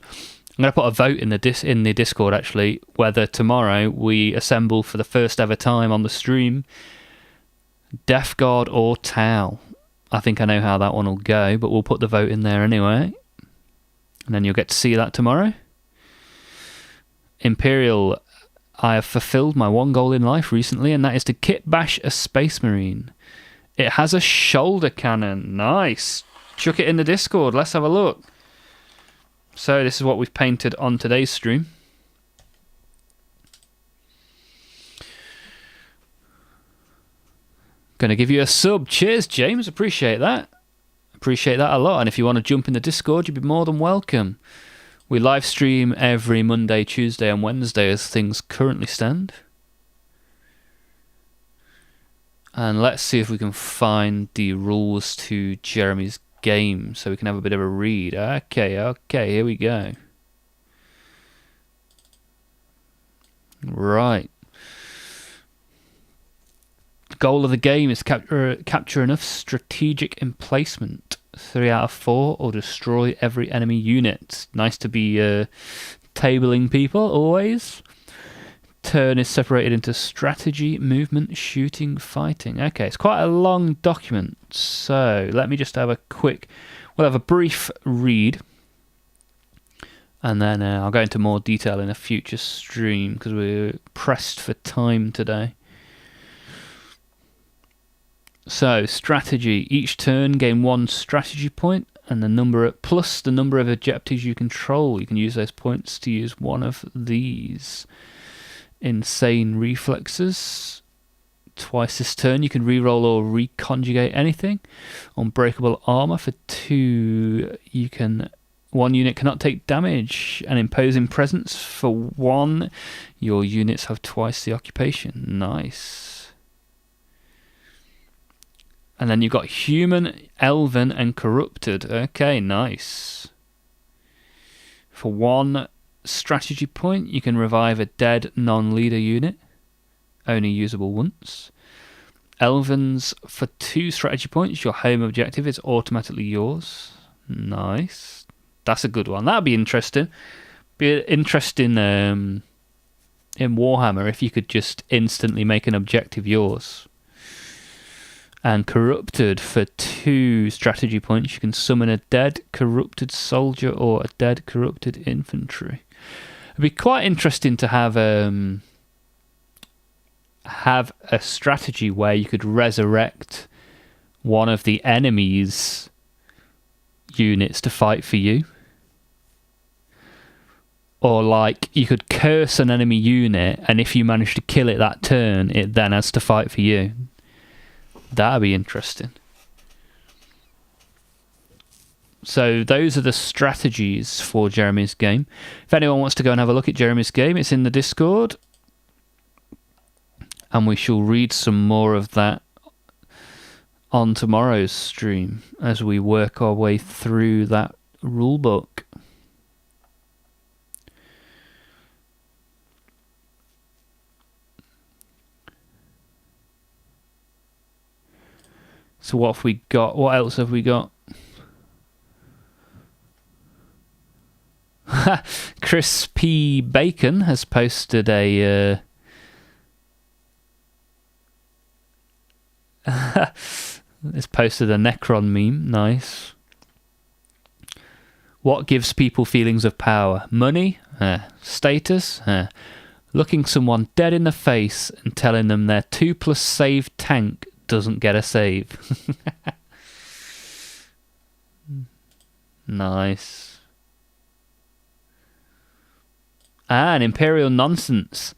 I'm going to put a vote in the Discord, actually, whether tomorrow we assemble for the first ever time on the stream Death Guard or Tau. I think I know how that one will go, but we'll put the vote in there anyway. And then you'll get to see that tomorrow. Imperial, I have fulfilled my one goal in life recently, and that is to kit bash a Space Marine. It has a shoulder cannon. Nice. Chuck it in the Discord. Let's have a look. So this is what we've painted on today's stream. Going to give you a sub. Cheers, James. Appreciate that. Appreciate that a lot. And if you want to jump in the Discord, you'd be more than welcome. We live stream every Monday, Tuesday and Wednesday as things currently stand. And let's see if we can find the rules to Jeremy's game so we can have a bit of a read. Okay, here we go. Right. The goal of the game is capture enough strategic emplacement. 3 out of 4 or destroy every enemy unit. Nice to be tabling people always. Turn is separated into strategy, movement, shooting, fighting. Okay, it's quite a long document. So let me just have a we'll have a brief read. And then I'll go into more detail in a future stream because we're pressed for time today. So, strategy. Each turn gain 1 strategy point and the number plus the number of objectives you control. You can use those points to use one of these. Insane reflexes. Twice this turn you can reroll or reconjugate anything. Unbreakable armor for 2. One unit cannot take damage. An imposing presence for 1. Your units have twice the occupation. Nice. And then you've got human, elven, and corrupted. Okay, nice. For 1 strategy point, you can revive a dead non-leader unit. Only usable once. Elvens, for 2 strategy points, your home objective is automatically yours. Nice. That's a good one. That'd be interesting. Be interesting in Warhammer if you could just instantly make an objective yours. And corrupted, for 2 strategy points, you can summon a dead corrupted soldier or a dead corrupted infantry. It'd be quite interesting to have a strategy where you could resurrect one of the enemy's units to fight for you. Or like you could curse an enemy unit, and if you manage to kill it that turn, it then has to fight for you. That'd be interesting. So those are the strategies for Jeremy's game. If anyone wants to go and have a look at Jeremy's game, it's in the Discord. And we shall read some more of that on tomorrow's stream as we work our way through that rulebook. So what have we got? What else have we got? Chris P. Bacon has posted a... has posted a Necron meme. Nice. What gives people feelings of power? Money? Status? Looking someone dead in the face and telling them their 2+ save tank doesn't get a save. Nice. An Imperial Nonsense.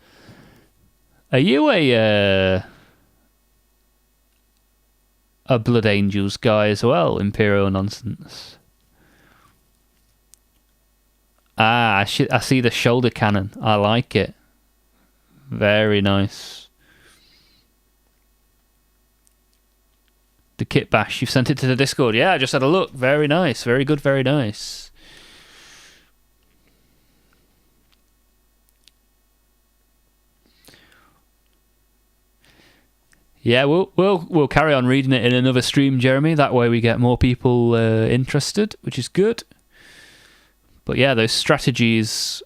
Are you a Blood Angels guy as well, Imperial Nonsense? I see the shoulder cannon. I like it. Very nice. The kit bash, you've sent it to the Discord. Yeah, I just had a look. Very nice. Very good, very nice. Yeah, we'll carry on reading it in another stream, Jeremy. That way we get more people interested, which is good. But yeah, those strategies,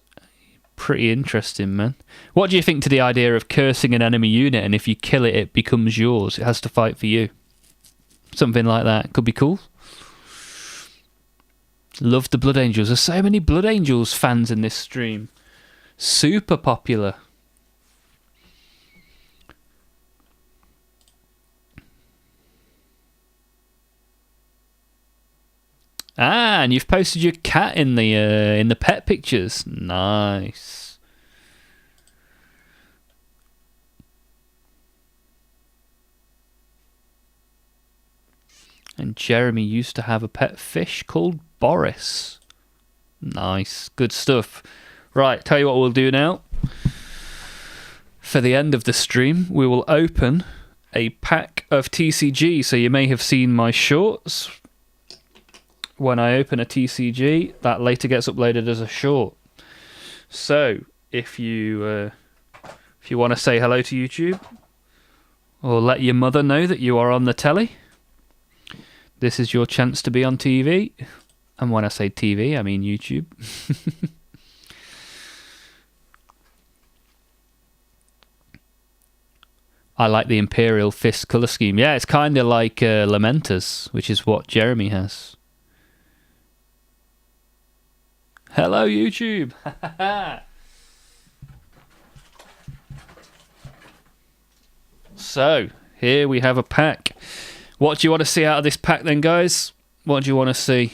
pretty interesting, man. What do you think to the idea of cursing an enemy unit, and if you kill it, it becomes yours? It has to fight for you. Something like that. Could be cool. Love the Blood Angels. There's so many Blood Angels fans in this stream. Super popular. Ah, and you've posted your cat in the pet pictures. Nice. And Jeremy used to have a pet fish called Boris. Nice. Good stuff. Right, tell you what we'll do now. For the end of the stream, we will open a pack of TCG. So you may have seen my shorts. When I open a TCG, that later gets uploaded as a short. So, if you want to say hello to YouTube, or let your mother know that you are on the telly, this is your chance to be on TV. And when I say TV, I mean YouTube. I like the Imperial Fist colour scheme. Yeah, it's kind of like Lamentus, which is what Jeremy has. Hello, YouTube. So, here we have a pack. What do you want to see out of this pack then, guys? What do you want to see?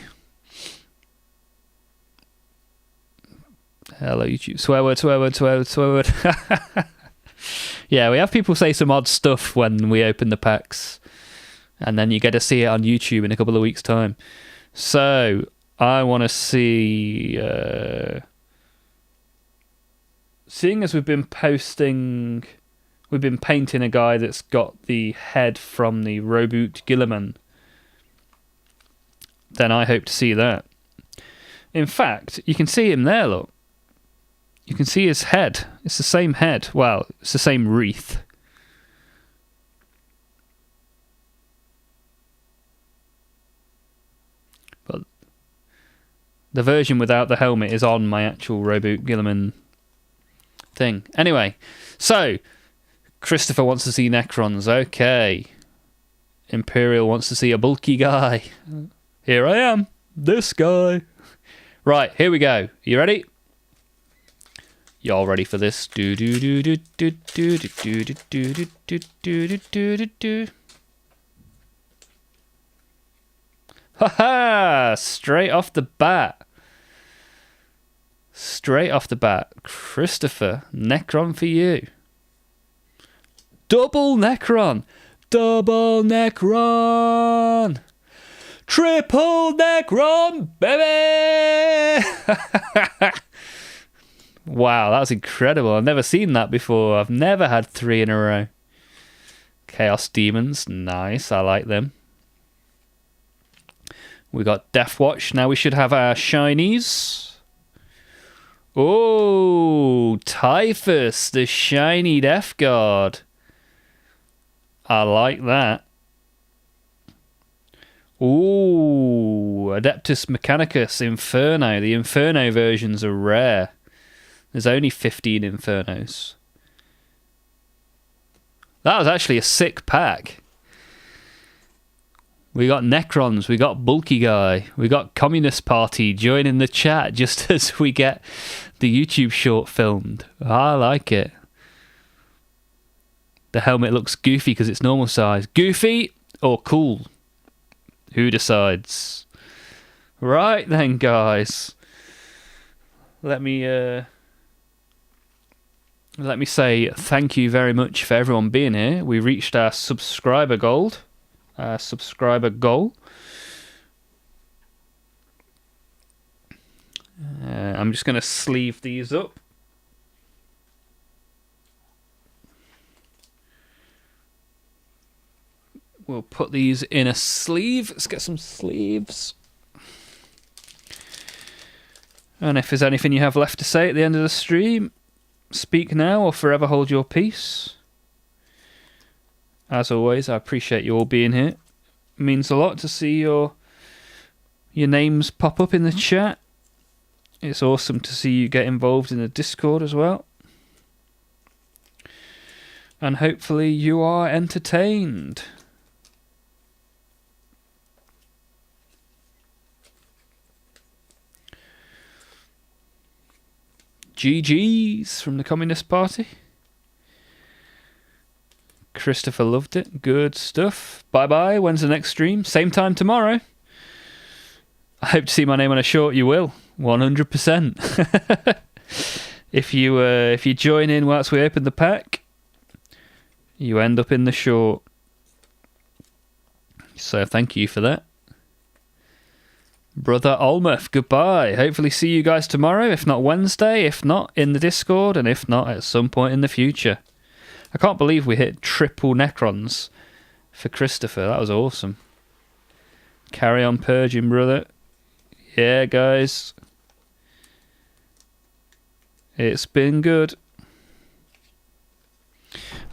Hello, YouTube. Swear word, swear word, swear word, swear word. Yeah, we have people say some odd stuff when we open the packs. And then you get to see it on YouTube in a couple of weeks' time. So, I want to see... seeing as we've been posting we've been painting a guy that's got the head from the Roboute Guilliman, then I hope to see that. In fact, you can see him there, look. You can see his head. It's the same head. Well, it's the same wreath. But the version without the helmet is on my actual Roboute Guilliman thing. Anyway, so Christopher wants to see Necrons. Okay. Imperial wants to see a bulky guy. Here I am. This guy. Right, here we go. You ready? Y'all ready for this? Do do do do do do do do do do do do do do do. Ha ha! Straight off the bat. Straight off the bat. Christopher, Necron for you. Double Necron. Double Necron. Triple Necron, baby! Wow, that's incredible. I've never seen that before. I've never had 3 in a row. Chaos Demons, nice. I like them. We got Death Watch. Now we should have our shinies. Oh, Typhus, the shiny Death Guard. I like that. Ooh, Adeptus Mechanicus Inferno. The Inferno versions are rare. There's only 15 Infernos. That was actually a sick pack. We got Necrons, we got Bulky Guy, we got Communist Party joining the chat just as we get the YouTube short filmed. I like it. The helmet looks goofy because it's normal size. Goofy or cool? Who decides? Right then, guys. Let me say thank you very much for everyone being here. We reached our subscriber goal. I'm just going to sleeve these up. We'll put these in a sleeve. Let's get some sleeves. And if there's anything you have left to say at the end of the stream, speak now or forever hold your peace. As always, I appreciate you all being here. It means a lot to see your names pop up in the chat. It's awesome to see you get involved in the Discord as well. And hopefully you are entertained. GG's from the Communist Party. Christopher loved it. Good stuff. Bye-bye. When's the next stream? Same time tomorrow. I hope to see my name on a short. You will. 100%. If you join in whilst we open the pack, you end up in the short. So thank you for that. Brother Olmeth, goodbye. Hopefully see you guys tomorrow, if not Wednesday, if not in the Discord, and if not at some point in the future. I can't believe we hit triple Necrons for Christopher. That was awesome. Carry on purging, brother. Yeah, guys. It's been good.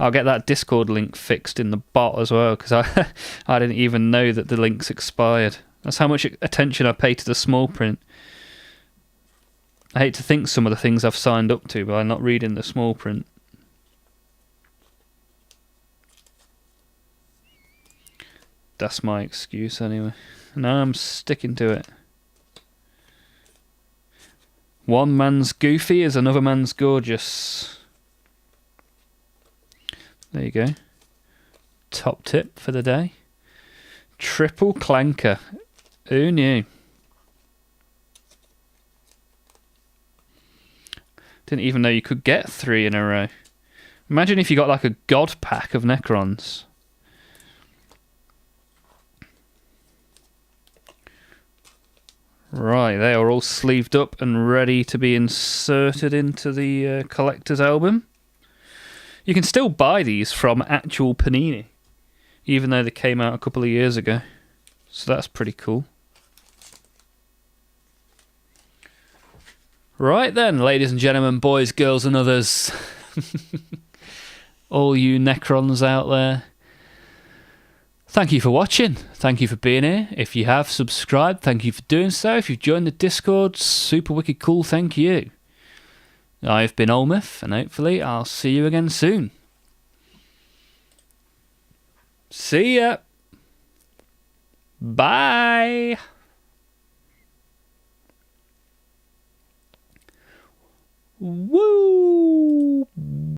I'll get that Discord link fixed in the bot as well, because I didn't even know that the link's expired. That's how much attention I pay to the small print. I hate to think some of the things I've signed up to by not reading the small print. That's my excuse anyway. No, I'm sticking to it. One man's goofy is another man's gorgeous. There you go. Top tip for the day. Triple clanker. Who knew? Didn't even know you could get 3 in a row. Imagine if you got like a god pack of Necrons. Right, they are all sleeved up and ready to be inserted into the collector's album. You can still buy these from actual Panini, even though they came out a couple of years ago. So that's pretty cool. Right then, ladies and gentlemen, boys, girls and others. All you Necrons out there. Thank you for watching. Thank you for being here. If you have subscribed, thank you for doing so. If you've joined the Discord, super wicked cool, thank you. I've been Olmeth, and hopefully I'll see you again soon. See ya. Bye. Woo.